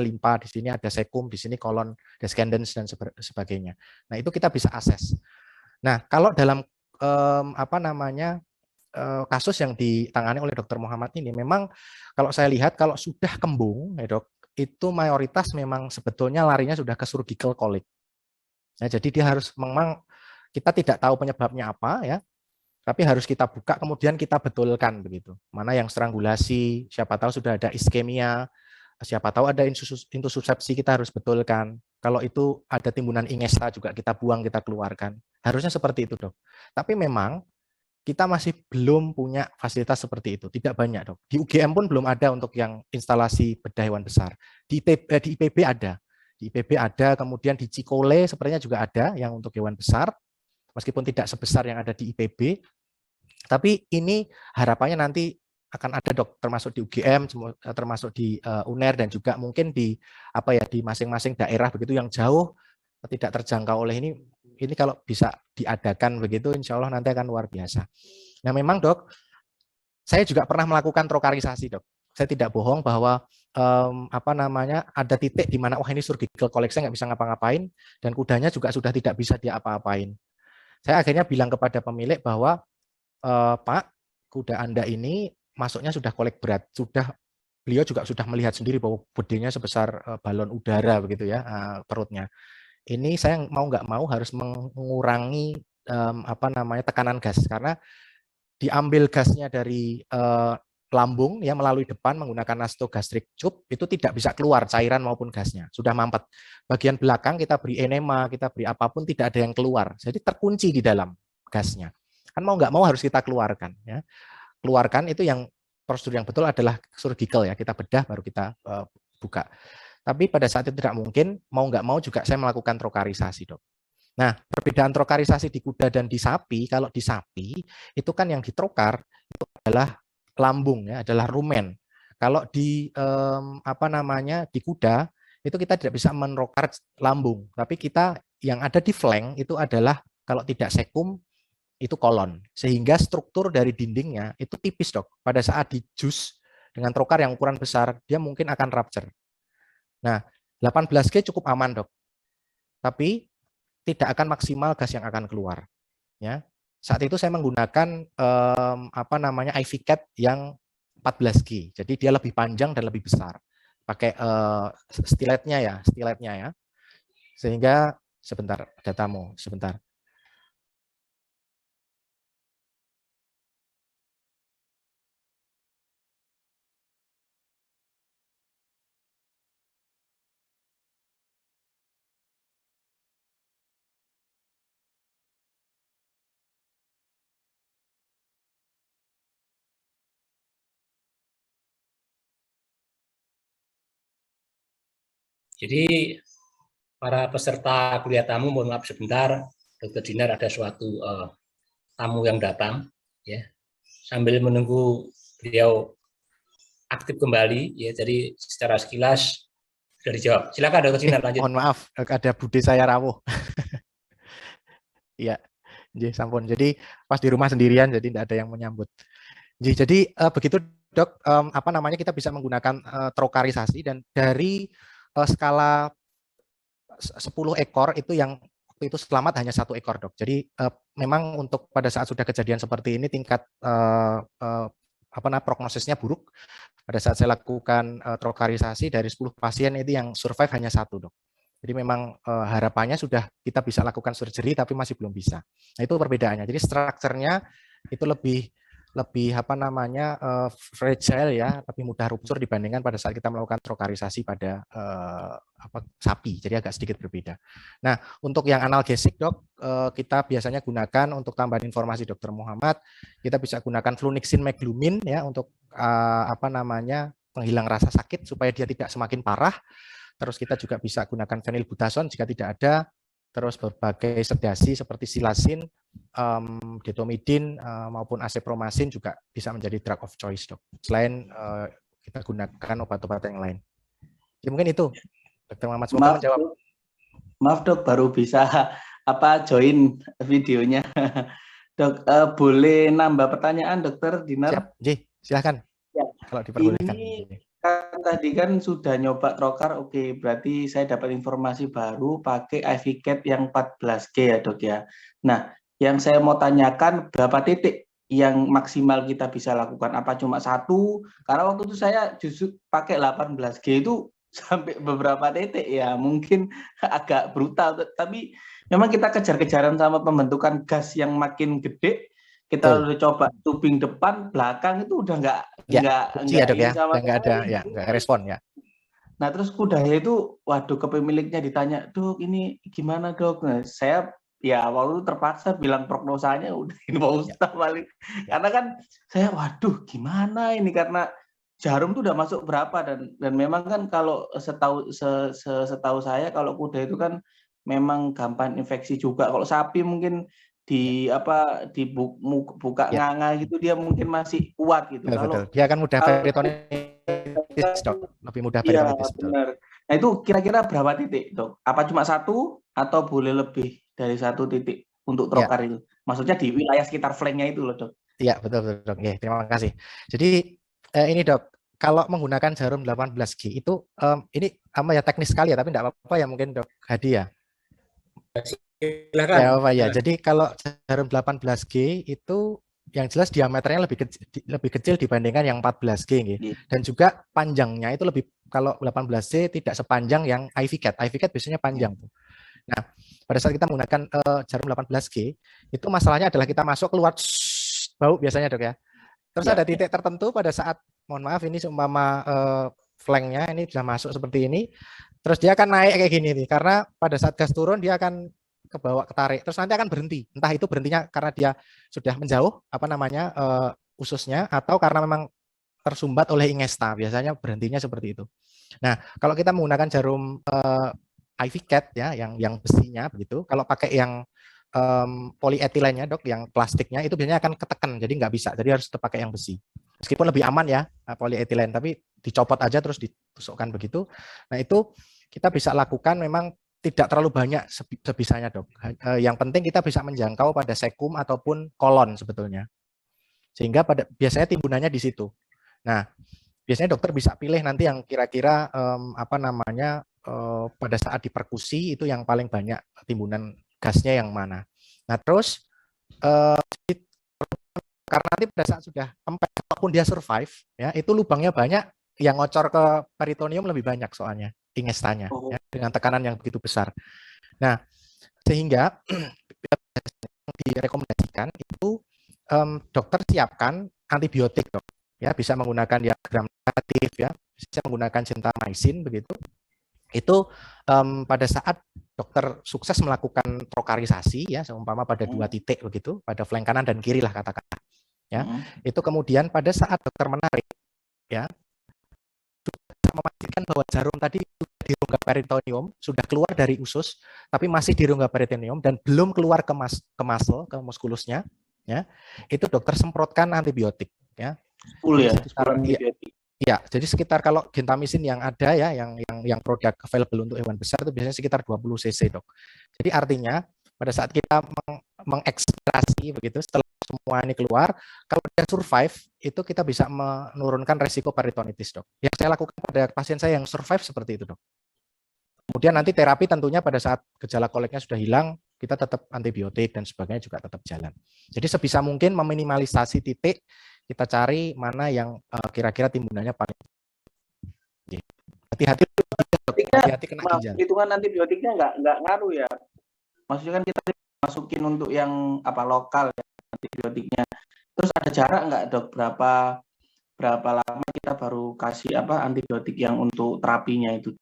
limpa, di sini ada sekum, di sini kolon descendens dan sebagainya. Nah, itu kita bisa akses. Nah, kalau dalam kasus yang ditangani oleh Dr. Muhammad ini, memang kalau saya lihat kalau sudah kembung, ya, dok, itu mayoritas memang sebetulnya larinya sudah ke surgical colic. Nah, jadi dia harus, memang kita tidak tahu penyebabnya apa, ya, tapi harus kita buka kemudian kita betulkan begitu. Mana yang strangulasi, siapa tahu sudah ada iskemia, siapa tahu ada intussusepsi, kita harus betulkan. Kalau itu ada timbunan ingesta juga kita buang, kita keluarkan. Harusnya seperti itu, dok. Tapi memang kita masih belum punya fasilitas seperti itu, tidak banyak, dok. Di UGM pun belum ada untuk yang instalasi bedah hewan besar. Di IPB ada, kemudian di Cikole sepertinya juga ada yang untuk hewan besar, meskipun tidak sebesar yang ada di IPB. Tapi ini harapannya nanti akan ada, dok, termasuk di UGM, termasuk di UNER, dan juga mungkin di di masing-masing daerah begitu yang jauh tidak terjangkau oleh ini kalau bisa diadakan begitu, insya Allah nanti akan luar biasa. Nah, memang, dok, saya juga pernah melakukan trokarisasi, dok. Saya tidak bohong bahwa ada titik di mana, wah, ini surgical colic, saya nggak bisa ngapa-ngapain, dan kudanya juga sudah tidak bisa dia apa-apain. Saya akhirnya bilang kepada pemilik bahwa, Pak, kuda Anda ini masuknya sudah kolik berat, beliau juga sudah melihat sendiri bahwa bedenya sebesar balon udara begitu ya, perutnya. Ini saya mau nggak mau harus mengurangi tekanan gas, karena diambil gasnya dari lambung, ya, melalui depan menggunakan nasogastric tube, itu tidak bisa keluar cairan maupun gasnya, sudah mampet. Bagian belakang kita beri enema, kita beri apapun, tidak ada yang keluar, jadi terkunci di dalam gasnya. Kan mau nggak mau harus kita keluarkan, ya. Keluarkan itu yang prosedur yang betul adalah surgical, ya, kita bedah baru kita buka. Tapi pada saat itu tidak mungkin, mau nggak mau juga saya melakukan trokarisasi, Dok. Nah, perbedaan trokarisasi di kuda dan di sapi, kalau di sapi itu kan yang ditrokar itu adalah lambung ya, adalah rumen. Kalau di di kuda itu kita tidak bisa menrokar lambung, tapi kita yang ada di flank itu adalah kalau tidak sekum itu kolon, sehingga struktur dari dindingnya itu tipis, Dok. Pada saat di jus dengan trokar yang ukuran besar, dia mungkin akan rupture. Nah, 18G cukup aman, Dok. Tapi tidak akan maksimal gas yang akan keluar. Ya, saat itu saya menggunakan IV cat yang 14G. Jadi dia lebih panjang dan lebih besar. Pakai stiletnya ya. Sehingga sebentar, datamu sebentar. Jadi para peserta kuliah tamu, mohon maaf sebentar, Dr. Dinar ada suatu tamu yang datang, ya. Sambil menunggu beliau aktif kembali, ya. Jadi secara sekilas sudah dijawab. Silakan Dr. Dinar lanjut. Mohon maaf, ada bude saya rawuh. Iya, sampun. Jadi pas di rumah sendirian, jadi tidak ada yang menyambut. Jadi begitu, Dok. Kita bisa menggunakan trokarisasi, dan dari skala 10 ekor itu yang waktu itu selamat hanya 1 ekor, Dok. Jadi memang untuk pada saat sudah kejadian seperti ini tingkat prognosisnya buruk. Pada saat saya lakukan trokarisasi dari 10 pasien itu yang survive hanya 1, Dok. Jadi memang harapannya sudah kita bisa lakukan surgery tapi masih belum bisa. Nah, itu perbedaannya. Jadi strukturnya itu lebih fragile ya, lebih mudah ruptur dibandingkan pada saat kita melakukan trokarisasi pada sapi. Jadi agak sedikit berbeda. Nah, untuk yang analgesik, Dok, kita biasanya gunakan untuk tambahan informasi Dr. Muhammad, kita bisa gunakan flunixin meglumin ya untuk penghilang rasa sakit supaya dia tidak semakin parah. Terus kita juga bisa gunakan fenilbutason jika tidak ada. Terus berbagai sedasi seperti silasin, detomidin maupun acepromasin juga bisa menjadi drug of choice, Dok. Selain kita gunakan obat-obat yang lain. Ya, mungkin itu, Dr. Muhammad. Semoga menjawab. Maaf, Dok, baru bisa join videonya. Dok, boleh nambah pertanyaan, Dokter Dinar? Siap, silakan. Ya. Kalau diperbolehkan. Ini tadi kan sudah nyoba trokar, oke, berarti saya dapat informasi baru pakai IV cat yang 14G ya, Dok ya. Nah, yang saya mau tanyakan, berapa titik yang maksimal kita bisa lakukan? Apa cuma 1? Karena waktu itu saya justru pakai 18G itu sampai beberapa titik ya, mungkin agak brutal, tapi memang kita kejar-kejaran sama pembentukan gas yang makin gede. Kita udah coba tubing depan, belakang itu udah nggak respon ya. Nah, terus kudanya itu, waduh, ke pemiliknya ditanya, Dok, ini gimana, Dok? Nah, saya ya waktu itu terpaksa bilang prognosanya udah ini Pak Ustaz paling. Karena kan saya, waduh, gimana ini, karena jarum tuh udah masuk berapa, dan memang kan kalau setahu saya kalau kuda itu kan memang gampang infeksi juga. Kalau sapi mungkin dibuka nganga gitu dia mungkin masih kuat gitu. Betul. Dia akan mudah peritonitis, Dok. Lebih mudah peritonitis. Iya, benar. Nah, itu kira-kira berapa titik, Dok? Apa cuma 1 atau boleh lebih dari 1 titik untuk trokar itu? Maksudnya di wilayah sekitar flanknya itu loh, Dok. Iya, betul, Dok. Oke, terima kasih. Jadi ini, Dok, kalau menggunakan jarum 18G itu ini teknis sekali ya, tapi tidak apa-apa ya mungkin, Dok Hadi ya. Silakan. Ya. Jadi kalau jarum 18G itu yang jelas diameternya lebih kecil dibandingkan yang 14G gitu. Dan juga panjangnya itu kalau 18G tidak sepanjang yang IV cat. IV cat biasanya panjang tuh. Nah, pada saat kita menggunakan jarum 18G itu masalahnya adalah kita masuk keluar bau biasanya, Dok ya. Terus ada titik tertentu pada saat, mohon maaf ini seumpama flanknya ini sudah masuk seperti ini, terus dia akan naik kayak gini nih, karena pada saat gas turun dia akan ke bawah, ketarik, terus nanti akan berhenti. Entah itu berhentinya karena dia sudah menjauh ususnya, atau karena memang tersumbat oleh ingesta, biasanya berhentinya seperti itu. Nah, kalau kita menggunakan jarum IV CAT ya, yang besinya begitu, kalau pakai yang polietilennya dok, yang plastiknya itu biasanya akan ketekan, jadi nggak bisa, jadi harus tetap pakai yang besi. Meskipun lebih aman ya polietilen, tapi dicopot aja terus ditusukkan begitu. Nah itu kita bisa lakukan memang tidak terlalu banyak sebisanya dok. Yang penting kita bisa menjangkau pada sekum ataupun kolon sebetulnya. Sehingga biasanya timbunannya di situ. Nah, biasanya dokter bisa pilih nanti yang kira-kira pada saat diperkusi itu yang paling banyak timbunan gasnya yang mana. Nah, terus karena nanti pada saat sudah kempes, walaupun dia survive, ya itu lubangnya banyak, yang ngocor ke peritoneum lebih banyak soalnya ingestanya, ya, dengan tekanan yang begitu besar. Nah, sehingga direkomendasikan itu dokter siapkan antibiotik dok, ya bisa menggunakan ya gram negatif, ya bisa menggunakan gentamicin begitu. Itu pada saat dokter sukses melakukan trokarisasi ya seumpama pada 2 titik begitu, pada flank kanan dan kiri lah katakanlah ya. Itu kemudian pada saat dokter menarik ya sudah memastikan bahwa jarum tadi sudah di rongga peritoneum, sudah keluar dari usus tapi masih di rongga peritoneum dan belum keluar ke muscle, ke muskulusnya ya. Itu dokter semprotkan antibiotik ya. Ya, ya, jadi sekitar kalau gentamicin yang ada ya, yang produk available untuk hewan besar itu biasanya sekitar 20 cc dok. Jadi artinya pada saat kita mengekstraksi begitu, setelah semua ini keluar, kalau dia survive itu kita bisa menurunkan resiko peritonitis dok. Yang saya lakukan pada pasien saya yang survive seperti itu dok. Kemudian nanti terapi tentunya pada saat gejala koliknya sudah hilang, kita tetap antibiotik dan sebagainya juga tetap jalan. Jadi sebisa mungkin meminimalisasi titik, kita cari mana yang kira-kira timbunannya paling. Hati-hati kena ginjal. Hitungan antibiotiknya nggak ngaruh ya. Maksudnya kan kita masukin untuk yang lokal ya, antibiotiknya. Terus ada jarak nggak dok, berapa lama kita baru kasih antibiotik yang untuk terapinya itu?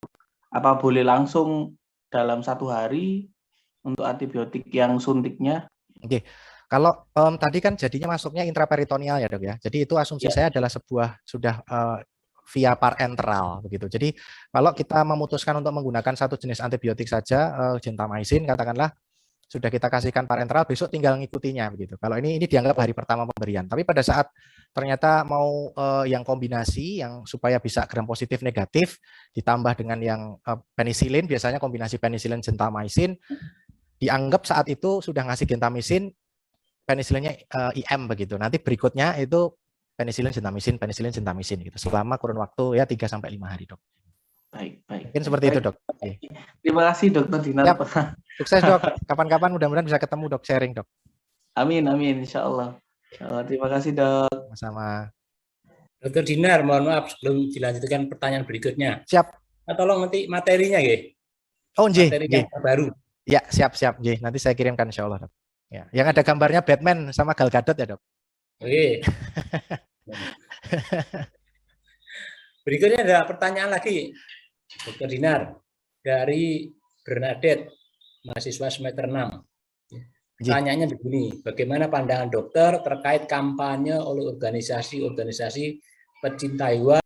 Apa boleh langsung dalam 1 hari untuk antibiotik yang suntiknya? Oke. Kalau tadi kan jadinya masuknya intraperitoneal ya dok ya. Jadi itu asumsi saya adalah sudah via parenteral begitu. Jadi kalau kita memutuskan untuk menggunakan satu jenis antibiotik saja, gentamicin katakanlah, sudah kita kasihkan parenteral, besok tinggal ngikutinya begitu. Kalau ini dianggap hari pertama pemberian. Tapi pada saat ternyata mau yang kombinasi, yang supaya bisa gram positif negatif, ditambah dengan yang penisilin, biasanya kombinasi penisilin gentamicin, dianggap saat itu sudah ngasih gentamicin, penisilinnya IM begitu. Nanti berikutnya itu penisilin gentamicin gitu. Selama kurun waktu ya 3-5 hari dok. Baik. Mungkin seperti itu dok. Terima kasih dokter Dinar. Sukses dok. Kapan-kapan mudah-mudahan bisa ketemu dok, sharing dok. Amin, insya Allah. Terima kasih dok. Sama. Dokter Dinar, mohon maaf sebelum dilanjutkan pertanyaan berikutnya. Siap. Tolong nanti materinya ya. Oh nggih. Materinya baru. Ya siap. Nggih, nanti saya kirimkan insya Allah dok. Ya, yang ada gambarnya Batman sama Gal Gadot ya dok. Oke. Berikutnya ada pertanyaan lagi, Dokter Dinar dari Bernadette, mahasiswa semester 6. Pertanyaannya begini, bagaimana pandangan dokter terkait kampanye oleh organisasi-organisasi pecinta hewan